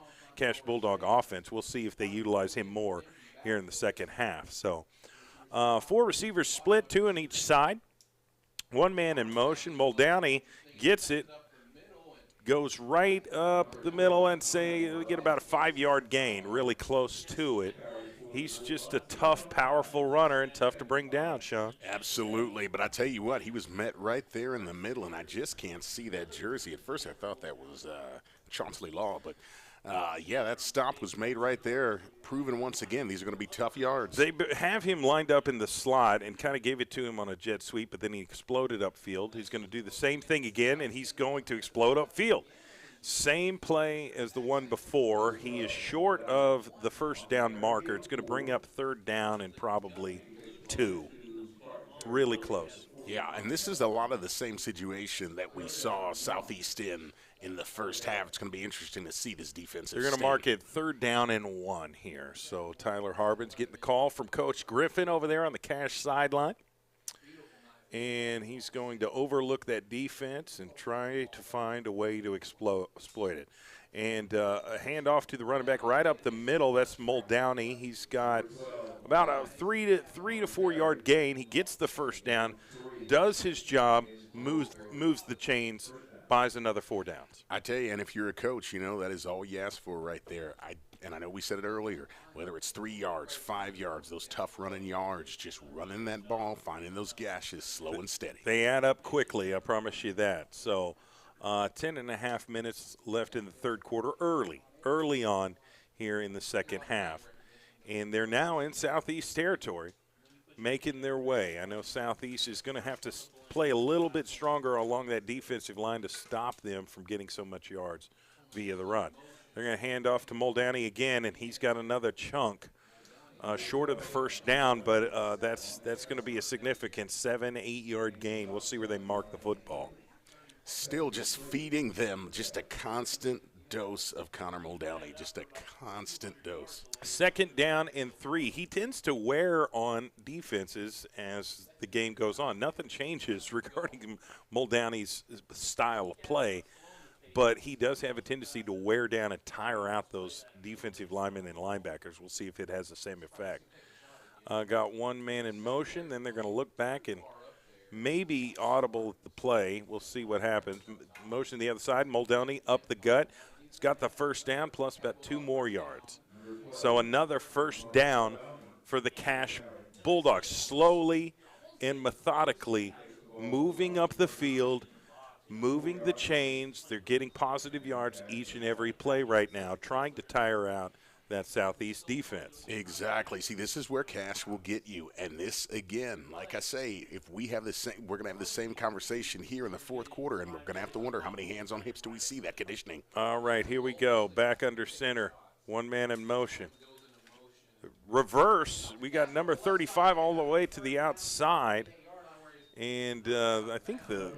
Bulldog offense. We'll see if they utilize him more here in the second half. So 4 receivers split, 2 on each side. 1 man in motion. Muldowney gets it, goes right up the middle, and we get about a 5-yard gain, really close to it. He's just a tough, powerful runner and tough to bring down, Sean. Absolutely, but I tell you what, he was met right there in the middle, and I just can't see that jersey. At first I thought that was Chauncey Law, but yeah, that stop was made right there, proving once again these are going to be tough yards. They have him lined up in the slot and kind of gave it to him on a jet sweep, but then he exploded upfield. He's going to do the same thing again, and he's going to explode upfield. Same play as the one before. He is short of the first down marker. It's going to bring up third down and probably 2. Really close. Yeah, and this is a lot of the same situation that we saw Southeast in the first half. It's going to be interesting to see this defensive. They're going to mark it third down and 1 here. So Tyler Harbin's getting the call from Coach Griffin over there on the Cash sideline. And he's going to overlook that defense and try to find a way to exploit it. And a handoff to the running back right up the middle. That's Muldowney. He's got about a 3 to 4 yard gain. He gets the first down, does his job, moves the chains, buys another 4 downs. I tell you, and if you're a coach, that is all you ask for right there. And I know we said it earlier, whether it's 3 yards, 5 yards, those tough running yards, just running that ball, finding those gashes, slow and steady. They add up quickly, I promise you that. So 10 and a half minutes left in the third quarter, early on here in the second half. And they're now in Southeast territory, making their way. I know Southeast is going to have to play a little bit stronger along that defensive line to stop them from getting so much yards via the run. They're going to hand off to Muldowney again, and he's got another chunk short of the first down, but that's going to be a significant 7-8 yard gain. We'll see where they mark the football. Still just feeding them just a constant dose of Connor Muldowney, just a constant dose. Second down and 3. He tends to wear on defenses as the game goes on. Nothing changes regarding Muldowney's style of play, but he does have a tendency to wear down and tire out those defensive linemen and linebackers. We'll see if it has the same effect. Got one man in motion. Then they're going to look back and maybe audible at the play. We'll see what happens. Motion the other side. Muldowney up the gut. He's got the first down plus about 2 more yards. So another first down for the Cash Bulldogs. Slowly and methodically moving up the field, moving the chains. They're getting positive yards each and every play right now, trying to tire out that Southeast defense. Exactly. See, this is where Cash will get you. And this, again, like I say, if we have the same, we're going to have the same conversation here in the fourth quarter, and we're going to have to wonder how many hands on hips do we see that conditioning. All right, here we go. Back under center. One man in motion. Reverse. We got number 35 all the way to the outside. And I think the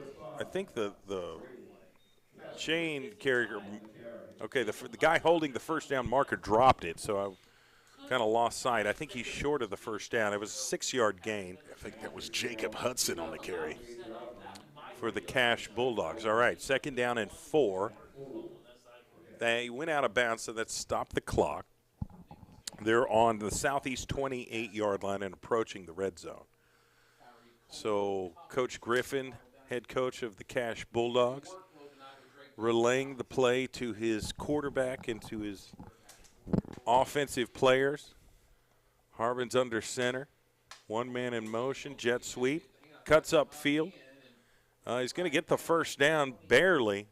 chain carrier. Okay, the guy holding the first down marker dropped it, so I kind of lost sight. I think he's short of the first down. It was a 6-yard gain. I think that was Jacob Hudson on the carry for the Cash Bulldogs. All right, second down and 4. They went out of bounds, so that stopped the clock. They're on the Southeast 28-yard line and approaching the red zone. So Coach Griffin, head coach of the Cash Bulldogs, relaying the play to his quarterback and to his offensive players. Harbin's under center. One man in motion, jet sweep, cuts up field. He's going to get the first down barely.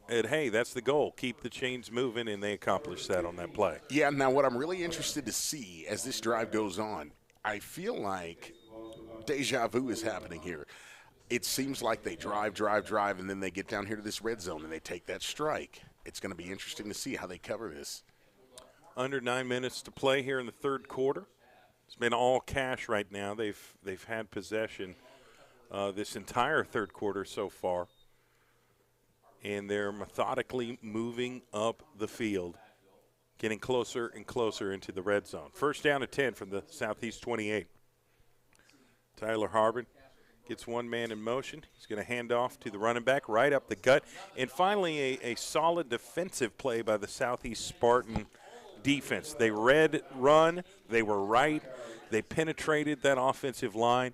And, hey, that's the goal. Keep the chains moving, and they accomplish that on that play. Yeah, now what I'm really interested to see as this drive goes on, I feel like deja vu is happening here. It seems like they drive, and then they get down here to this red zone, and they take that strike. It's going to be interesting to see how they cover this. Under 9 minutes to play here in the third quarter. It's been all Cash right now. They've had possession this entire third quarter so far. And they're methodically moving up the field, getting closer and closer into the red zone. First down and 10 from the Southeast 28. Tyler Harbin gets one man in motion. He's going to hand off to the running back right up the gut. And finally, a solid defensive play by the Southeast Spartan defense. They read run. They were right. They penetrated that offensive line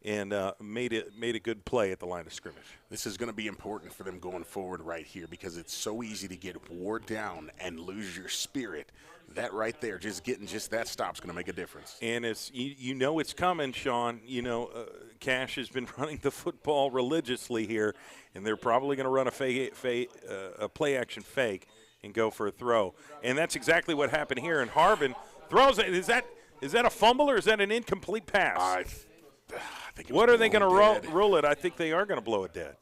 and made a good play at the line of scrimmage. This is going to be important for them going forward right here because it's so easy to get wore down and lose your spirit. That right there, just getting just that stop's going to make a difference. And it's you know it's coming, Sean. Cash has been running the football religiously here, and they're probably going to run a play-action fake and go for a throw. And that's exactly what happened here. And Harbin throws it. Is that a fumble or is that an incomplete pass? I think what are they going to rule it? I think they are going to blow it dead.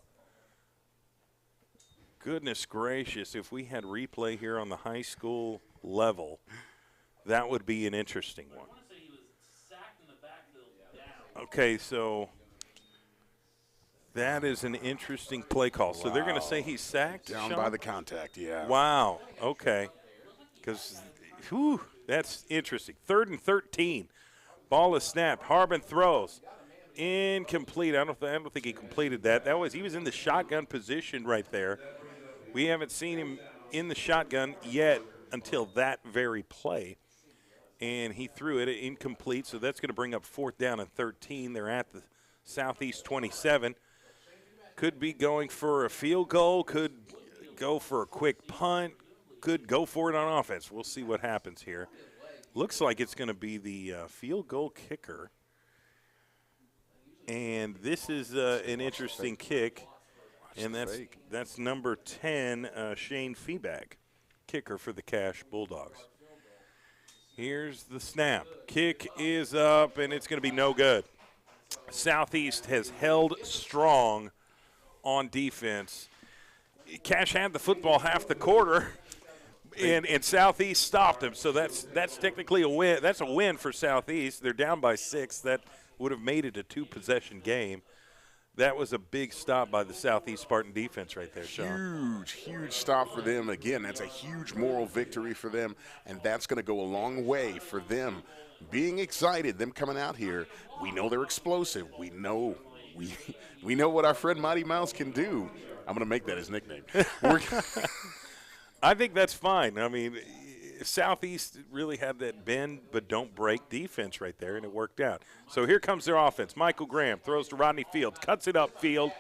Goodness gracious, if we had replay here on the high school level, that would be an interesting one. Okay, so that is an interesting play call. So they're going to say he's sacked? Down Sean? by the contact, yeah. Wow, okay. Because, that's interesting. 3rd and 13. Ball is snapped. Harbin throws. Incomplete. I don't think he completed that. He was in the shotgun position right there. We haven't seen him in the shotgun yet until that very play. And he threw it incomplete, so that's going to bring up 4th down and 13. They're at the Southeast 27. Could be going for a field goal, could go for a quick punt, could go for it on offense. We'll see what happens here. Looks like it's going to be the field goal kicker. And this is an interesting kick. And that's number 10, Shane Feeback, kicker for the Cash Bulldogs. Here's the snap. Kick is up, and it's going to be no good. Southeast has held strong on defense. Cash had the football half the quarter, and Southeast stopped him. So that's technically a win. That's a win for Southeast. They're down by 6. That would have made it a 2-possession game. That was a big stop by the Southeast Spartan defense right there, Sean. Huge stop for them. Again, that's a huge moral victory for them, and that's going to go a long way for them being excited, them coming out here. We know they're explosive. We know what our friend Mighty Mouse can do. I'm going to make that his nickname. I think that's fine. I mean, Southeast really had that bend but don't break defense right there, and it worked out. So here comes their offense. Michael Graham throws to Rodney Fields, cuts it upfield.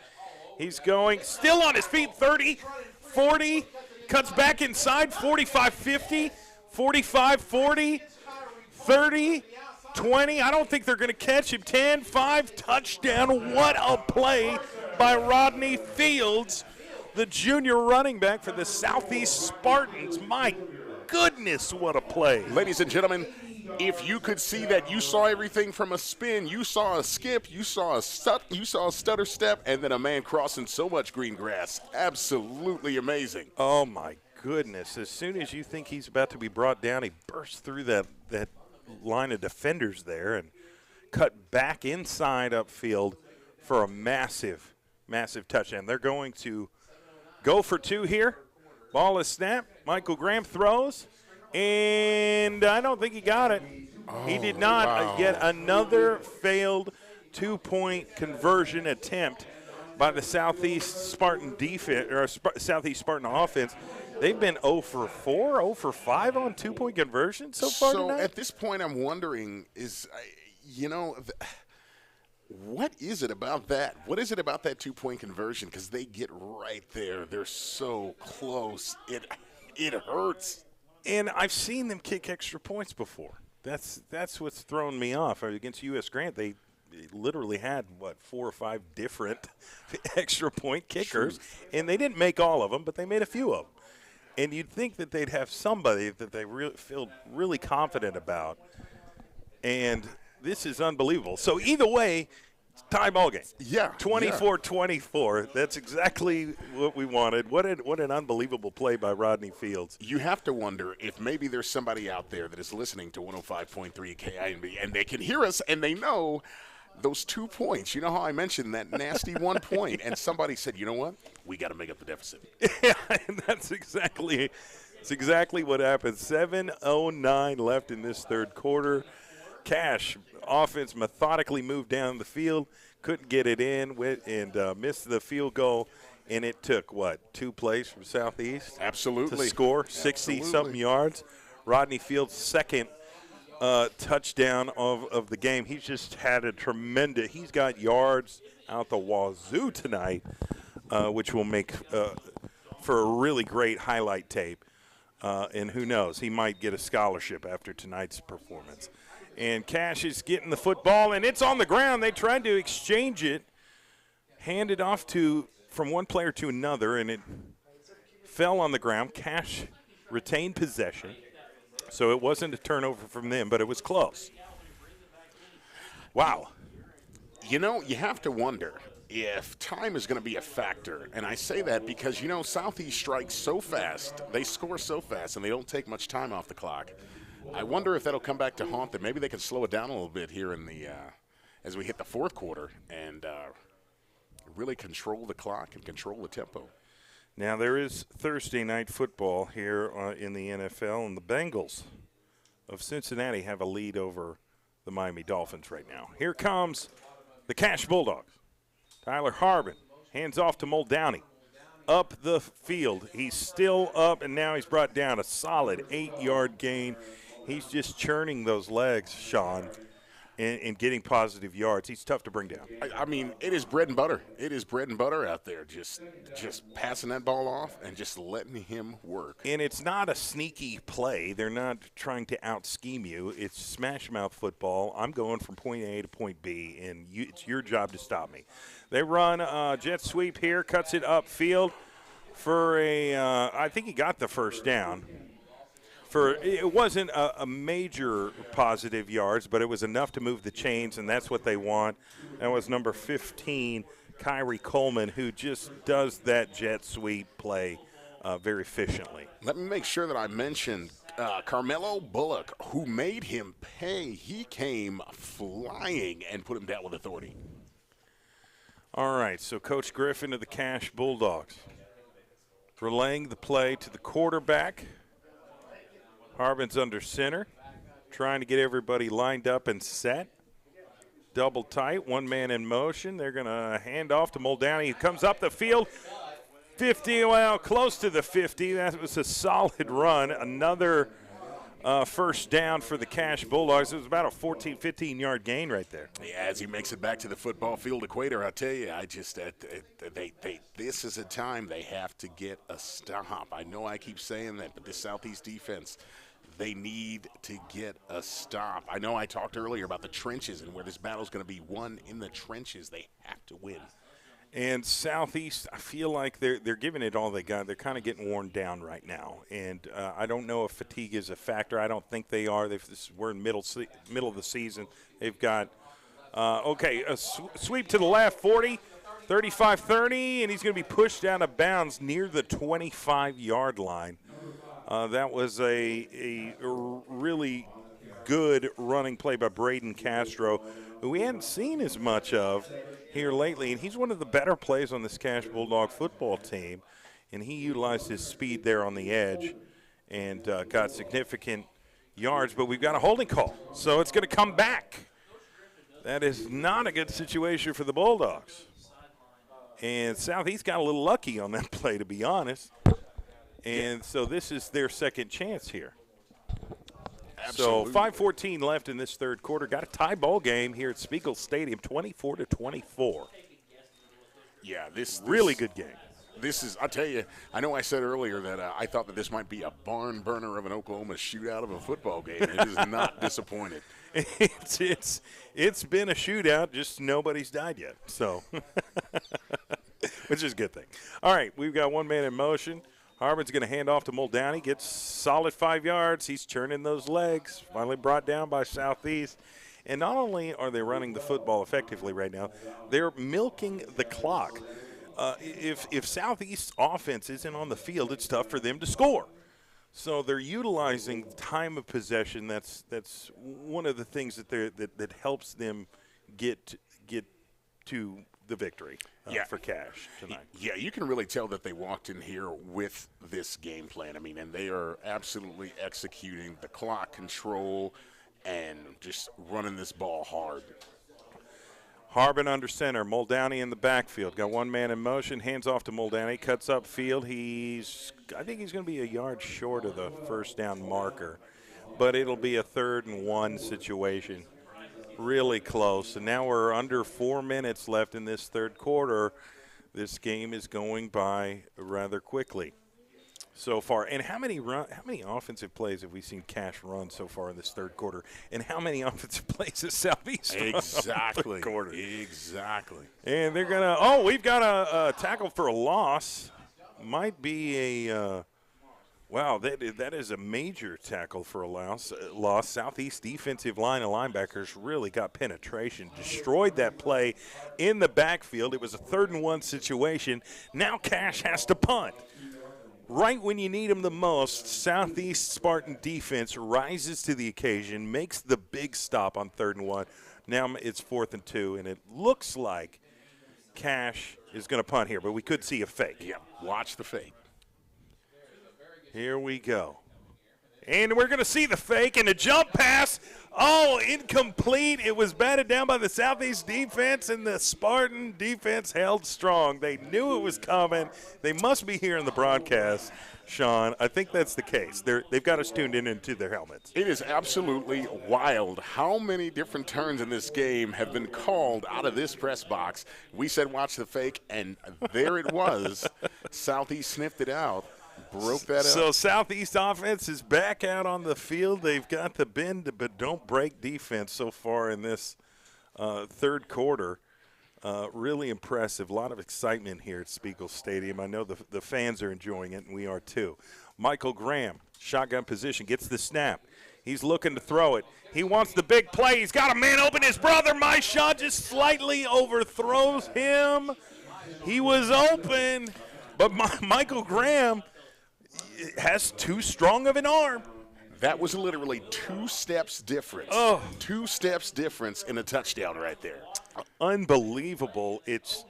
He's going, still on his feet, 30, 40, cuts back inside, 45-50, 45-40, 30, 20. I don't think they're going to catch him. 10, 5, touchdown. What a play by Rodney Fields, the junior running back for the Southeast Spartans. My goodness, what a play. Ladies and gentlemen, if you could see that, you saw everything from a spin, you saw a skip, you saw a stutter step, and then a man crossing so much green grass. Absolutely amazing. Oh, my goodness. As soon as you think he's about to be brought down, he bursts through that line of defenders there and cut back inside upfield for a massive touchdown. They're going to go for 2 here. Ball is snapped. Michael Graham throws, and I don't think he got it. He did not. Wow. Yet another failed 2-point conversion attempt by the Southeast Spartan defense or Southeast Spartan offense. They've been 0 for 4, 0 for 5 on 2-point conversions so far tonight. So at this point, I'm wondering what is it about that? What is it about that 2-point conversion? Because they get right there. They're so close. It hurts. And I've seen them kick extra points before. That's what's thrown me off. Against U.S. Grant, they literally had, 4 or 5 different extra point kickers. And they didn't make all of them, but they made a few of them. And you'd think that they'd have somebody that they feel really confident about. And this is unbelievable. So either way, tie ball game. Yeah. 24-24. That's exactly what we wanted. What an unbelievable play by Rodney Fields. You have to wonder if maybe there's somebody out there that is listening to 105.3 KINB, and they can hear us, and they know those 2 points. You know how I mentioned that nasty 1 point, and somebody said, you know what? We got to make up the deficit. Yeah, and that's exactly what happened. 7:09 left in this third quarter. Cash offense methodically moved down the field, couldn't get it in, and missed the field goal. And it took, 2 plays from Southeast? Absolutely. To score 60-something yards. Rodney Fields' second touchdown of the game. He's just had he's got yards out the wazoo tonight, which will make for a really great highlight tape. And who knows, he might get a scholarship after tonight's performance. And Cash is getting the football, and it's on the ground. They tried to exchange it, hand it off from one player to another, and it fell on the ground. Cash retained possession, so it wasn't a turnover from them, but it was close. Wow. You have to wonder, if time is going to be a factor. And I say that because, Southeast strikes so fast, they score so fast, and they don't take much time off the clock. I wonder if that'll come back to haunt them. Maybe they can slow it down a little bit here in the as we hit the fourth quarter and really control the clock and control the tempo. Now, there is Thursday night football here in the NFL, and the Bengals of Cincinnati have a lead over the Miami Dolphins right now. Here comes the Cash Bulldogs. Tyler Harbin hands off to Muldowney. Up the field. He's still up, and now he's brought down a solid 8-yard gain. He's just churning those legs, Sean, and getting positive yards. He's tough to bring down. I mean, it is bread and butter. It is bread and butter out there, just passing that ball off and just letting him work. And it's not a sneaky play. They're not trying to out-scheme you. It's smash-mouth football. I'm going from point A to point B, and it's your job to stop me. They run jet sweep here, cuts it upfield for I think he got the first down. It wasn't a major positive yards, but it was enough to move the chains, and that's what they want. That was number 15, Kyrie Coleman, who just does that jet sweep play very efficiently. Let me make sure that I mentioned Carmelo Bullock, who made him pay. He came flying and put him down with authority. All right, so Coach Griffin of the Cash Bulldogs relaying the play to the quarterback. Harbin's under center, trying to get everybody lined up and set. Double tight, one man in motion. They're going to hand off to Muldowney. He comes up the field, 50, well, close to the 50. That was a solid run. Another first down for the Cash Bulldogs. It was about a 14, 15-yard gain right there. Yeah, as he makes it back to the football field equator, I tell you, this is a time they have to get a stop. I know I keep saying that, but this Southeast defense, they need to get a stop. I know I talked earlier about the trenches and where this battle is going to be won in the trenches. They have to win. And Southeast, I feel like they're giving it all they got. They're kind of getting worn down right now. And I don't know if fatigue is a factor. I don't think they are. We're in middle of the season. They've got, a sweep to the left, 40, 35-30, and he's going to be pushed out of bounds near the 25-yard line. That was a really good running play by Braden Castro, who we hadn't seen as much of here lately, and he's one of the better plays on this Cash Bulldog football team, and he utilized his speed there on the edge and got significant yards, but we've got a holding call, so it's going to come back. That is not a good situation for the Bulldogs. And Southeast got a little lucky on that play, to be honest. And so this is their second chance here. Absolutely. So 5:14 left in this third quarter. Got a tie ball game here at Spiegel Stadium, 24-24. Yeah, this really good game. This is, I'll tell you, I know I said earlier that I thought that this might be a barn burner of an Oklahoma shootout of a football game. It is not disappointed. It's been a shootout, just nobody's died yet. So, which is a good thing. All right, we've got one man in motion. Harbin's going to hand off to Muldowney, gets solid 5 yards. He's churning those legs, finally brought down by Southeast. And not only are they running the football effectively right now, they're milking the clock. If Southeast's offense isn't on the field, it's tough for them to score. So they're utilizing time of possession. That's one of the things that helps them get to the victory for Cash tonight. Yeah, you can really tell that they walked in here with this game plan. I mean, and they are absolutely executing the clock control and just running this ball hard. Harbin under center, Muldowney in the backfield. Got one man in motion, hands off to Muldowney, cuts upfield. I think he's going to be a yard short of the first down marker, but it'll be a 3rd and 1 situation. Really close, and now we're under 4 minutes left in this third quarter. This game is going by rather quickly so far. And how many offensive plays have we seen Cash run so far in this third quarter? And how many offensive plays has Southeast run? Exactly. Quarter? Exactly. And they're gonna. We've got a tackle for a loss. Might be a Wow, that is a major tackle for a loss. Southeast defensive line and linebackers really got penetration, destroyed that play in the backfield. It was a 3rd-and-1 situation. Now Cash has to punt. Right when you need him the most, Southeast Spartan defense rises to the occasion, makes the big stop on 3rd-and-1. Now it's 4th and 2, and it looks like Cash is going to punt here, but we could see a fake. Yeah, watch the fake. Here we go. And we're going to see the fake and a jump pass. Oh, incomplete. It was batted down by the Southeast defense, and the Spartan defense held strong. They knew it was coming. They must be here in the broadcast, Sean. I think that's the case. They've got us tuned in into their helmets. It is absolutely wild how many different turns in this game have been called out of this press box. We said watch the fake, and there it was. Southeast sniffed it out. Broke that up. So Southeast offense is back out on the field. They've got the bend but don't break defense so far in this 3rd quarter. Really impressive. A lot of excitement here at Spiegel Stadium. I know the fans are enjoying it, and we are too. Michael Graham, shotgun position, gets the snap. He's looking to throw it. He wants the big play. He's got a man open. His brother, my shot, just slightly overthrows him. He was open, but Michael Graham has too strong of an arm. That was literally 2 steps difference. Oh. 2 steps difference in a touchdown right there. Unbelievable. It's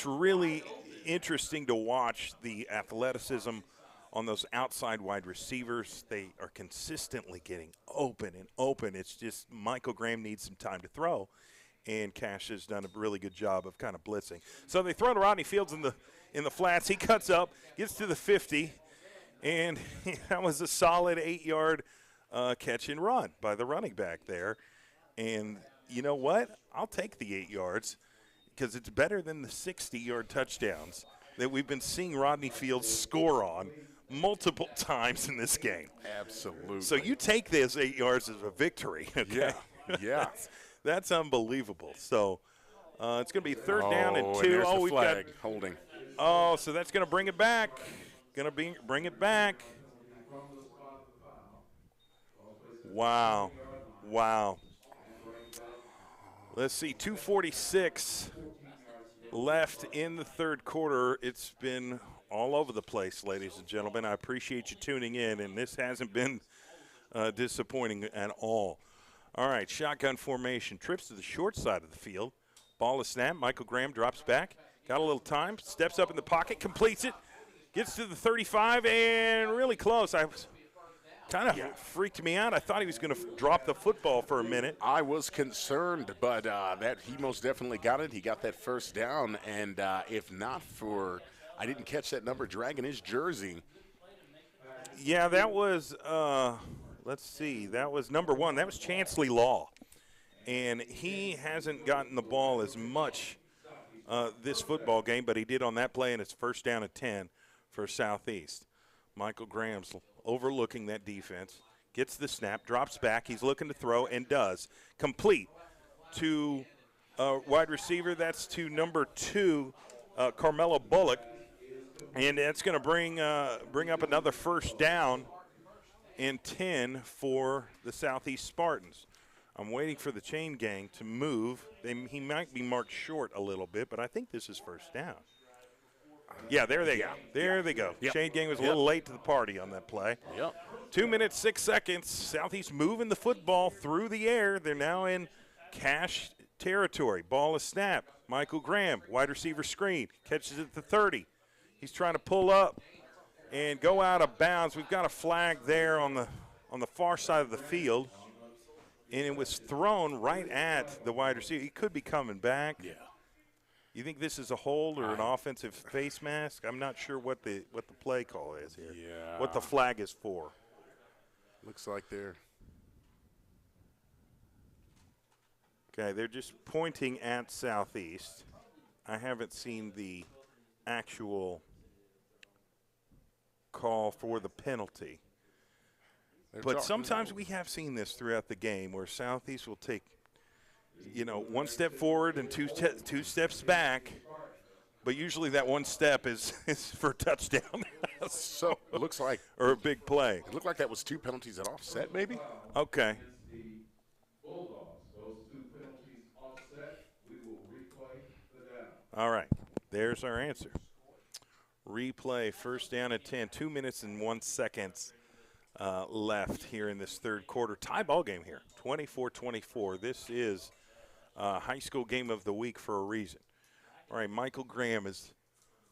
really interesting to watch the athleticism on those outside wide receivers. They are consistently getting open and open. It's just Michael Graham needs some time to throw, and Cash has done a really good job of kind of blitzing. So they throw to Rodney Fields in the flats. He cuts up, gets to the 50, and that was a solid 8-yard catch and run by the running back there. And you know what? I'll take the 8 yards because it's better than the 60-yard touchdowns that we've been seeing Rodney Fields score on multiple times in this game. Absolutely. So you take this 8 yards as a victory. Okay? Yeah. That's unbelievable. So it's going to be 3rd down and 2. And we've flag. got Holding. Oh, so that's going to bring it back. Bring it back. Wow. Let's see, 2:46 left in the 3rd quarter. It's been all over the place, ladies and gentlemen. I appreciate you tuning in, and this hasn't been disappointing at all. All right, shotgun formation. Trips to the short side of the field. Ball is snapped. Michael Graham drops back. Got a little time. Steps up in the pocket. Completes it. Gets to the 35 and really close. I was kind of freaked me out. I thought he was going to drop the football for a minute. I was concerned, but that he most definitely got it. He got that 1st down, and if not for I didn't catch that number dragging his jersey. Yeah, that was let's see. That was number 1. That was Chansley Law. And he hasn't gotten the ball as much this football game, but he did on that play, and it's 1st down at 10 for Southeast. Michael Graham's overlooking that defense, gets the snap, drops back. He's looking to throw and does. Complete to wide receiver. That's to number 2, Carmelo Bullock. And that's going to bring up another 1st down and 10 for the Southeast Spartans. I'm waiting for the chain gang to move. He might be marked short a little bit, but I think this is 1st down. Yeah, there they go. There they go. Yep. Chain gang was a little late to the party on that play. Yep. 2 minutes, 6 seconds. Southeast moving the football through the air. They're now in Cash territory. Ball is snapped. Michael Graham, wide receiver screen, catches it at the 30. He's trying to pull up and go out of bounds. We've got a flag there on the far side of the field. And it was thrown right at the wide receiver. He could be coming back. Yeah. You think this is a hold or an offensive face mask? I'm not sure what the play call is here. Yeah. What the flag is for. Looks like they're. Okay, they're just pointing at Southeast. I haven't seen the actual call for the penalty. But sometimes we have seen this throughout the game where Southeast will take, 1 step forward and two steps back, But usually that one step is for a touchdown. So it looks like. Or a big play. It looked like that was 2 penalties at offset, maybe? Okay. Bulldogs, those 2 penalties offset. We will replay the down. All right. There's our answer. Replay, first down at 10. 2 minutes and 1 second left here in this third quarter. Tie ball game here, 24-24. This is high school game of the week for a reason. All right, Michael Graham is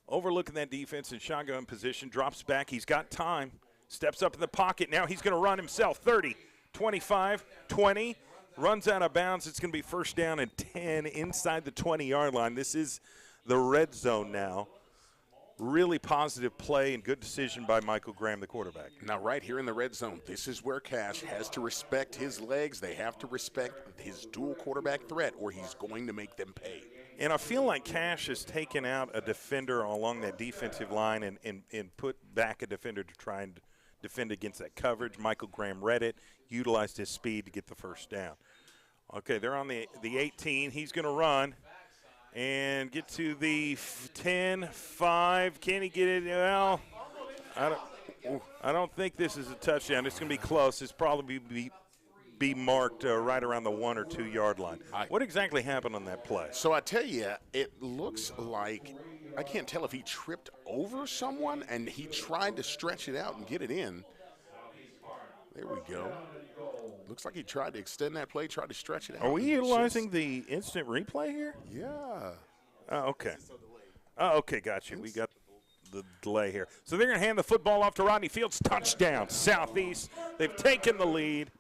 overlooking that defense in shotgun position, drops back. He's got time, steps up in the pocket. Now he's going to run himself. 30, 25, 20, runs out of bounds. It's going to be first down and 10 inside the 20-yard line. This is the red zone now. Really positive play and good decision by Michael Graham, the quarterback. Now, right here in the red zone, this is where Cash has to respect his legs. They have to respect his dual quarterback threat, or he's going to make them pay. And I feel like Cash has taken out a defender along that defensive line and put back a defender to try and defend against that coverage. Michael Graham read it, utilized his speed to get the first down. Okay, they're on the 18. He's going to run and get to the 10, 5. Can he get it? Well, I don't think this is a touchdown. It's going to be close. It's probably be marked right around the 1 or 2 yard line. What exactly happened on that play? So I tell you, it looks like, I can't tell if he tripped over someone and he tried to stretch it out and get it in. There we go. Looks like he tried to extend that play, tried to stretch it out. Are we utilizing the instant replay here? Yeah. Oh, okay. Oh, okay, got you. We got the delay here. So they're going to hand the football off to Rodney Fields. Touchdown, Southeast. They've taken the lead.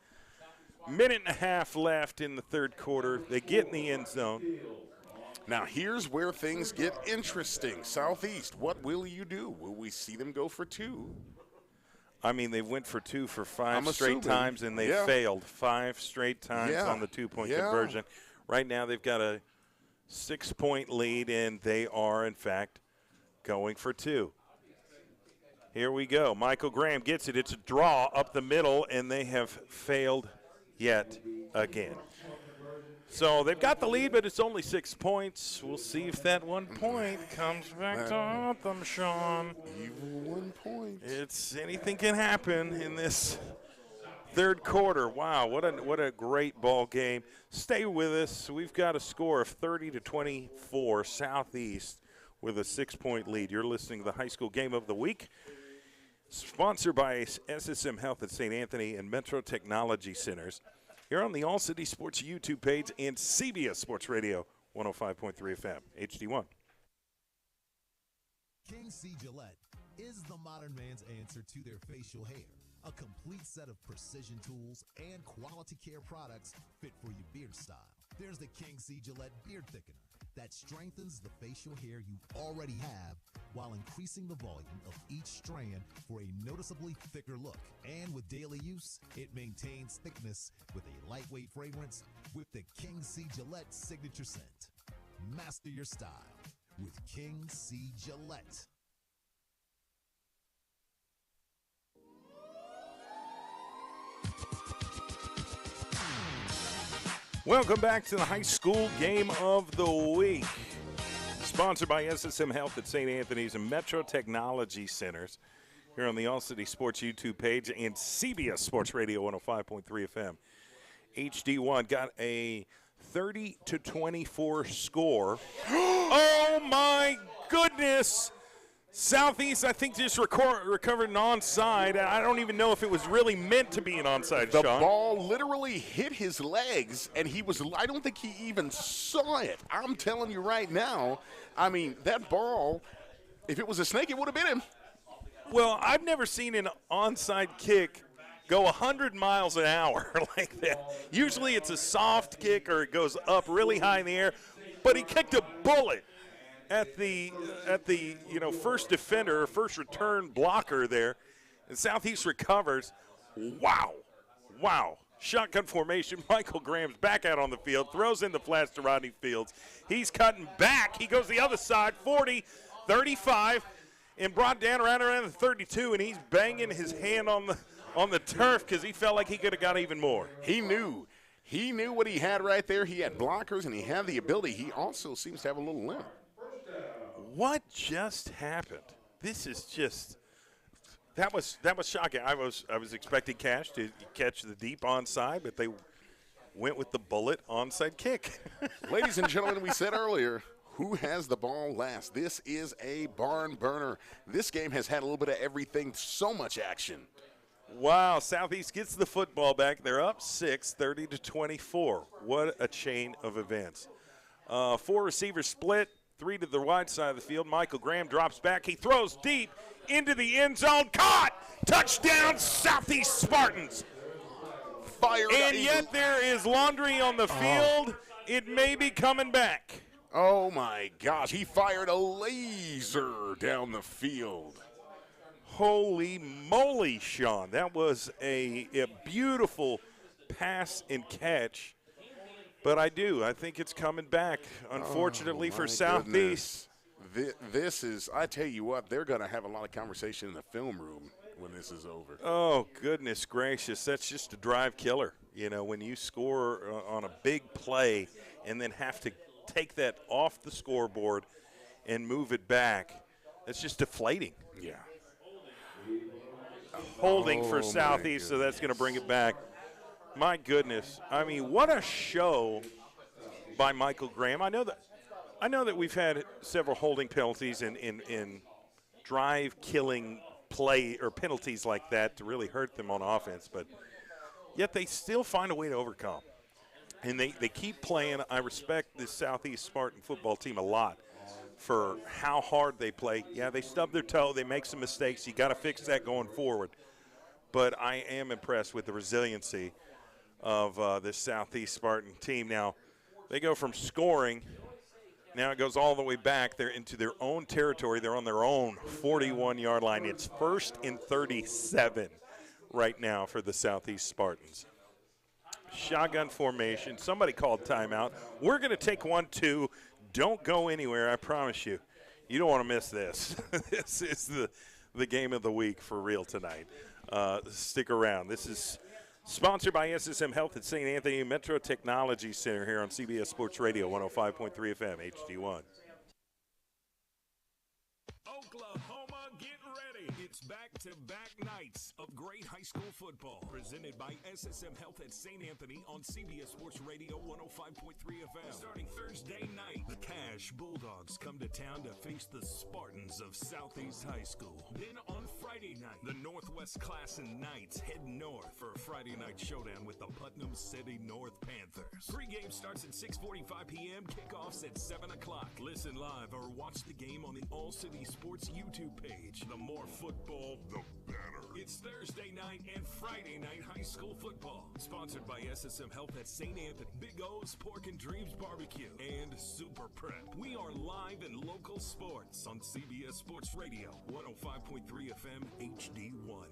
Minute and a half left in the third quarter. They get in the end zone. Now, here's where things get interesting. Southeast, what will you do? Will we see them go for 2? I mean, they went for 2 for 5 straight times, and they failed 5 straight times on the 2-point conversion. Right now, they've got a 6-point lead, and they are, in fact, going for 2. Here we go. Michael Graham gets it. It's a draw up the middle, and they have failed yet again. So they've got the lead, but it's only 6 points. We'll see if that 1 point comes back to haunt them, Sean. Even 1 point. Anything can happen in this third quarter. Wow, what a great ball game. Stay with us. We've got a score of 30-24 Southeast with a 6-point lead. You're listening to the high school game of the week, sponsored by SSM Health at St. Anthony and Metro Technology Centers. Here on the All City Sports YouTube page and CBS Sports Radio 105.3 FM, HD1. King C. Gillette is the modern man's answer to their facial hair. A complete set of precision tools and quality care products fit for your beard style. There's the King C. Gillette Beard Thickener that strengthens the facial hair you already have while increasing the volume of each strand for a noticeably thicker look. And with daily use, it maintains thickness with a lightweight fragrance with the King C. Gillette signature scent. Master your style with King C. Gillette. Welcome back to the high school game of the week. Sponsored by SSM Health at St. Anthony's and Metro Technology Centers. Here on the All City Sports YouTube page and CBS Sports Radio 105.3 FM. HD1 got a 30-24 score. Oh, my goodness. Southeast, I think, just recovered an onside. I don't even know if it was really meant to be an onside, The Sean. ball literally hit his legs, and I don't think he even saw it. I'm telling you right now, I mean, that ball, if it was a snake, it would have been him. Well, I've never seen an onside kick go 100 miles an hour like that. Usually it's a soft kick or it goes up really high in the air, but he kicked a bullet at the first defender or first return blocker there, and Southeast recovers. Wow. Shotgun formation. Michael Graham's back out on the field, throws in the flats to Rodney Fields. He's cutting back. He goes the other side, 40, 35, and brought down around the 32, and he's banging his hand on the turf because he felt like he could have got even more. He knew what he had right there. He had blockers, and he had the ability. He also seems to have a little limp. What just happened? This is just that was shocking. I was expecting Cash to catch the deep onside, but they went with the bullet onside kick. Ladies and gentlemen, we said earlier, who has the ball last? This is a barn burner. This game has had a little bit of everything, so much action. Wow, Southeast gets the football back. They're up 6, 30-24. What a chain of events. 4 receivers split, 3 to the wide side of the field. Michael Graham drops back. He throws deep into the end zone. Caught! Touchdown, Southeast Spartans. Fired. And yet there is laundry on the field. It may be coming back. Oh, my gosh. He fired a laser down the field. Holy moly, Sean. That was a beautiful pass and catch. But I think it's coming back, unfortunately, for Southeast. This is, I tell you what, they're going to have a lot of conversation in the film room when this is over. Oh, goodness gracious. That's just a drive killer. You know, when you score on a big play and then have to take that off the scoreboard and move it back, it's just deflating. Yeah. Holding for Southeast, so that's going to bring it back. My goodness. I mean, what a show by Michael Graham. I know that we've had several holding penalties in drive-killing play or penalties like that to really hurt them on offense, but yet they still find a way to overcome. And they keep playing. I respect the Southeast Spartan football team a lot for how hard they play. Yeah, they stub their toe. They make some mistakes. You got to fix that going forward. But I am impressed with the resiliency of this Southeast Spartan team. Now, they go from scoring. Now it goes all the way back. They're into their own territory. They're on their own 41-yard line. It's 1st and 37 right now for the Southeast Spartans. Shotgun formation. Somebody called timeout. We're going to take 1-2. Don't go anywhere, I promise you. You don't want to miss this. This is the game of the week for real tonight. Stick around. This is sponsored by SSM Health at St. Anthony Metro Technology Center here on CBS Sports Radio 105.3 FM HD1. Oklahoma, get ready. It's back-to-back nights of great high school football. Presented by SSM Health at St. Anthony on CBS Sports Radio 105.3 FM. Starting Thursday night, the Cash Bulldogs come to town to face the Spartans of Southeast High School. Then on Friday night, the Northwest Classen Knights head north for a Friday night showdown with the Putnam City North Panthers. Pregame starts at 6:45 p.m., kickoffs at 7 o'clock. Listen live or watch the game on the All City Sports YouTube page. The more football, the better. It's Thursday night and Friday night high school football. Sponsored by SSM Health at St. Anthony, Big O's Pork and Dreams Barbecue, and Super Prep. We are live in local sports on CBS Sports Radio, 105.3 FM HD1.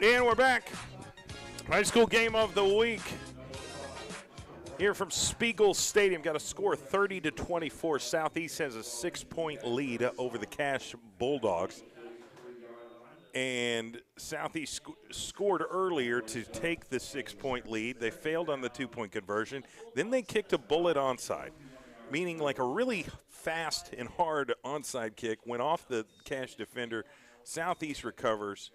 And we're back. High school game of the week. Here from Spiegel Stadium. Got a score 30-24. Southeast has a 6-point lead over the Cash Bulldogs. And Southeast scored earlier to take the 6-point lead. They failed on the 2-point conversion. Then they kicked a bullet onside, meaning like a really fast and hard onside kick. Went off the Cash defender. Southeast recovers.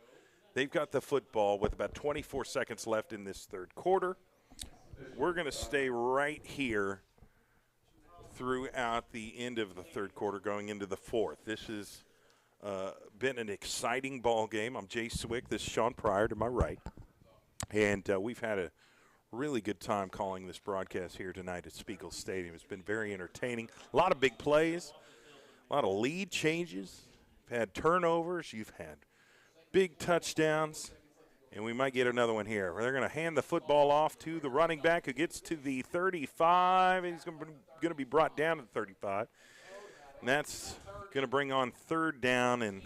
They've got the football with about 24 seconds left in this third quarter. We're going to stay right here throughout the end of the third quarter going into the fourth. This has been an exciting ball game. I'm Jay Swick. This is Sean Pryor to my right. And we've had a really good time calling this broadcast here tonight at Spiegel Stadium. It's been very entertaining. A lot of big plays, a lot of lead changes. You've had turnovers. You've had big touchdowns, and we might get another one here. They're going to hand the football off to the running back who gets to the 35. He's going to be brought down to the 35. And that's going to bring on third down and,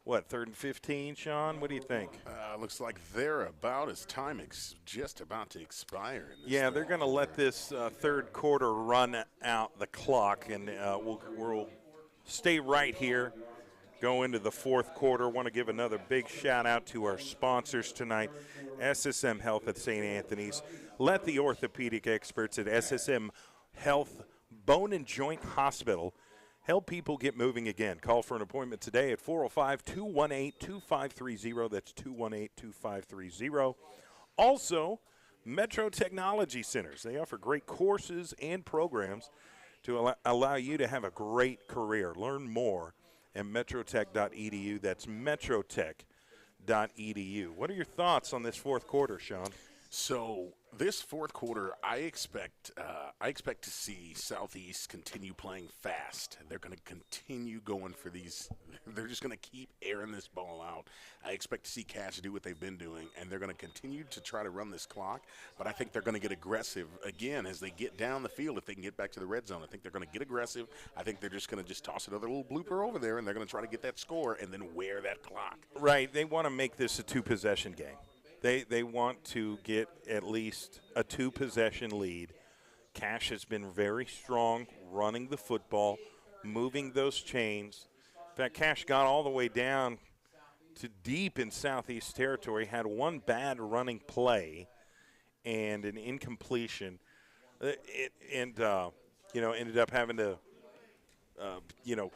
what, 3rd and 15, Sean? What do you think? Looks like they're about as time just about to expire. Yeah, they're going to let this third quarter run out the clock, and we'll Stay right here. Go into the fourth quarter. Want to give another big shout-out to our sponsors tonight, SSM Health at St. Anthony's. Let the orthopedic experts at SSM Health Bone and Joint Hospital help people get moving again. Call for an appointment today at 405-218-2530. That's 218-2530. Also, Metro Technology Centers. They offer great courses and programs to allow you to have a great career. Learn more at metrotech.edu. That's metrotech.edu. What are your thoughts on this fourth quarter, Sean? So this fourth quarter, I expect to see Southeast continue playing fast. They're going to continue going for these. They're just going to keep airing this ball out. I expect to see Cash do what they've been doing, and they're going to continue to try to run this clock. But I think they're going to get aggressive again as they get down the field. If they can get back to the red zone, I think they're going to get aggressive. I think they're just going to toss another little blooper over there, and they're going to try to get that score and then wear that clock. Right. They want to make this a two-possession game. They want to get at least a two-possession lead. Cash has been very strong running the football, moving those chains. In fact, Cash got all the way down to deep in Southeast territory, had one bad running play and an incompletion, ended up having to,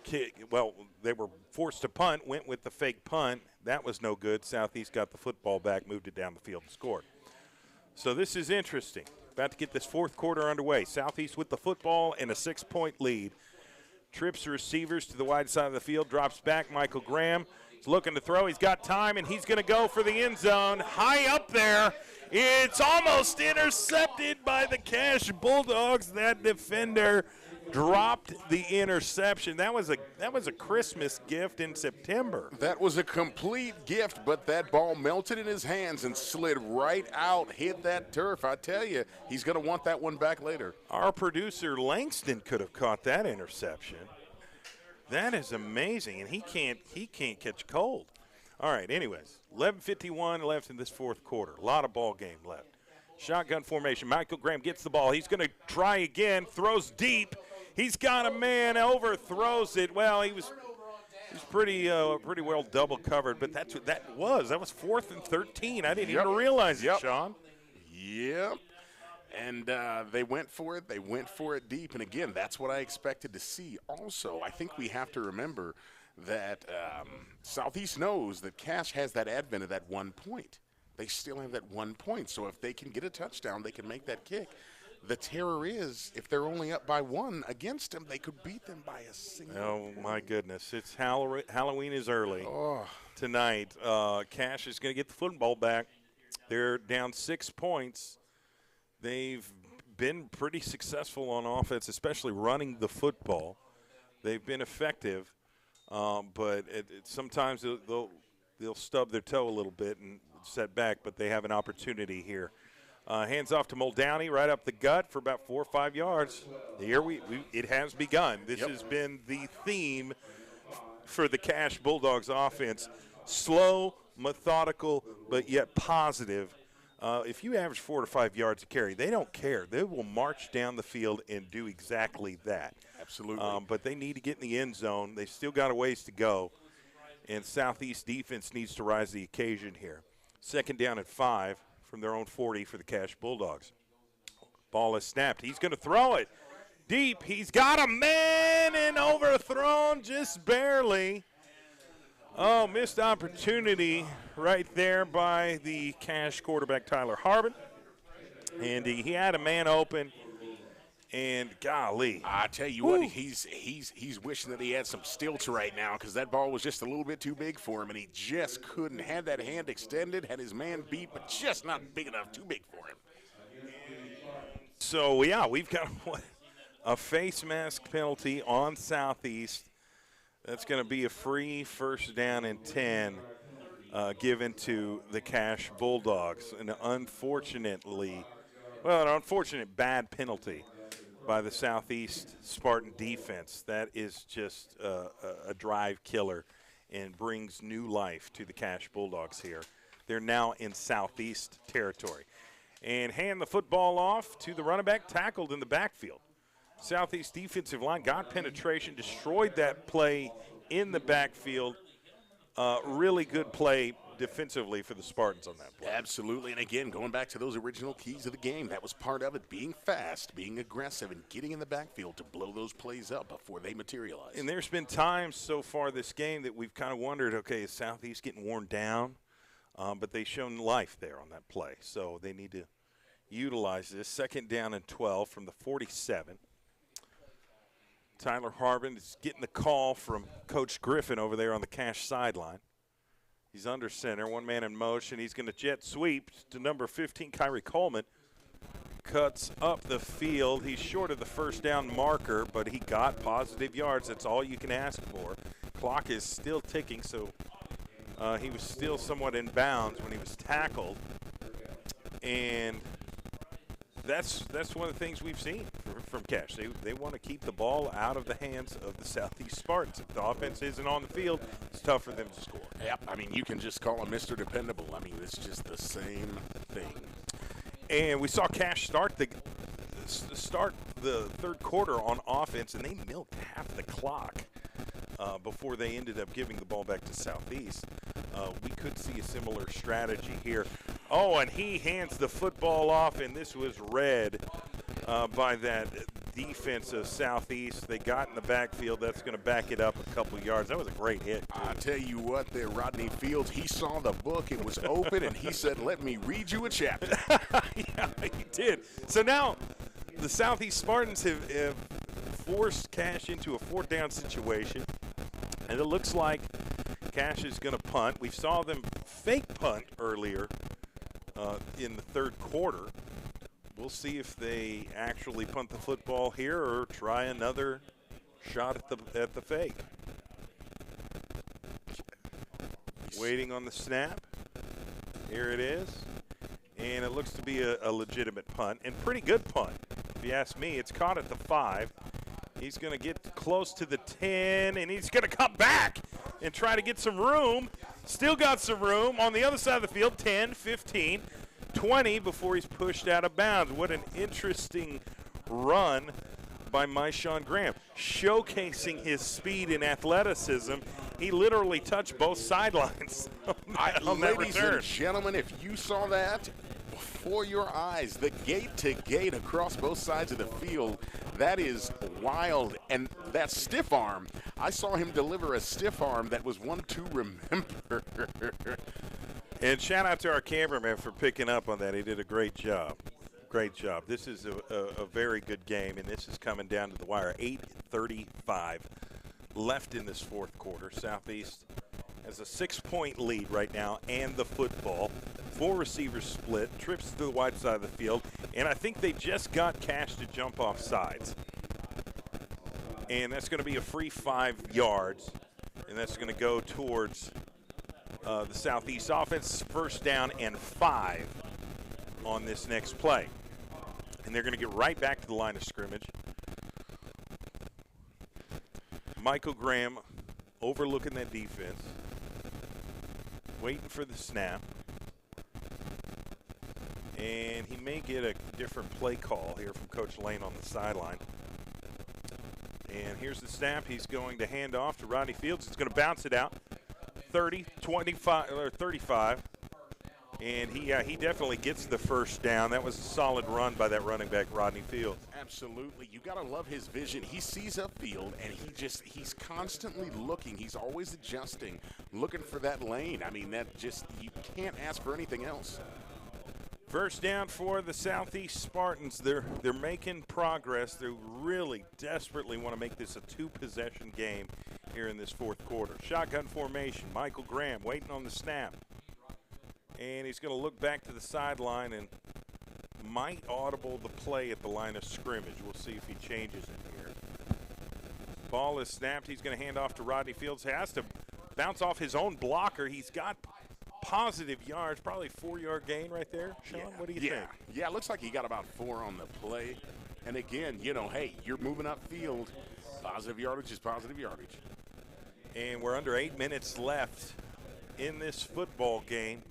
kick. Well, they were forced to punt, went with the fake punt. That was no good. Southeast got the football back, moved it down the field, and scored. So this is interesting. About to get this fourth quarter underway. Southeast with the football and a 6-point lead. Trips the receivers to the wide side of the field, drops back. Michael Graham is looking to throw. He's got time, and he's going to go for the end zone. High up there. It's almost intercepted by the Cash Bulldogs. That defender dropped the interception. That was a Christmas gift in September. That was a complete gift, but that ball melted in his hands and slid right out, hit that turf. I tell you, he's going to want that one back later. Our producer Langston could have caught that interception. That is amazing, and he can't catch cold. All right, anyways, 11:51 left in this fourth quarter. A lot of ball game left. Shotgun formation. Michael Graham gets the ball. He's going to try again, throws deep. He's got a man, overthrows it. Well, he was pretty well double covered, but that's what that was. That was 4th and 13. I didn't even realize it, Sean. Yep. And they went for it. They went for it deep. And, again, that's what I expected to see. Also, I think we have to remember that Southeast knows that Cash has that advent of that 1 point. They still have that 1 point. So if they can get a touchdown, they can make that kick. The terror is, if they're only up by 1 against them, they could beat them by a single. Oh, my goodness. It's Halloween is early tonight. Cash is going to get the football back. They're down 6 points. They've been pretty successful on offense, especially running the football. They've been effective, but sometimes they'll stub their toe a little bit and set back, but they have an opportunity here. Hands off to Muldowney, right up the gut for about 4 or 5 yards. Here it has begun. This has been the theme for the Cash Bulldogs offense. Slow, methodical, but yet positive. If you average 4 to 5 yards a carry, they don't care. They will march down the field and do exactly that. Absolutely. But they need to get in the end zone. They've still got a ways to go, and Southeast defense needs to rise to the occasion here. 2nd down at 5. From their own 40 for the Cash Bulldogs. Ball is snapped. He's going to throw it deep. He's got a man and overthrown just barely. Oh, missed opportunity right there by the Cash quarterback, Tyler Harbin. And he had a man open. And golly, I tell you what, he's wishing that he had some stilts right now because that ball was just a little bit too big for him, and he just couldn't. Had that hand extended, had his man beat, but just not big enough, too big for him. So yeah, we've got a face mask penalty on Southeast. That's going to be a free 1st down and 10 given to the Cash Bulldogs, an unfortunate bad penalty by the Southeast Spartan defense. That is just a drive killer and brings new life to the Cash Bulldogs here. They're now in Southeast territory. And hand the football off to the running back, tackled in the backfield. Southeast defensive line got penetration, destroyed that play in the backfield. Really good play defensively for the Spartans on that play. Absolutely, and again, going back to those original keys of the game, that was part of it, being fast, being aggressive, and getting in the backfield to blow those plays up before they materialize. And there's been times so far this game that we've kind of wondered, okay, is Southeast getting worn down? But they've shown life there on that play, so they need to utilize this. 2nd down and 12 from the 47. Tyler Harbin is getting the call from Coach Griffin over there on the Cash sideline. He's under center, one man in motion. He's going to jet sweep to number 15, Kyrie Coleman. Cuts up the field. He's short of the first down marker, but he got positive yards. That's all you can ask for. Clock is still ticking, so he was still somewhat in bounds when he was tackled. And that's one of the things we've seen from Cash. They want to keep the ball out of the hands of the Southeast Spartans. If the offense isn't on the field, it's tough for them to score. Yep, I mean, you can just call him Mr. Dependable. I mean, it's just the same thing. And we saw Cash start the 3rd quarter on offense, and they milked half the clock before they ended up giving the ball back to Southeast. We could see a similar strategy here. Oh, and he hands the football off, and this was read by that defense of Southeast. They got in the backfield. That's going to back it up a couple yards. That was a great hit. I tell you what there, Rodney Fields, he saw the book. It was open, and he said, let me read you a chapter. Yeah, he did. So now the Southeast Spartans have forced Cash into a 4th down situation, and it looks like Cash is going to punt. We saw them fake punt earlier in the 3rd quarter. We'll see if they actually punt the football here or try another shot at the fake. Waiting on the snap. Here it is. And it looks to be a legitimate punt, and pretty good punt. If you ask me, it's caught at the 5. He's going to get close to the 10, and he's going to come back and try to get some room. Still got some room on the other side of the field, 10, 15, 20 before he's pushed out of bounds. What an interesting run by Myshawn Graham, showcasing his speed and athleticism. He literally touched both sidelines on that Ladies return. and gentlemen, if you saw that before your eyes, the gate-to-gate across both sides of the field, that is wild. And that stiff arm, I saw him deliver a stiff arm that was one to remember. And shout out to our cameraman for picking up on that. He did a great job. Great job. This is a very good game, and this is coming down to the wire. 8:35 left in this 4th quarter. Southeast has a 6-point lead right now and the football. 4 receivers split, trips to the wide side of the field, and I think they just got Cash to jump off sides. And that's going to be a free 5 yards, and that's going to go towards the Southeast offense. 1st down and 5 on this next play. And they're going to get right back to the line of scrimmage. Michael Graham overlooking that defense, waiting for the snap. And he may get a different play call here from Coach Lane on the sideline. And here's the snap. He's going to hand off to Rodney Fields. He's going to bounce it out. 30, 25, or 35. And he definitely gets the 1st down. That was a solid run by that running back, Rodney Fields. Absolutely. You got to love his vision. He sees upfield, and he's constantly looking. He's always adjusting, looking for that lane. I mean, you can't ask for anything else. 1st down for the Southeast Spartans. They're making progress. They really desperately want to make this a 2-possession game here in this 4th quarter. Shotgun formation. Michael Graham waiting on the snap. And he's going to look back to the sideline and might audible the play at the line of scrimmage. We'll see if he changes it here. Ball is snapped. He's going to hand off to Rodney Fields. Has to bounce off his own blocker. He's got positive yards, probably 4-yard gain right there. Sean, what do you think? Yeah, it looks like he got about 4 on the play. And again, hey, you're moving upfield. Positive yardage is positive yardage. And we're under 8 minutes left in this football game.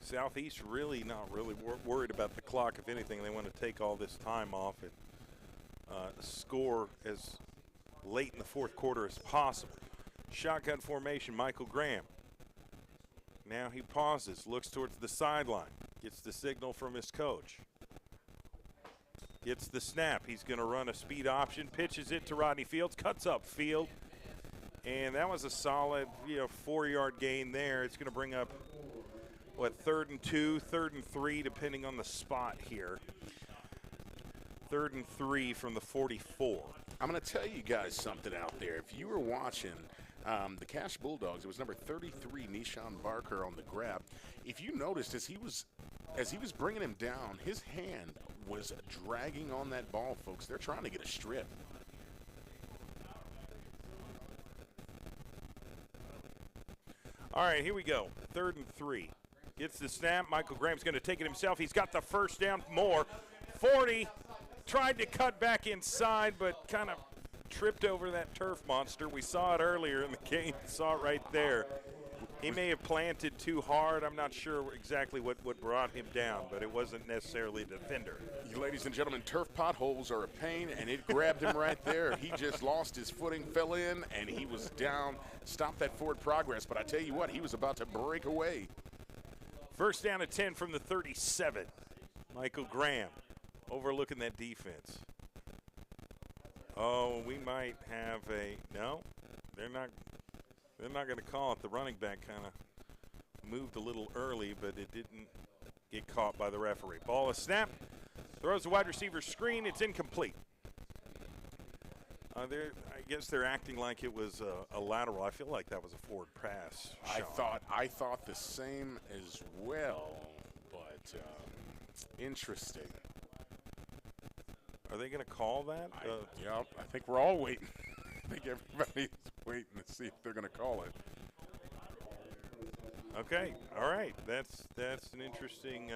Southeast really not really worried about the clock. If anything, they want to take all this time off and score as late in the fourth quarter as possible. Shotgun formation, Michael Graham. Now he pauses, looks towards the sideline, gets the signal from his coach. Gets the snap. He's going to run a speed option, pitches it to Rodney Fields, cuts up field. And that was a solid, 4-yard gain there. It's going to bring up, 3rd and 2, 3rd and 3, depending on the spot here. 3rd and 3 from the 44. I'm going to tell you guys something out there. If you were watching the Cash Bulldogs, it was number 33, Nishan Barker on the grab. If you noticed, as he was bringing him down, his hand was dragging on that ball, folks. They're trying to get a strip. All right, here we go. 3rd and 3. Gets the snap. Michael Graham's going to take it himself. He's got the first down. More. 40. Tried to cut back inside, but kind of tripped over that turf monster. We saw it earlier in the game. Saw it right there. He may have planted too hard. I'm not sure exactly what brought him down, but it wasn't necessarily the defender. Ladies and gentlemen, turf potholes are a pain, and it grabbed him right there. He just lost his footing, fell in, and he was down. Stopped that forward progress, but I tell you what, he was about to break away. First down at 10 from the 37. Michael Graham overlooking that defense. Oh, we might have no, they're not going to call it. The running back kind of moved a little early, but it didn't get caught by the referee. Ball is snapped. Throws the wide receiver screen. It's incomplete. I guess they're acting like it was a lateral. I feel like that was a forward pass. I thought the same as well, but interesting. Are they going to call that? Yep, I think we're all waiting. I think everybody's waiting to see if they're going to call it. Okay, all right. That's an interesting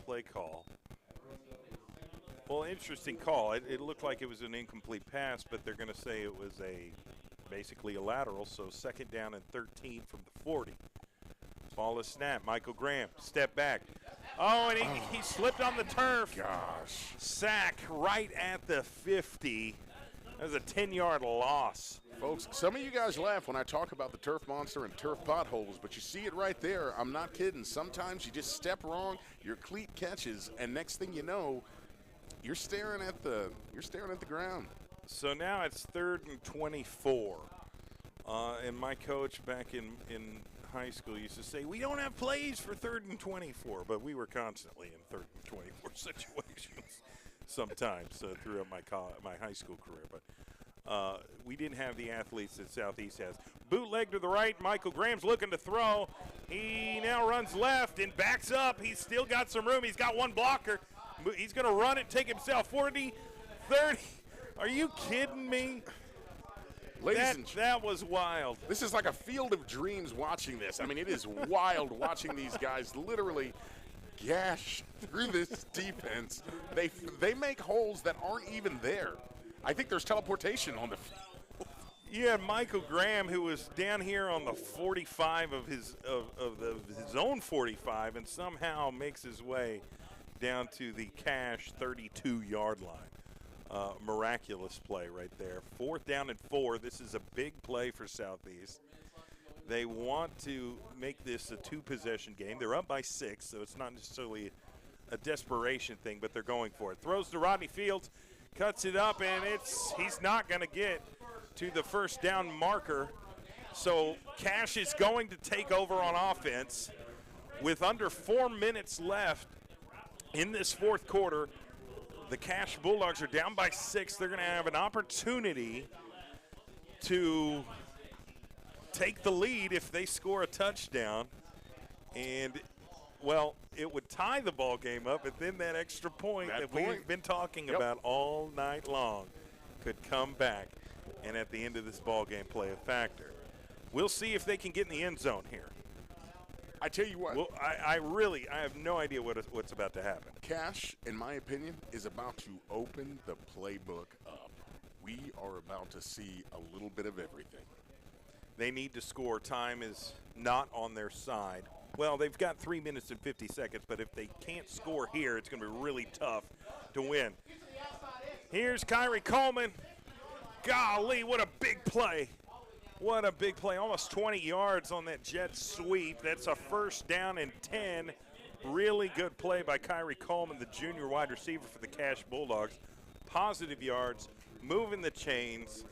play call. Well, interesting call. It looked like it was an incomplete pass, but they're going to say it was basically a lateral, so 2nd down and 13 from the 40. Ball is snapped. Michael Graham, step back. Oh, and he slipped on the turf. Gosh. Sack right at the 50. That was a 10-yard loss. Folks, some of you guys laugh when I talk about the turf monster and turf potholes, but you see it right there. I'm not kidding. Sometimes you just step wrong, your cleat catches, and next thing you know, you're staring at the ground. So now it's 3rd and 24. And my coach back in high school used to say, we don't have plays for 3rd and 24, but we were constantly in 3rd and 24 situations sometimes throughout my high school career. But we didn't have the athletes that Southeast has. Bootleg to the right. Michael Graham's looking to throw. He now runs left and backs up. He's still got some room. He's got one blocker. He's going to run it, take himself 40, 30. Are you kidding me? That was wild. This is like a field of dreams watching this. I mean, it is wild watching these guys literally gash through this defense. They make holes that aren't even there. I think there's teleportation on the field. You had Michael Graham, who was down here on the 45 of his own 45, and somehow makes his way down to the Cash 32-yard line. Miraculous play right there. 4th down and 4. This is a big play for Southeast. They want to make this a 2-possession game. They're up by 6, so it's not necessarily a desperation thing, but they're going for it. Throws to Rodney Fields, cuts it up, and he's not going to get to the first down marker. So Cash is going to take over on offense with under 4 minutes left in this fourth quarter. The Cash Bulldogs are down by 6. They're going to have an opportunity to take the lead if they score a touchdown. And, well, it would tie the ball game up, but then that extra point that we've been talking about all night long could come back and at the end of this ball game play a factor. We'll see if they can get in the end zone here. I tell you what. Well, I have no idea what's about to happen. Cash, in my opinion, is about to open the playbook up. We are about to see a little bit of everything. They need to score. Time is not on their side. Well, they've got 3 minutes and 50 seconds, but if they can't score here, it's going to be really tough to win. Here's Kyrie Coleman. Golly, what a big play. What a big play. Almost 20 yards on that jet sweep. That's a first down and 10. Really good play by Kyrie Coleman, the junior wide receiver for the Cash Bulldogs. Positive yards, moving the chains.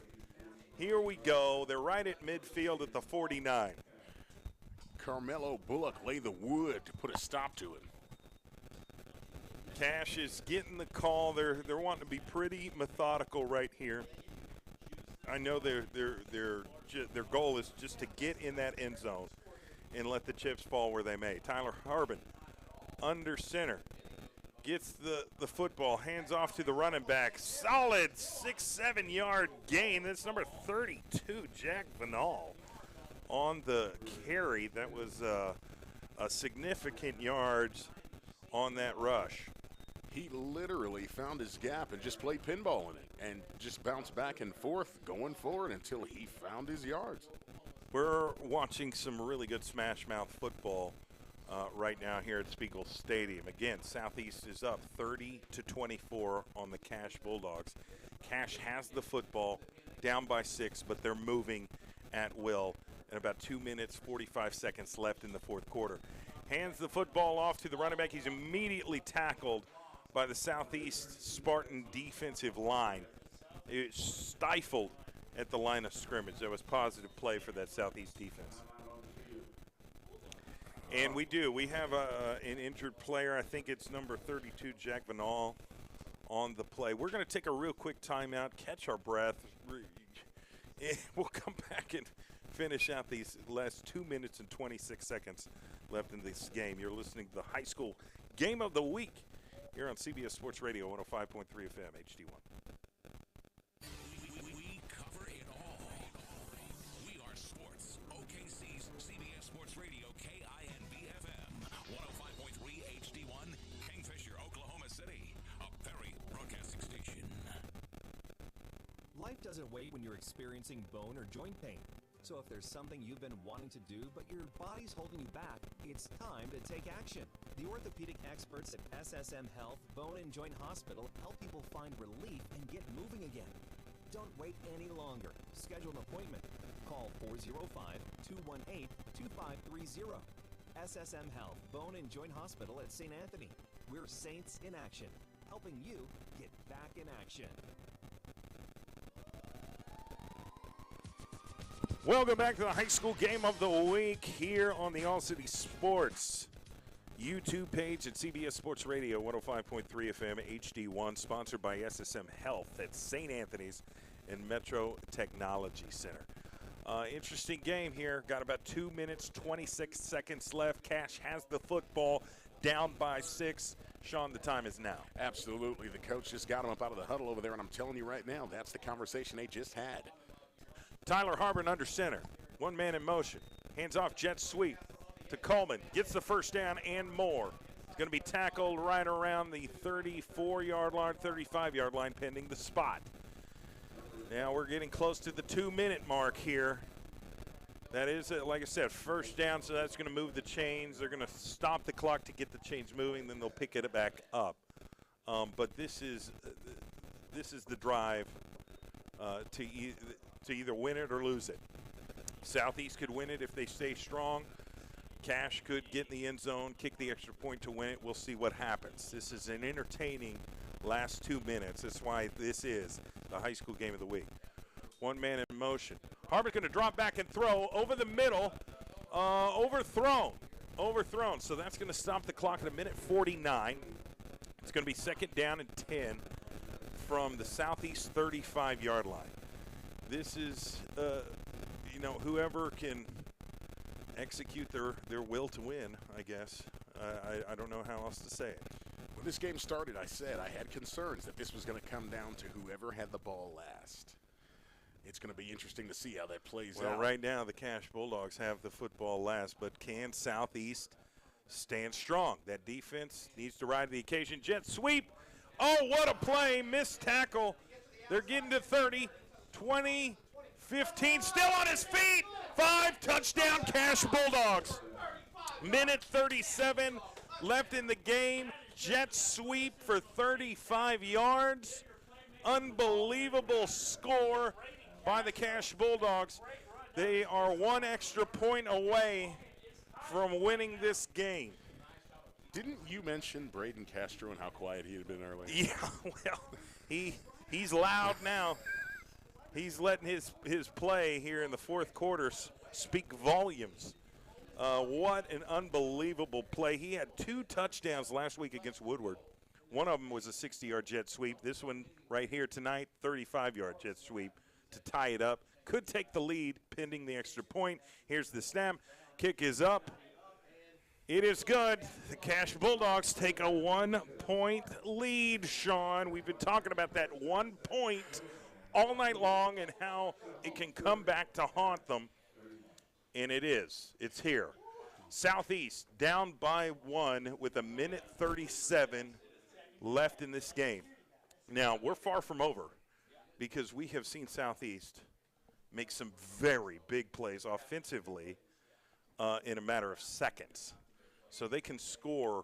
Here we go. They're right at midfield at the 49. Carmelo Bullock laid the wood to put a stop to it. Cash is getting the call. They're wanting to be pretty methodical right here. I know their goal is just to get in that end zone and let the chips fall where they may. Tyler Harbin under center gets the football, hands off to the running back. Solid 6-7 yard gain. That's number 32, Jack Vanal, on the carry. That was a significant yards on that rush. He literally found his gap and just played pinball in it and just bounced back and forth going forward until he found his yards. We're watching some really good smash mouth football right now here at Spiegel Stadium. Again, Southeast is up 30-24 on the Cash Bulldogs. Cash has the football down by 6, but they're moving at will. And about 2 minutes, 45 seconds left in the fourth quarter. Hands the football off to the running back. He's immediately tackled by the Southeast Spartan defensive line. It stifled at the line of scrimmage. That was positive play for that Southeast defense. And we have an injured player. I think it's number 32, Jack Vanal, on the play. We're going to take a real quick timeout, catch our breath. We'll come back and finish out these last 2 minutes and 26 seconds left in this game. You're listening to the high school game of the week here on CBS Sports Radio 105.3 FM HD1. We cover it all. We are sports. OKC's CBS Sports Radio KINB-FM 105.3 HD1 Kingfisher, Oklahoma City. A Perry broadcasting station. Life doesn't wait when you're experiencing bone or joint pain. So if there's something you've been wanting to do, but your body's holding you back, it's time to take action. The orthopedic experts at SSM Health Bone and Joint Hospital help people find relief and get moving again. Don't wait any longer. Schedule an appointment. Call 405-218-2530. SSM Health Bone and Joint Hospital at St. Anthony. We're Saints in action, helping you get back in action. Welcome back to the high school game of the week here on the All City Sports YouTube page at CBS Sports Radio 105.3 FM HD1, sponsored by SSM Health at St. Anthony's and Metro Technology Center. Interesting game here. Got about 2 minutes, 26 seconds left. Cash has the football, down by 6. Sean, the time is now. Absolutely. The coach just got him up out of the huddle over there, and I'm telling you right now, that's the conversation they just had. Tyler Harbin under center. One man in motion. Hands off, jet sweep to Coleman. Gets the first down and more. It's going to be tackled right around the 34-yard line, 35-yard line, pending the spot. Now we're getting close to the 2-minute mark here. That is, like I said, first down, so that's going to move the chains. They're going to stop the clock to get the chains moving, then they'll pick it back up. But this is the drive to either win it or lose it. Southeast could win it if they stay strong. Cash could get in the end zone, kick the extra point to win it. We'll see what happens. This is an entertaining last 2 minutes. That's why this is the high school game of the week. One man in motion. Harbin's going to drop back and throw over the middle. Overthrown. So that's going to stop the clock at 1:49. It's going to be second down and 10 from the Southeast 35-yard line. This is, whoever can execute their will to win, I guess. I don't know how else to say it. When this game started, I said I had concerns that this was going to come down to whoever had the ball last. It's going to be interesting to see how that plays out. Well, right now the Cash Bulldogs have the football last, but can Southeast stand strong? That defense needs to ride the occasion. Jet sweep. Oh, what a play. Missed tackle. They're getting to 30. 20, 15, still on his feet. 5, touchdown Cash Bulldogs. Minute 37 left in the game. Jet sweep for 35 yards. unbelievable score by the Cash Bulldogs. They are one extra point away from winning this game. Didn't you mention Braden Castro and how quiet he had been earlier? Yeah, well, he's loud now. He's letting his play here in the fourth quarter speak volumes. What an unbelievable play. He had 2 touchdowns last week against Woodward. One of them was a 60-yard jet sweep. This one right here tonight, 35-yard jet sweep to tie it up. Could take the lead pending the extra point. Here's the snap. Kick is up. It is good. The Cash Bulldogs take a 1-point lead, Sean. We've been talking about that 1 point all night long and how it can come back to haunt them. And it is. It's here. Southeast down by 1 with 1:37 left in this game. Now, we're far from over because we have seen Southeast make some very big plays offensively in a matter of seconds. So they can score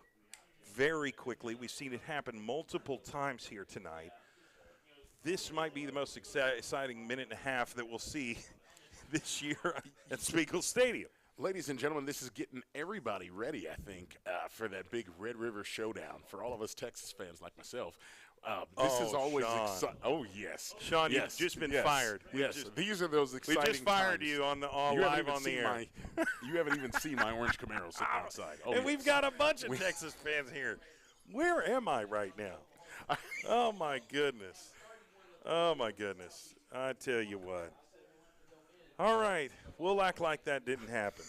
very quickly. We've seen it happen multiple times here tonight. This might be the most exciting minute and a half that we'll see this year at Spiegel Stadium. Ladies and gentlemen, this is getting everybody ready, I think, for that big Red River showdown. For all of us Texas fans like myself, this is always exciting. Oh, yes. Sean, yes. you've just been yes. fired. Yes, these are those exciting We just fired times. you on the live on the air. You haven't even seen my orange Camaro sitting outside. Oh, and we've got a bunch of Texas fans here. Where am I right now? Oh, my goodness. Oh, my goodness. I tell you what. All right. We'll act like that didn't happen.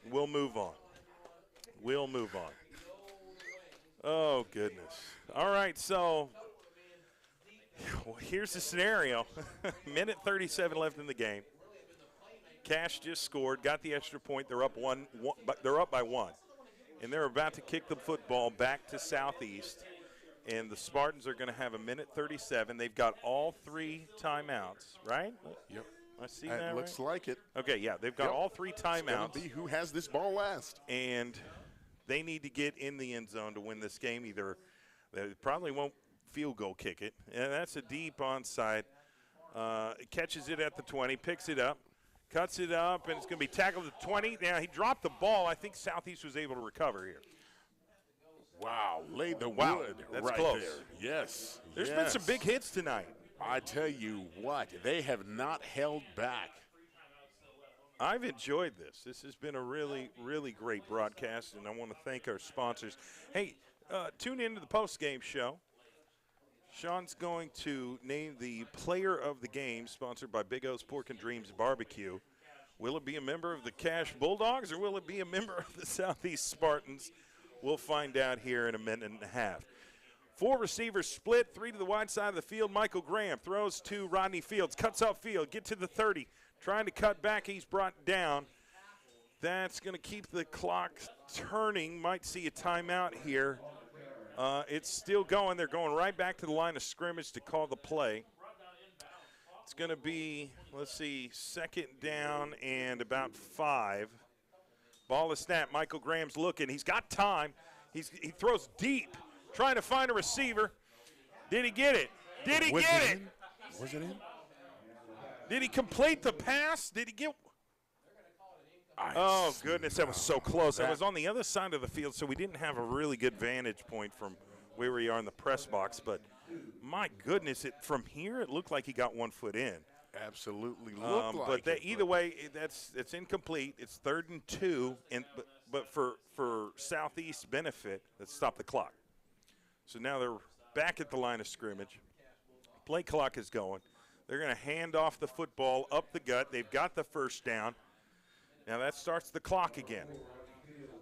We'll move on. We'll move on. Oh, goodness. All right, so here's the scenario. 1:37 left in the game. Cash just scored, got the extra point. They're up but they're up by 1. And they're about to kick the football back to Southeast. And the Spartans are going to have 1:37. They've got all 3 timeouts, right? Yep. I see that looks right? like it. Okay, yeah, they've got all 3 timeouts. It's going to be who has this ball last. And they need to get in the end zone to win this game. Either they probably won't field goal kick it. And that's a deep onside. Catches it at the 20, picks it up, cuts it up, and it's going to be tackled at the 20. Now, he dropped the ball. I think Southeast was able to recover here. Wow, laid the wood that's right close. there. Yes. There's been some big hits tonight. I tell you what, they have not held back. I've enjoyed this. This has been a really, really great broadcast, and I want to thank our sponsors. Hey, tune into the postgame show. Sean's going to name the player of the game, sponsored by Big O's Pork and Dreams Barbecue. Will it be a member of the Cash Bulldogs, or will it be a member of the Southeast Spartans? We'll find out here in a minute and a half. 4 receivers split, 3 to the wide side of the field. Michael Graham throws to Rodney Fields, cuts off field, get to the 30. Trying to cut back, he's brought down. That's going to keep the clock turning. Might see a timeout here. It's still going. They're going right back to the line of scrimmage to call the play. It's going to be, let's see, 2nd down and about 5. Ball is snapped. Michael Graham's looking. He's got time. He throws deep. Trying to find a receiver. Did he get it? Did he get it? Was it in? Did he complete the pass? Did he get? Oh, goodness, that was so close. That was on the other side of the field, so we didn't have a really good vantage point from where we are in the press box. But, my goodness, from here it looked like he got 1 foot in. Absolutely looked like but it. Either way, it's incomplete. It's 3rd and 2, but for Southeast benefit, let's stop the clock. So now they're back at the line of scrimmage. Play clock is going. They're going to hand off the football up the gut. They've got the 1st down. Now that starts the clock again.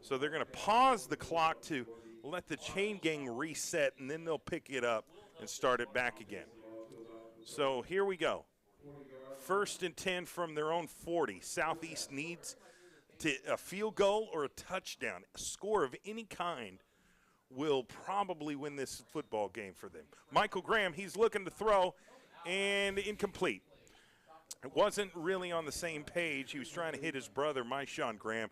So they're going to pause the clock to let the chain gang reset, and then they'll pick it up and start it back again. So here we go. 1st and 10 from their own 40. Southeast needs a field goal or a touchdown. A score of any kind will probably win this football game for them. Michael Graham, he's looking to throw, and incomplete. It wasn't really on the same page. He was trying to hit his brother, Sean Graham,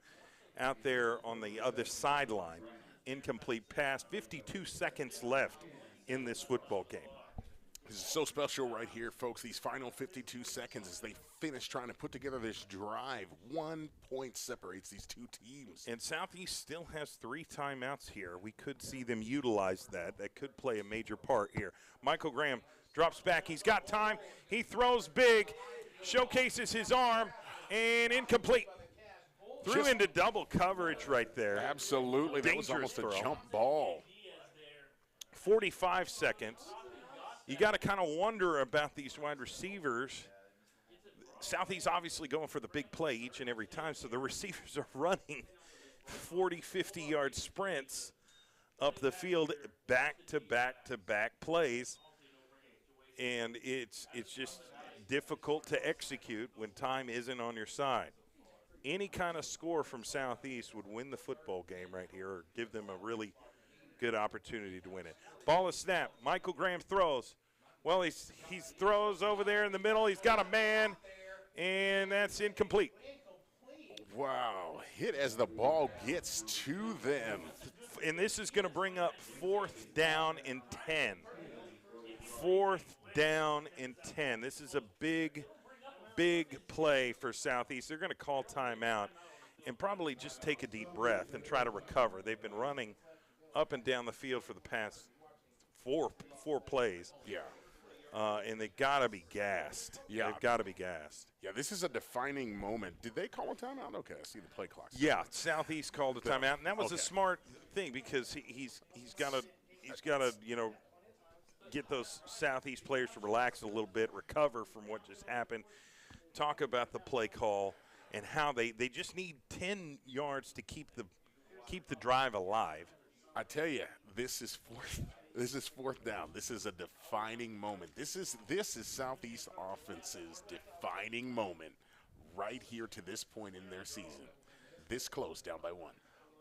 out there on the other sideline. Incomplete pass. 52 seconds left in this football game. This is so special right here, folks. These final 52 seconds as they finish trying to put together this drive. 1 point separates these two teams. And Southeast still has 3 timeouts here. We could see them utilize that. That could play a major part here. Michael Graham drops back. He's got time. He throws big, showcases his arm, and incomplete. Threw into double coverage right there. Absolutely. That was almost a jump ball. 45 seconds. You got to kind of wonder about these wide receivers. Southeast obviously going for the big play each and every time, so the receivers are running 40, 50-yard sprints up the field, back-to-back-to-back plays, and it's just difficult to execute when time isn't on your side. Any kind of score from Southeast would win the football game right here or give them a really good opportunity to win it. Ball is snapped. Michael Graham throws. Well, he throws over there in the middle. He's got a man, and that's incomplete. Wow. Hit as the ball gets to them. And this is going to bring up 4th down and 10. 4th down and 10. This is a big play for Southeast. They're going to call timeout and probably just take a deep breath and try to recover. They've been running up and down the field for the past four plays. Yeah. And they got to be gassed. Yeah. They've got to be gassed. Yeah, this is a defining moment. Did they call a timeout? Okay, I see the play clock. Yeah, Southeast called a timeout, and that was a smart thing because he's got to get those Southeast players to relax a little bit, recover from what just happened, talk about the play call and how they just need 10 yards to keep the drive alive. I tell you, this is 4th down. This is a defining moment. This is Southeast offense's defining moment right here to this point in their season. This close, down by 1.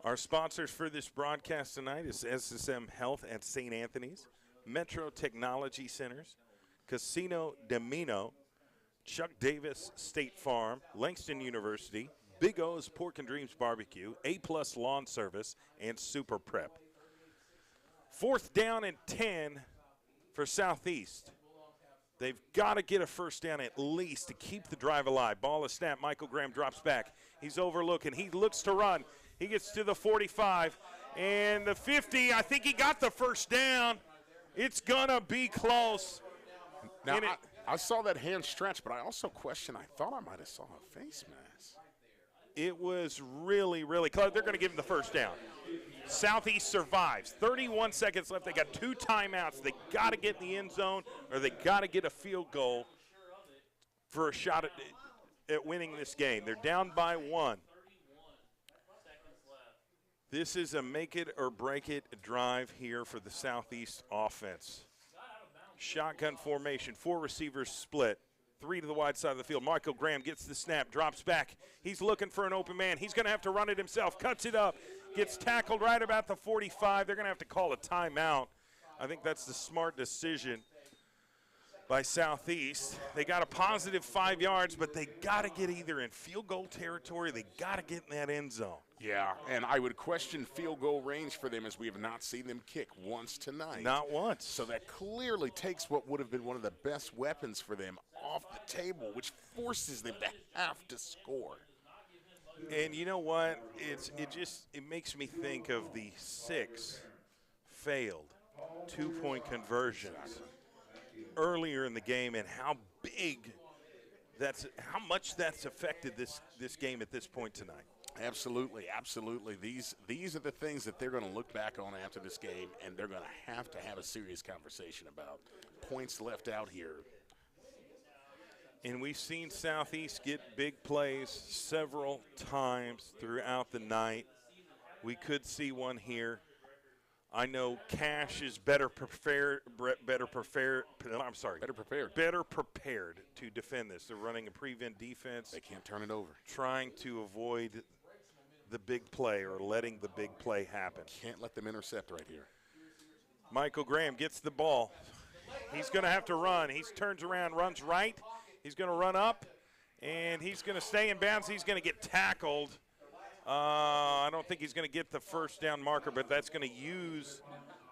Our sponsors for this broadcast tonight is SSM Health at St. Anthony's, Metro Technology Centers, Casino de Mino, Chuck Davis State Farm, Langston University, Big O's Pork and Dreams Barbecue, A-Plus Lawn Service, and Super Prep. 4th down and 10 for Southeast. They've got to get a first down at least to keep the drive alive. Ball is snapped. Michael Graham drops back. He's overlooking. He looks to run. He gets to the 45 and the 50. I think he got the first down. It's going to be close. Now, I saw that hand stretch, but I also question, I thought I might have saw a face mask. It was really, really close. They're going to give him the first down. Southeast survives. 31 seconds left. They got 2 timeouts. They got to get in the end zone or they got to get a field goal for a shot at winning this game. They're down by 1. This is a make-it-or-break-it drive here for the Southeast offense. Shotgun formation, 4 receivers split, 3 to the wide side of the field. Michael Graham gets the snap, drops back. He's looking for an open man. He's going to have to run it himself, cuts it up, gets tackled right about the 45. They're going to have to call a timeout. I think that's the smart decision by Southeast. They got a positive 5 yards, but they got to get either in field goal territory, they got to get in that end zone. Yeah, and I would question field goal range for them as we have not seen them kick once tonight. Not once. So that clearly takes what would have been one of the best weapons for them off the table, which forces them to have to score. And you know what? It makes me think of the 6 failed 2-point conversions earlier in the game and how much that's affected this game at this point tonight. Absolutely, absolutely. These are the things that they're going to look back on after this game, and they're going to have a serious conversation about points left out here. And we've seen Southeast get big plays several times throughout the night. We could see one here. I know Cash is better prepared to defend this. They're running a prevent defense. They can't turn it over. Trying to avoid the big play or letting the big play happen. Can't let them intercept right here. Michael Graham gets the ball. He's going to have to run. He turns around, runs right. He's going to run up, and he's going to stay in bounds. He's going to get tackled. I don't think he's going to get the first down marker, but that's going to use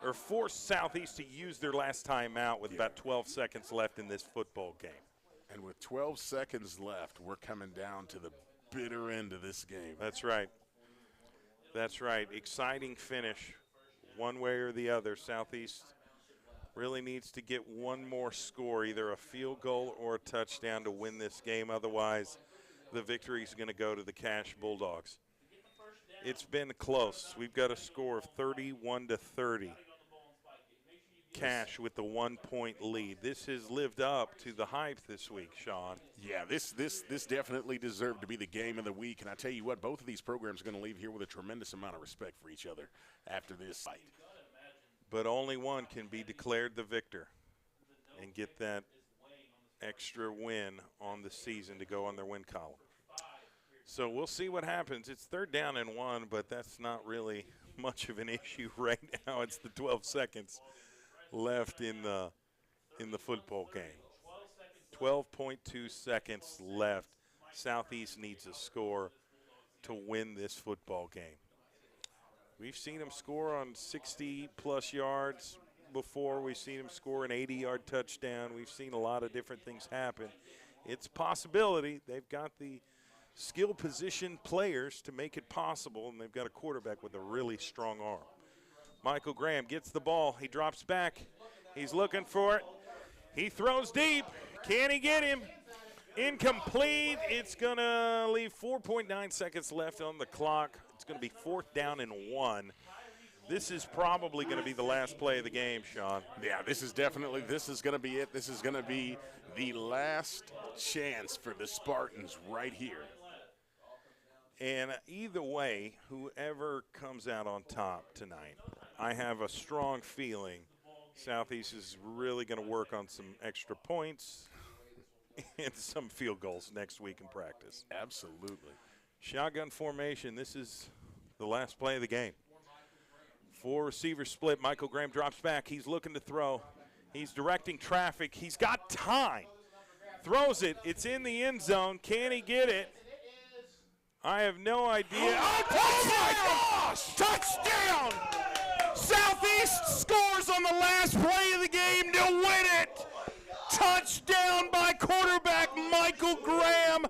or force Southeast to use their last timeout with about 12 seconds left in this football game. And with 12 seconds left, we're coming down to the bitter end of this game. That's right. That's right. Exciting finish, one way or the other. Southeast really needs to get one more score, either a field goal or a touchdown to win this game. Otherwise, the victory is going to go to the Cash Bulldogs. It's been close. We've got a score of 31-30. Cash with the 1-point lead. This has lived up to the hype this week, Sean. Yeah, this definitely deserved to be the game of the week. And I tell you what, both of these programs are going to leave here with a tremendous amount of respect for each other after this fight. But only one can be declared the victor and get that extra win on the season to go on their win column. So we'll see what happens. It's 3rd down and 1, but that's not really much of an issue right now. It's the 12 seconds left in the football game. 12.2 seconds left. Southeast needs a score to win this football game. We've seen them score on 60-plus yards before. We've seen them score an 80-yard touchdown. We've seen a lot of different things happen. It's a possibility. They've got the skill position players to make it possible, and they've got a quarterback with a really strong arm. Michael Graham gets the ball. He drops back. He's looking for it. He throws deep. Can he get him? Incomplete. It's going to leave 4.9 seconds left on the clock. It's going to be 4th down and 1. This is probably going to be the last play of the game, Sean. Yeah, this is going to be it. This is going to be the last chance for the Spartans right here. And either way, whoever comes out on top tonight, I have a strong feeling Southeast is really going to work on some extra points and some field goals next week in practice. Absolutely. Shotgun formation. This is the last play of the game. 4 receivers split. Michael Graham drops back. He's looking to throw. He's directing traffic. He's got time. Throws it. It's in the end zone. Can he get it? I have no idea. Oh my gosh! Touchdown! Southeast scores on the last play of the game to win it. Touchdown by quarterback Michael Graham.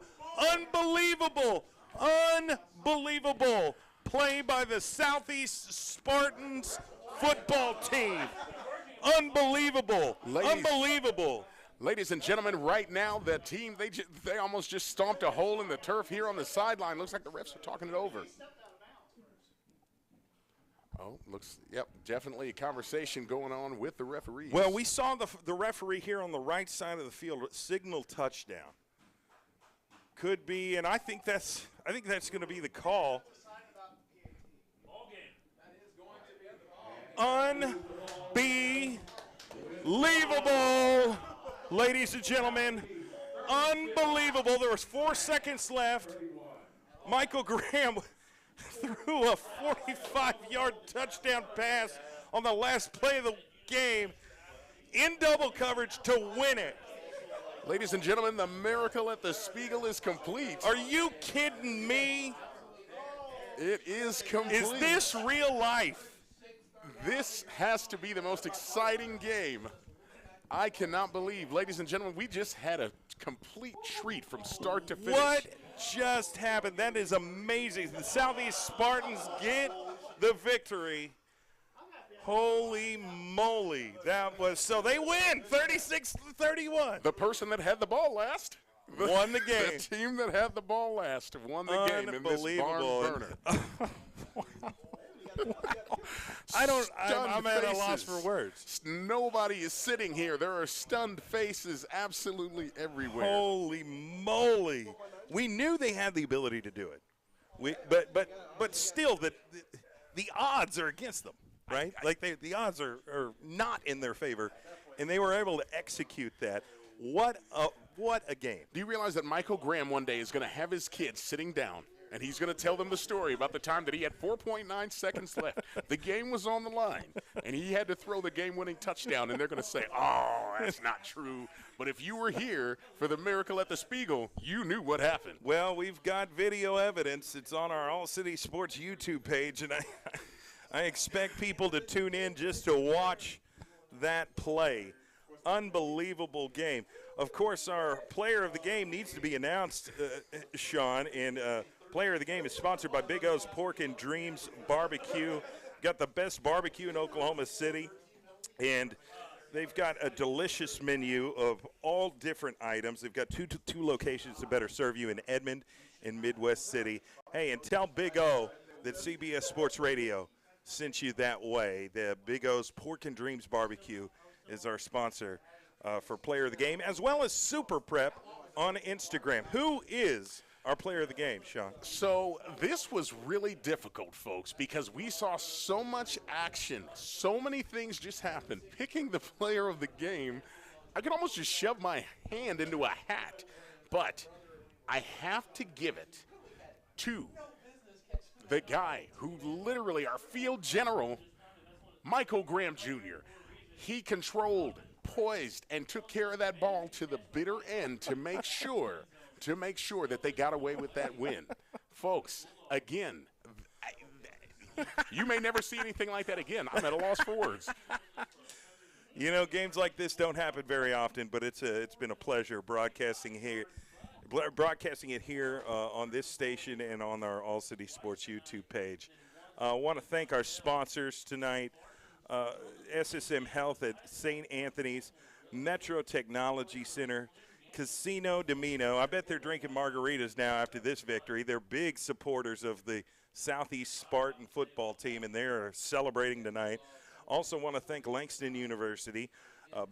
Unbelievable. Unbelievable play by the Southeast Spartans football team. Unbelievable. Unbelievable. Ladies and gentlemen, right now the team, they almost just stomped a hole in the turf here on the sideline. Looks like the refs are talking it over. Oh, definitely a conversation going on with the referees. Well, we saw the referee here on the right side of the field signal touchdown. Could be, and I think that's going to be the call. Unbelievable, ladies and gentlemen. Unbelievable. There was 4 seconds left. Michael Graham threw a 45-yard touchdown pass on the last play of the game in double coverage to win it. Ladies and gentlemen, the miracle at the Spiegel is complete. Are you kidding me? It is complete. Is this real life? This has to be the most exciting game. I cannot believe, ladies and gentlemen, we just had a complete treat from start to finish. What just happened? That is amazing. The Southeast Spartans get the victory. Holy moly. So they win 36-31. The person that had the ball last won the game. The team that had the ball last won the game in this barn burner. I'm at a loss for words. Nobody is sitting here. There are stunned faces absolutely everywhere. Holy moly. We knew they had the ability to do it. But still, the odds are against them, right? The odds are not in their favor, and they were able to execute that. What a game. Do you realize that Michael Graham one day is going to have his kids sitting down, and he's going to tell them the story about the time that he had 4.9 seconds left. The game was on the line, and he had to throw the game-winning touchdown, and they're going to say, oh, that's not true. But if you were here for the miracle at the Spiegel, you knew what happened. Well, we've got video evidence. It's on our All City Sports YouTube page, and I expect people to tune in just to watch that play. Unbelievable game. Of course, our player of the game needs to be announced, Sean, and player of the game is sponsored by Big O's Pork and Dreams Barbecue. Got the best barbecue in Oklahoma City, and they've got a delicious menu of all different items. They've got two locations to better serve you in Edmond and Midwest City. Hey, and tell Big O that CBS Sports Radio sent you that way. The Big O's Pork and Dreams Barbecue is our sponsor for player of the game, as well as Super Prep on Instagram. Who is our player of the game, Sean? So this was really difficult, folks, because we saw so much action. So many things just happened. Picking the player of the game, I could almost just shove my hand into a hat. But I have to give it to the guy who literally, our field general, Michael Graham Jr. He controlled, poised, and took care of that ball to the bitter end to make sure that they got away with that win. Folks, again, you may never see anything like that again. I'm at a loss for words. You know, games like this don't happen very often, but it's been a pleasure broadcasting it here on this station and on our All City Sports YouTube page. I want to thank our sponsors tonight, SSM Health at St. Anthony's, Metro Technology Center, Casino Domino. I bet they're drinking margaritas now after this victory. They're big supporters of the Southeast Spartan football team, and they're celebrating tonight. Also want to thank Langston University,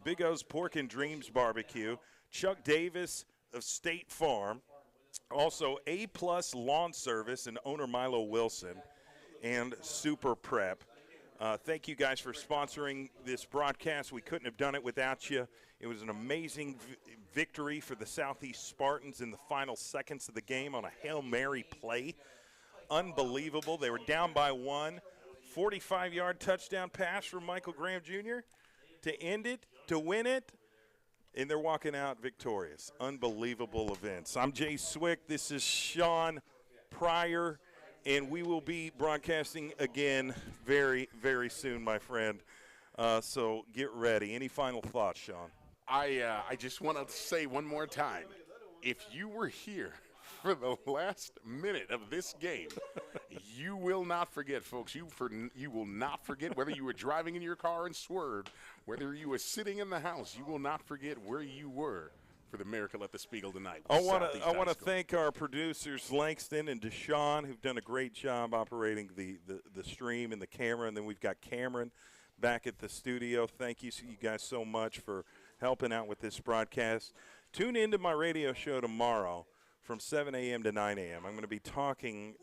Big O's Pork and Dreams Barbecue, Chuck Davis of State Farm, also A-Plus Lawn Service and owner Milo Wilson, and Super Prep. Thank you guys for sponsoring this broadcast. We couldn't have done it without you. It was an amazing victory for the Southeast Spartans in the final seconds of the game on a Hail Mary play. Unbelievable. They were down by one. 45-yard touchdown pass from Michael Graham Jr. to end it, to win it, and they're walking out victorious. Unbelievable events. I'm Jay Swick. This is Sean Pryor, and we will be broadcasting again very, very soon, my friend. So get ready. Any final thoughts, Sean? I just want to say one more time, if you were here for the last minute of this game, you will not forget, folks. You will not forget whether you were driving in your car and swerved, whether you were sitting in the house. You will not forget where you were for the Miracle at the Spiegel tonight. I want to thank our producers, Langston and Deshaun, who've done a great job operating the stream and the camera. And then we've got Cameron back at the studio. Thank you guys so much for helping out with this broadcast. Tune into my radio show tomorrow from 7 a.m. to 9 a.m. I'm going to be talking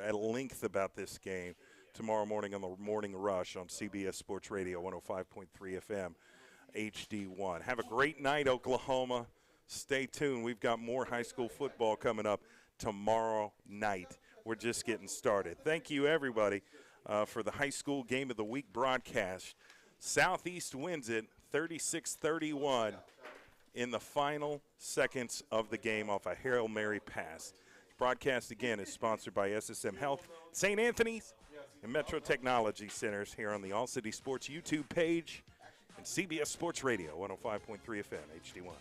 at length about this game tomorrow morning on the Morning Rush on CBS Sports Radio 105.3 FM HD1. Have a great night, Oklahoma. Stay tuned. We've got more high school football coming up tomorrow night. We're just getting started. Thank you, everybody, for the High School Game of the Week broadcast. Southeast wins it 36-31 in the final seconds of the game off a Hail Mary pass. Broadcast, again, is sponsored by SSM Health, St. Anthony's, and Metro Technology Centers here on the All City Sports YouTube page and CBS Sports Radio 105.3 FM HD1.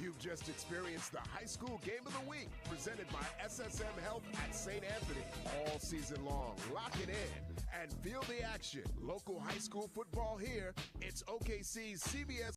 You've just experienced the High School Game of the Week, presented by SSM Health at St. Anthony. All season long, lock it in and feel the action. Local high school football here. It's OKC's CBS